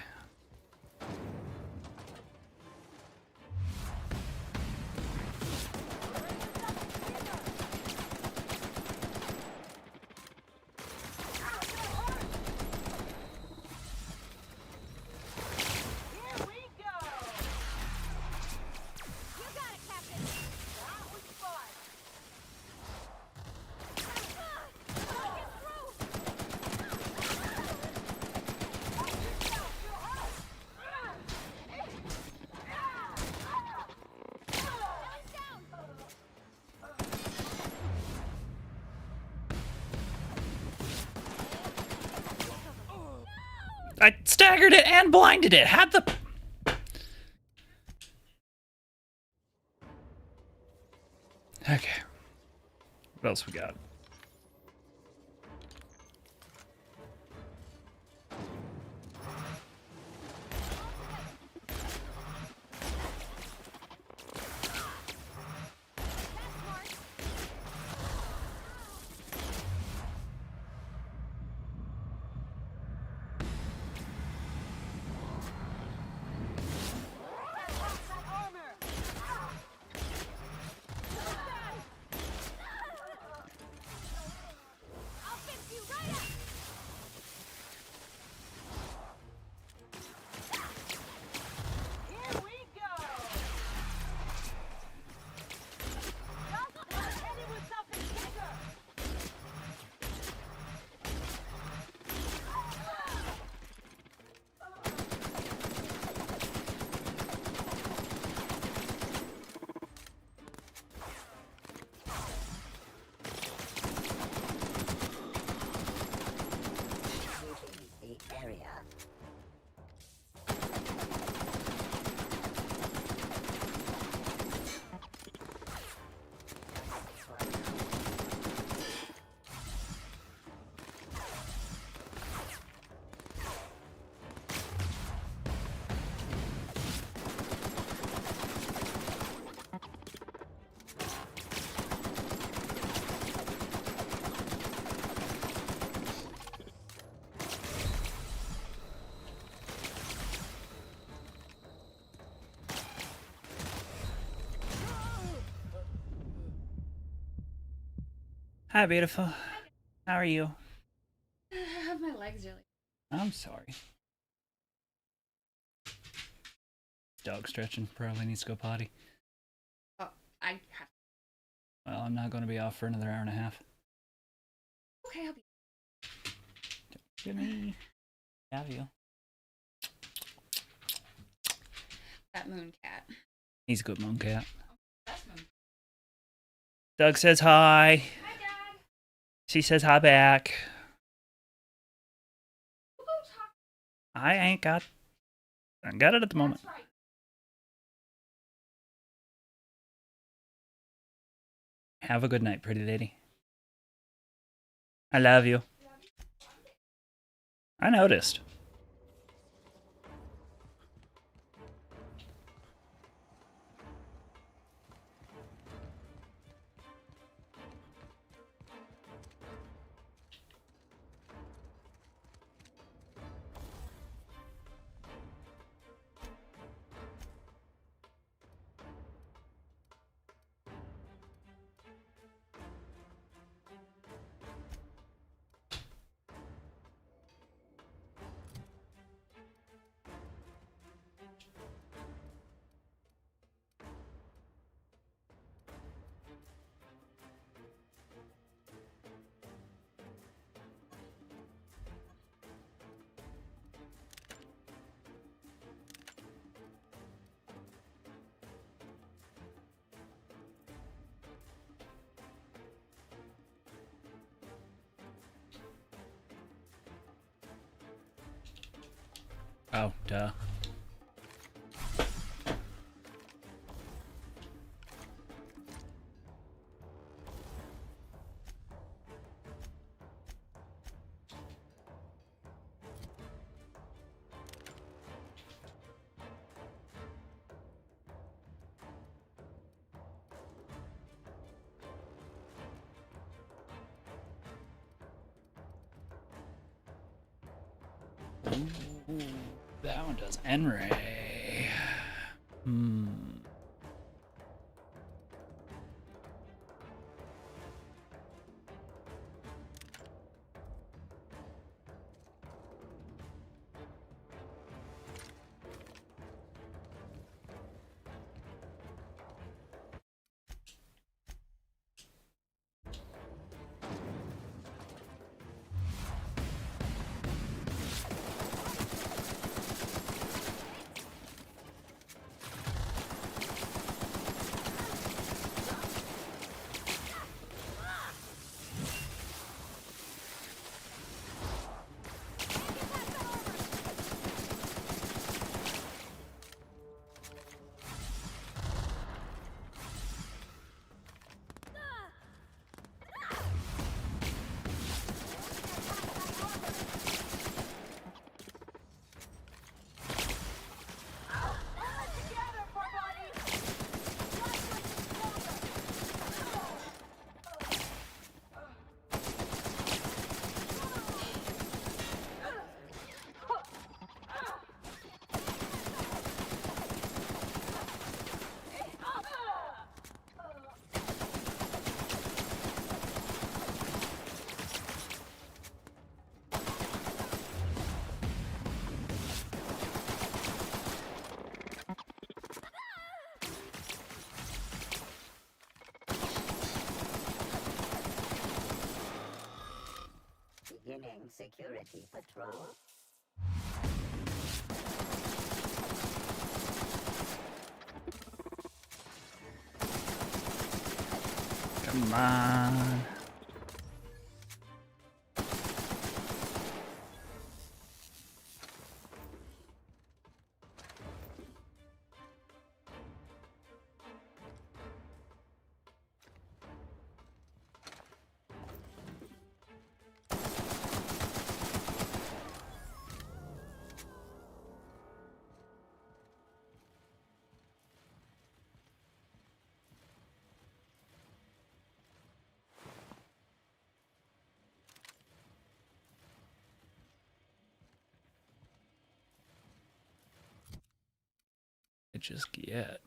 I staggered it and blinded it. Had the... Okay. What else we got? Hi, beautiful. How are you? My legs are like... I'm sorry. Dog stretching. Probably needs to go potty. Oh, I have... Well, I'm not going to be off for another hour and a half. Okay, I'll be... Give me... Have you? That moon cat. He's a good moon cat. That's moon. Doug says hi. Hi, Dad. She says hi back. I ain't got... I got it at the moment. That's right. Have a good night, pretty lady. I love you. I noticed. Oh, duh. Ooh, that one does N-Ray. Hmm. Beginning security patrol. Come on. It just get.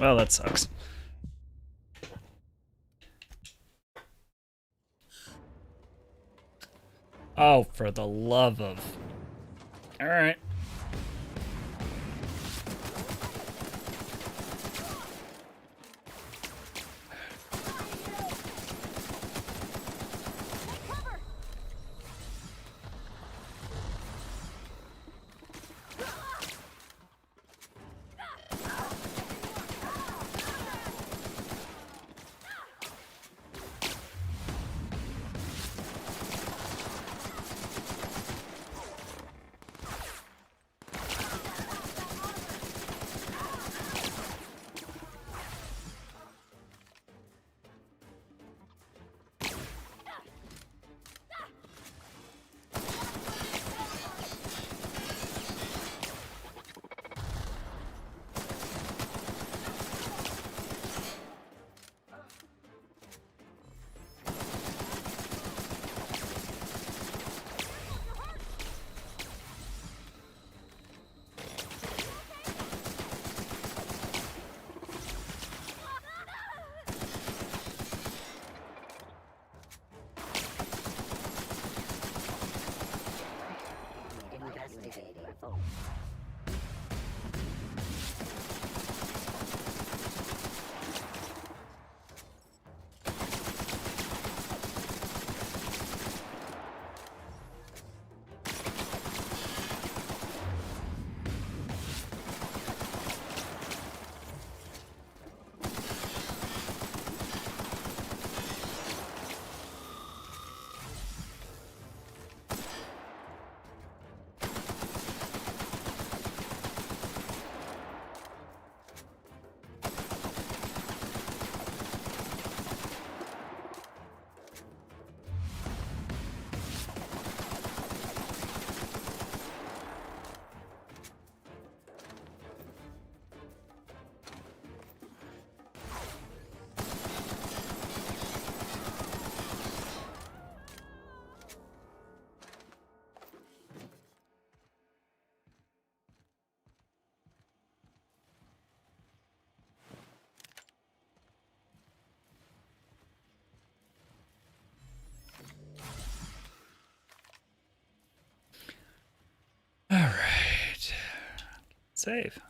Well, that sucks. Oh, for the love of... Alright. Alright. Save.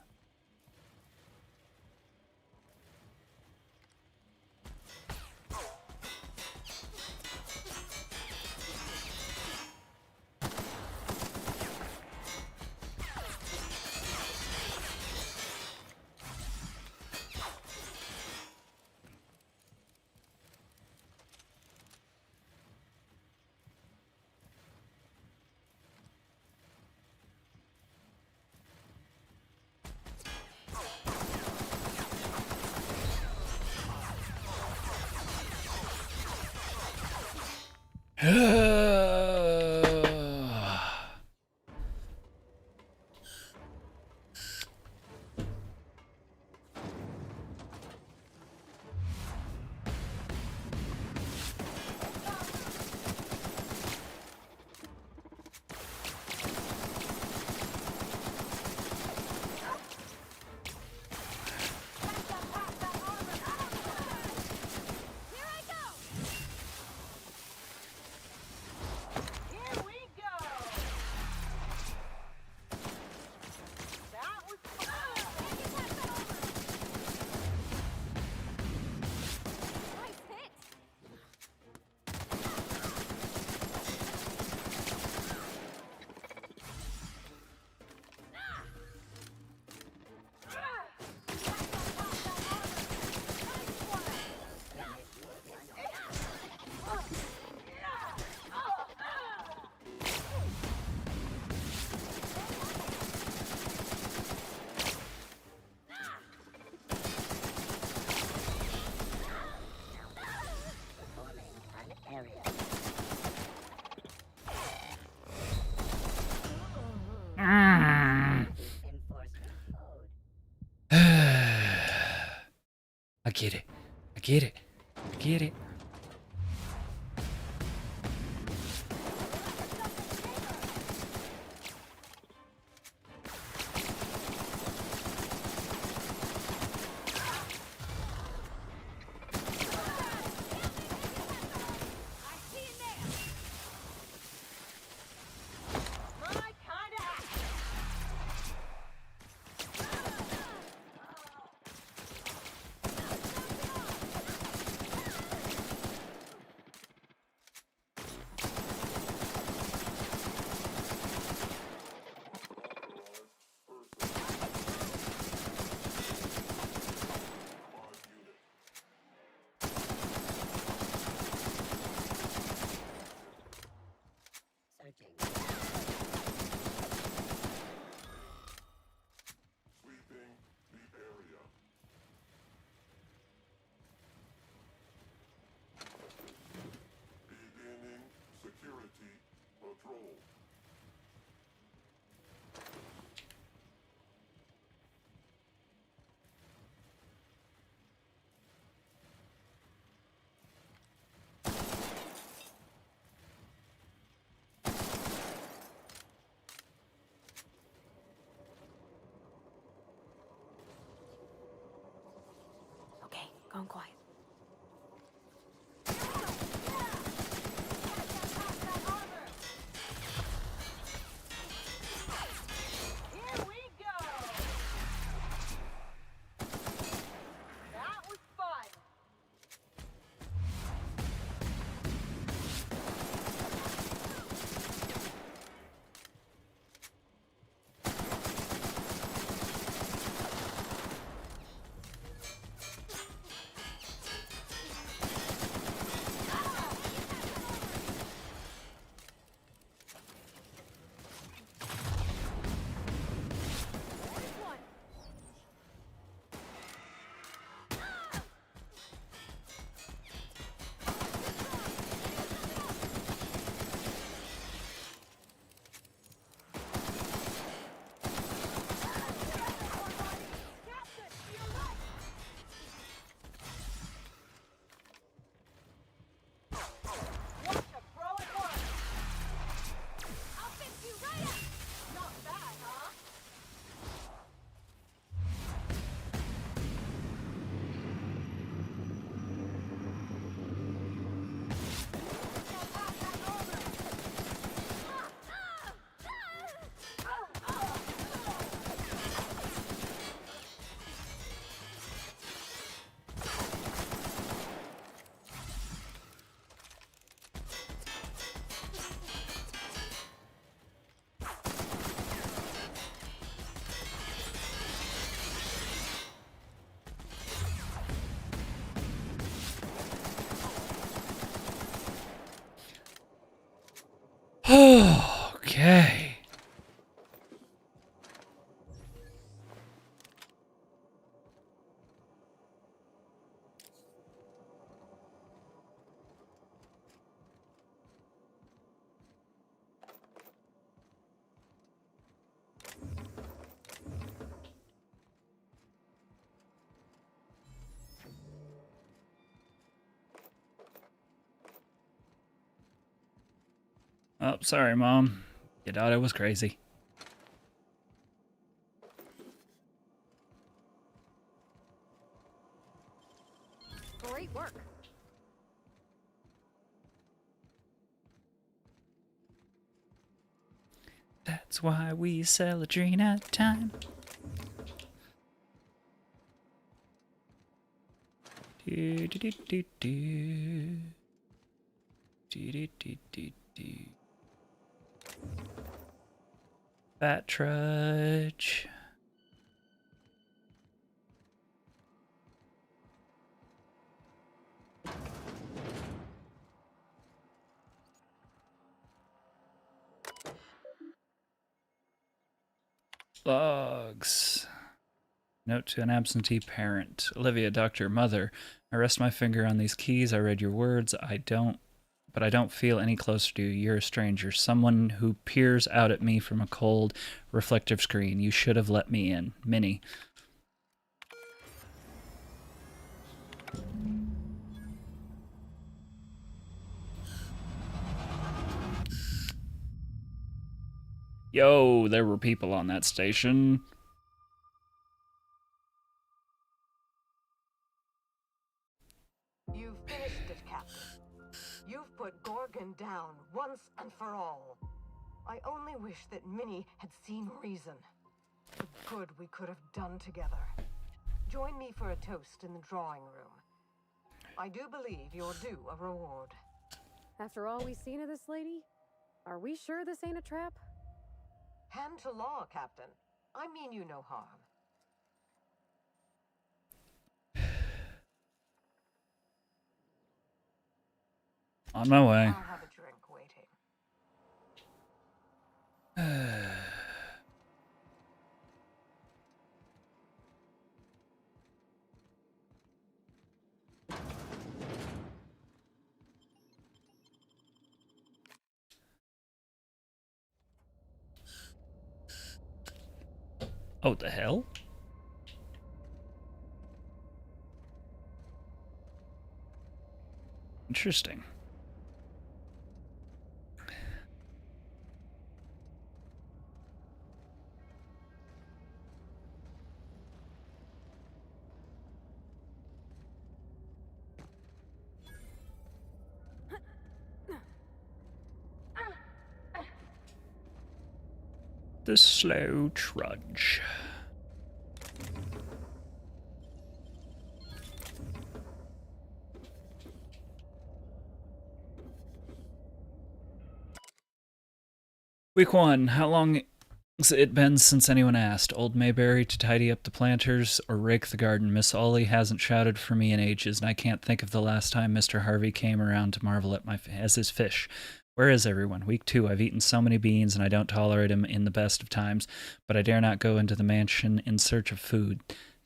I get it. I get it. I get it. Oh, sorry, Mom. Your daughter was crazy. Great work. That's why we sell a dream at a time. Do, do, do, do, do. Do, do, do, do, do. Fat trudge. Logs. Note to an absentee parent. Olivia, doctor, mother. I rest my finger on these keys. I read your words. But I don't feel any closer to you. You're a stranger. Someone who peers out at me from a cold, reflective screen. You should have let me in. Minnie. Yo, there were people on that station. You've finished it, Captain. You've put Gorgon down once and for all. I only wish that Minnie had seen reason. The good we could have done together. Join me for a toast in the drawing room. I do believe you're due a reward. After all we've seen of this lady, are we sure this ain't a trap? Hand to law, Captain. I mean you no harm. On my way. I'll have a drink waiting. Oh, the hell? Interesting. The slow trudge. Week 1. How long has it been since anyone asked? Old Mayberry to tidy up the planters or rake the garden? Miss Ollie hasn't shouted for me in ages, and I can't think of the last time Mr. Harvey came around to marvel at his fish. Where is everyone? Week 2. I've eaten so many beans, and I don't tolerate him in the best of times, but I dare not go into the mansion in search of food.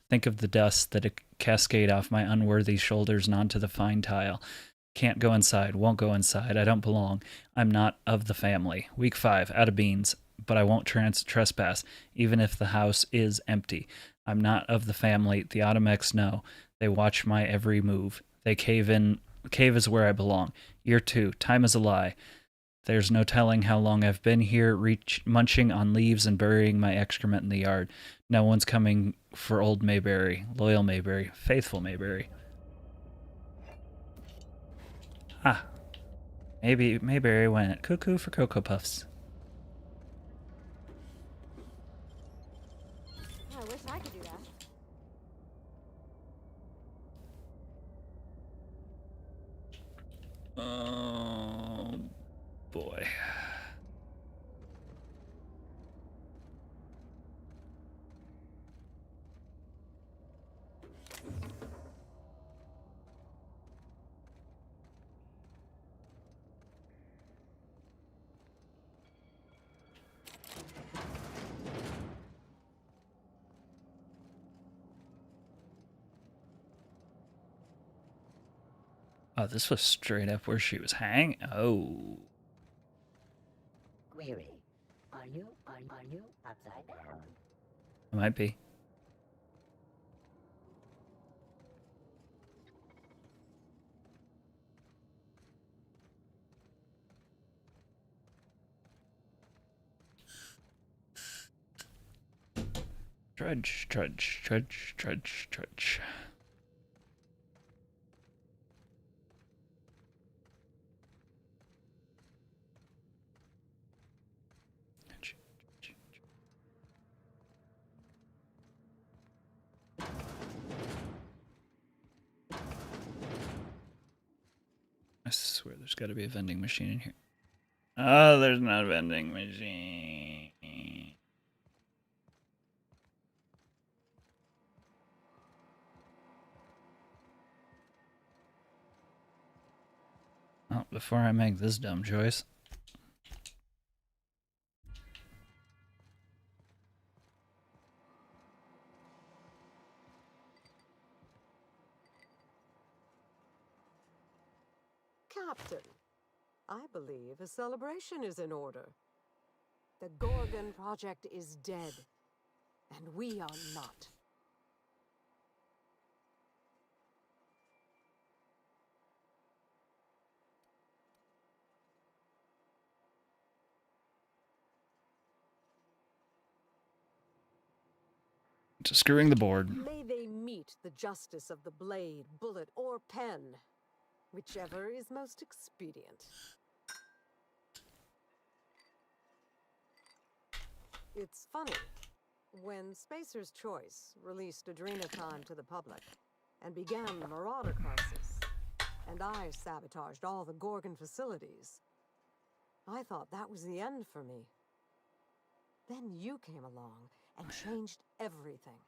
Think of the dust that cascade off my unworthy shoulders and onto the fine tile. Can't go inside, won't go inside, I don't belong. I'm not of the family. Week 5, out of beans, but I won't trespass, even if the house is empty. I'm not of the family, the Automex know. They watch my every move. They cave is where I belong. Year 2, time is a lie. There's no telling how long I've been here, munching on leaves and burying my excrement in the yard. No one's coming for old Mayberry, loyal Mayberry, faithful Mayberry. Ah, maybe Mayberry went cuckoo for Cocoa Puffs. I wish I could do that. Oh, boy. Oh, this was straight up where she was hanging. Oh. Query. Are you upside down? It might be. Trudge, trudge, trudge, trudge, trudge. I swear there's got to be a vending machine in here. Oh, there's not a vending machine. Oh, before I make this dumb choice. Captain, I believe a celebration is in order. The Gorgon project is dead, and we are not. To screwing the board. May they meet the justice of the blade, bullet, or pen, whichever is most expedient. It's funny. When Spacer's Choice released Adrenatime to the public and began the Marauder crisis, and I sabotaged all the Gorgon facilities, I thought that was the end for me. Then you came along and changed everything.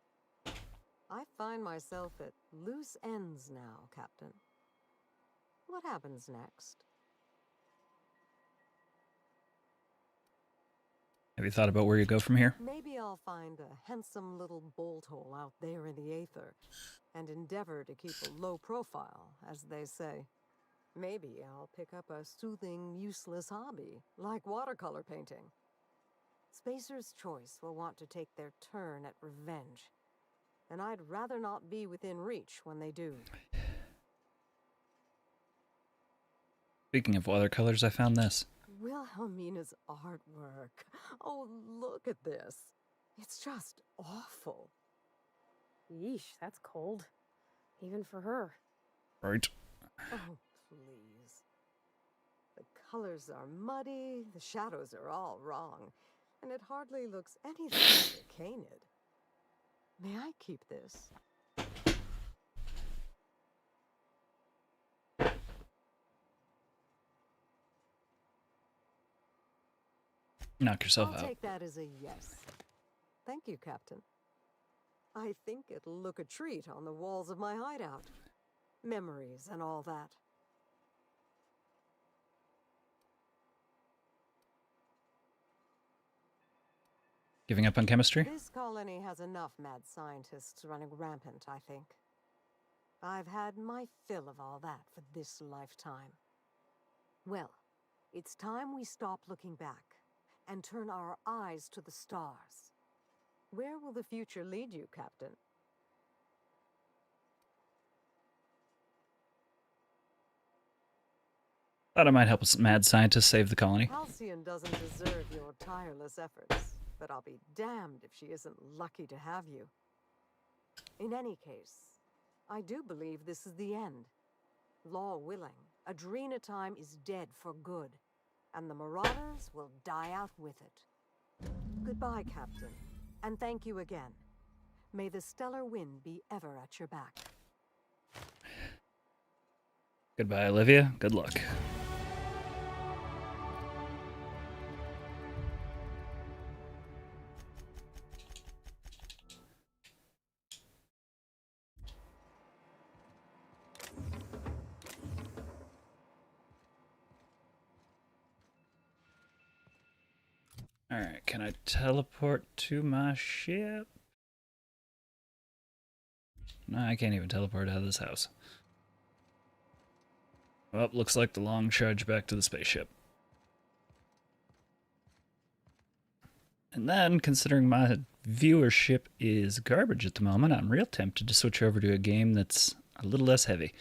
I find myself at loose ends now, Captain. What happens next? Have you thought about where you go from here? Maybe I'll find a handsome little bolt hole out there in the aether and endeavor to keep a low profile, as they say. Maybe I'll pick up a soothing, useless hobby, like watercolor painting. Spacer's Choice will want to take their turn at revenge, and I'd rather not be within reach when they do. Speaking of watercolors, I found this. Wilhelmina's artwork. Oh, look at this. It's just awful. Yeesh, that's cold. Even for her. Right. Oh, please. The colors are muddy, the shadows are all wrong, and it hardly looks anything like a canid. May I keep this? Knock yourself I'll out. take that as a yes. Thank you, Captain. I think it'll look a treat on the walls of my hideout. Memories and all that. Giving up on chemistry? This colony has enough mad scientists running rampant, I think. I've had my fill of all that for this lifetime. Well, it's time we stop looking back and turn our eyes to the stars. Where will the future lead you, Captain? Thought I might help a mad scientist save the colony. Halcyon doesn't deserve your tireless efforts, but I'll be damned if she isn't lucky to have you. In any case, I do believe this is the end. Law willing, Adrenatime is dead for good, and the Marauders will die out with it. Goodbye, Captain, and thank you again. May the stellar wind be ever at your back. Goodbye, Olivia. Good luck. Alright, can I teleport to my ship? No, I can't even teleport out of this house. Well, looks like the long trudge back to the spaceship. And then, considering my viewership is garbage at the moment, I'm real tempted to switch over to a game that's a little less heavy.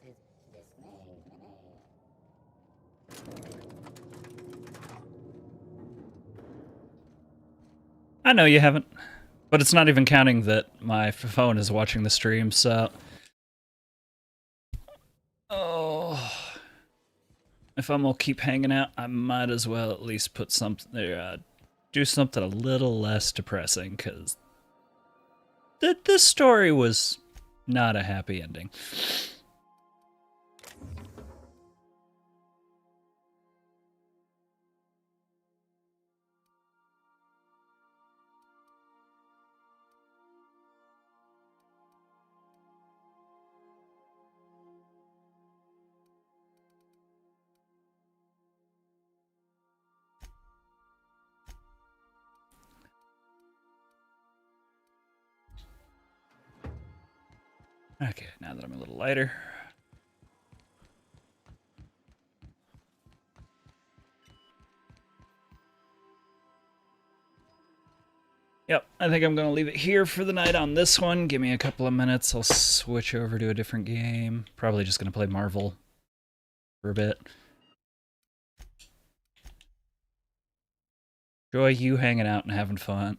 his dismay. I know you haven't, but it's not even counting that my phone is watching the stream, so... Oh... If I'm gonna keep hanging out, I might as well at least put something there, do something a little less depressing, because this story was not a happy ending. Okay, now that I'm a little lighter. Yep, I think I'm going to leave it here for the night on this one. Give me a couple of minutes. I'll switch over to a different game. Probably just going to play Marvel for a bit. Joy, you hanging out and having fun.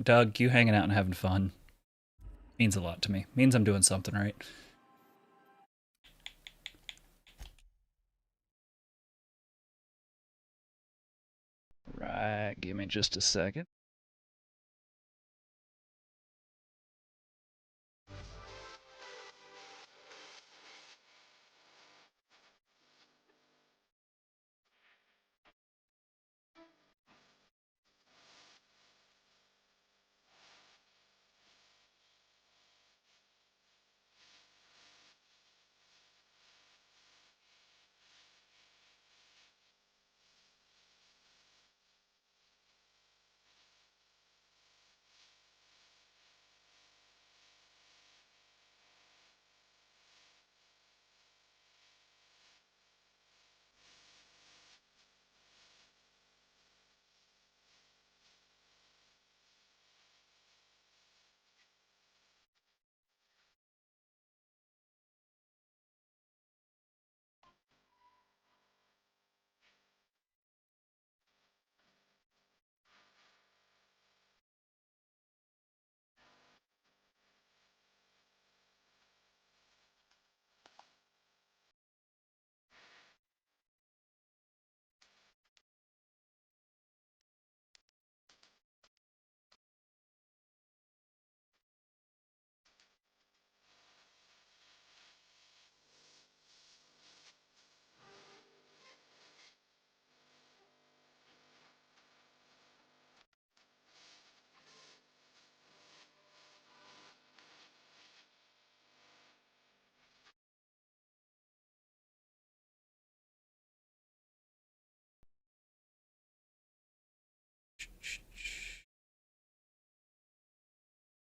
Doug, you hanging out and having fun. Means a lot to me. Means I'm doing something right. Right, give me just a second.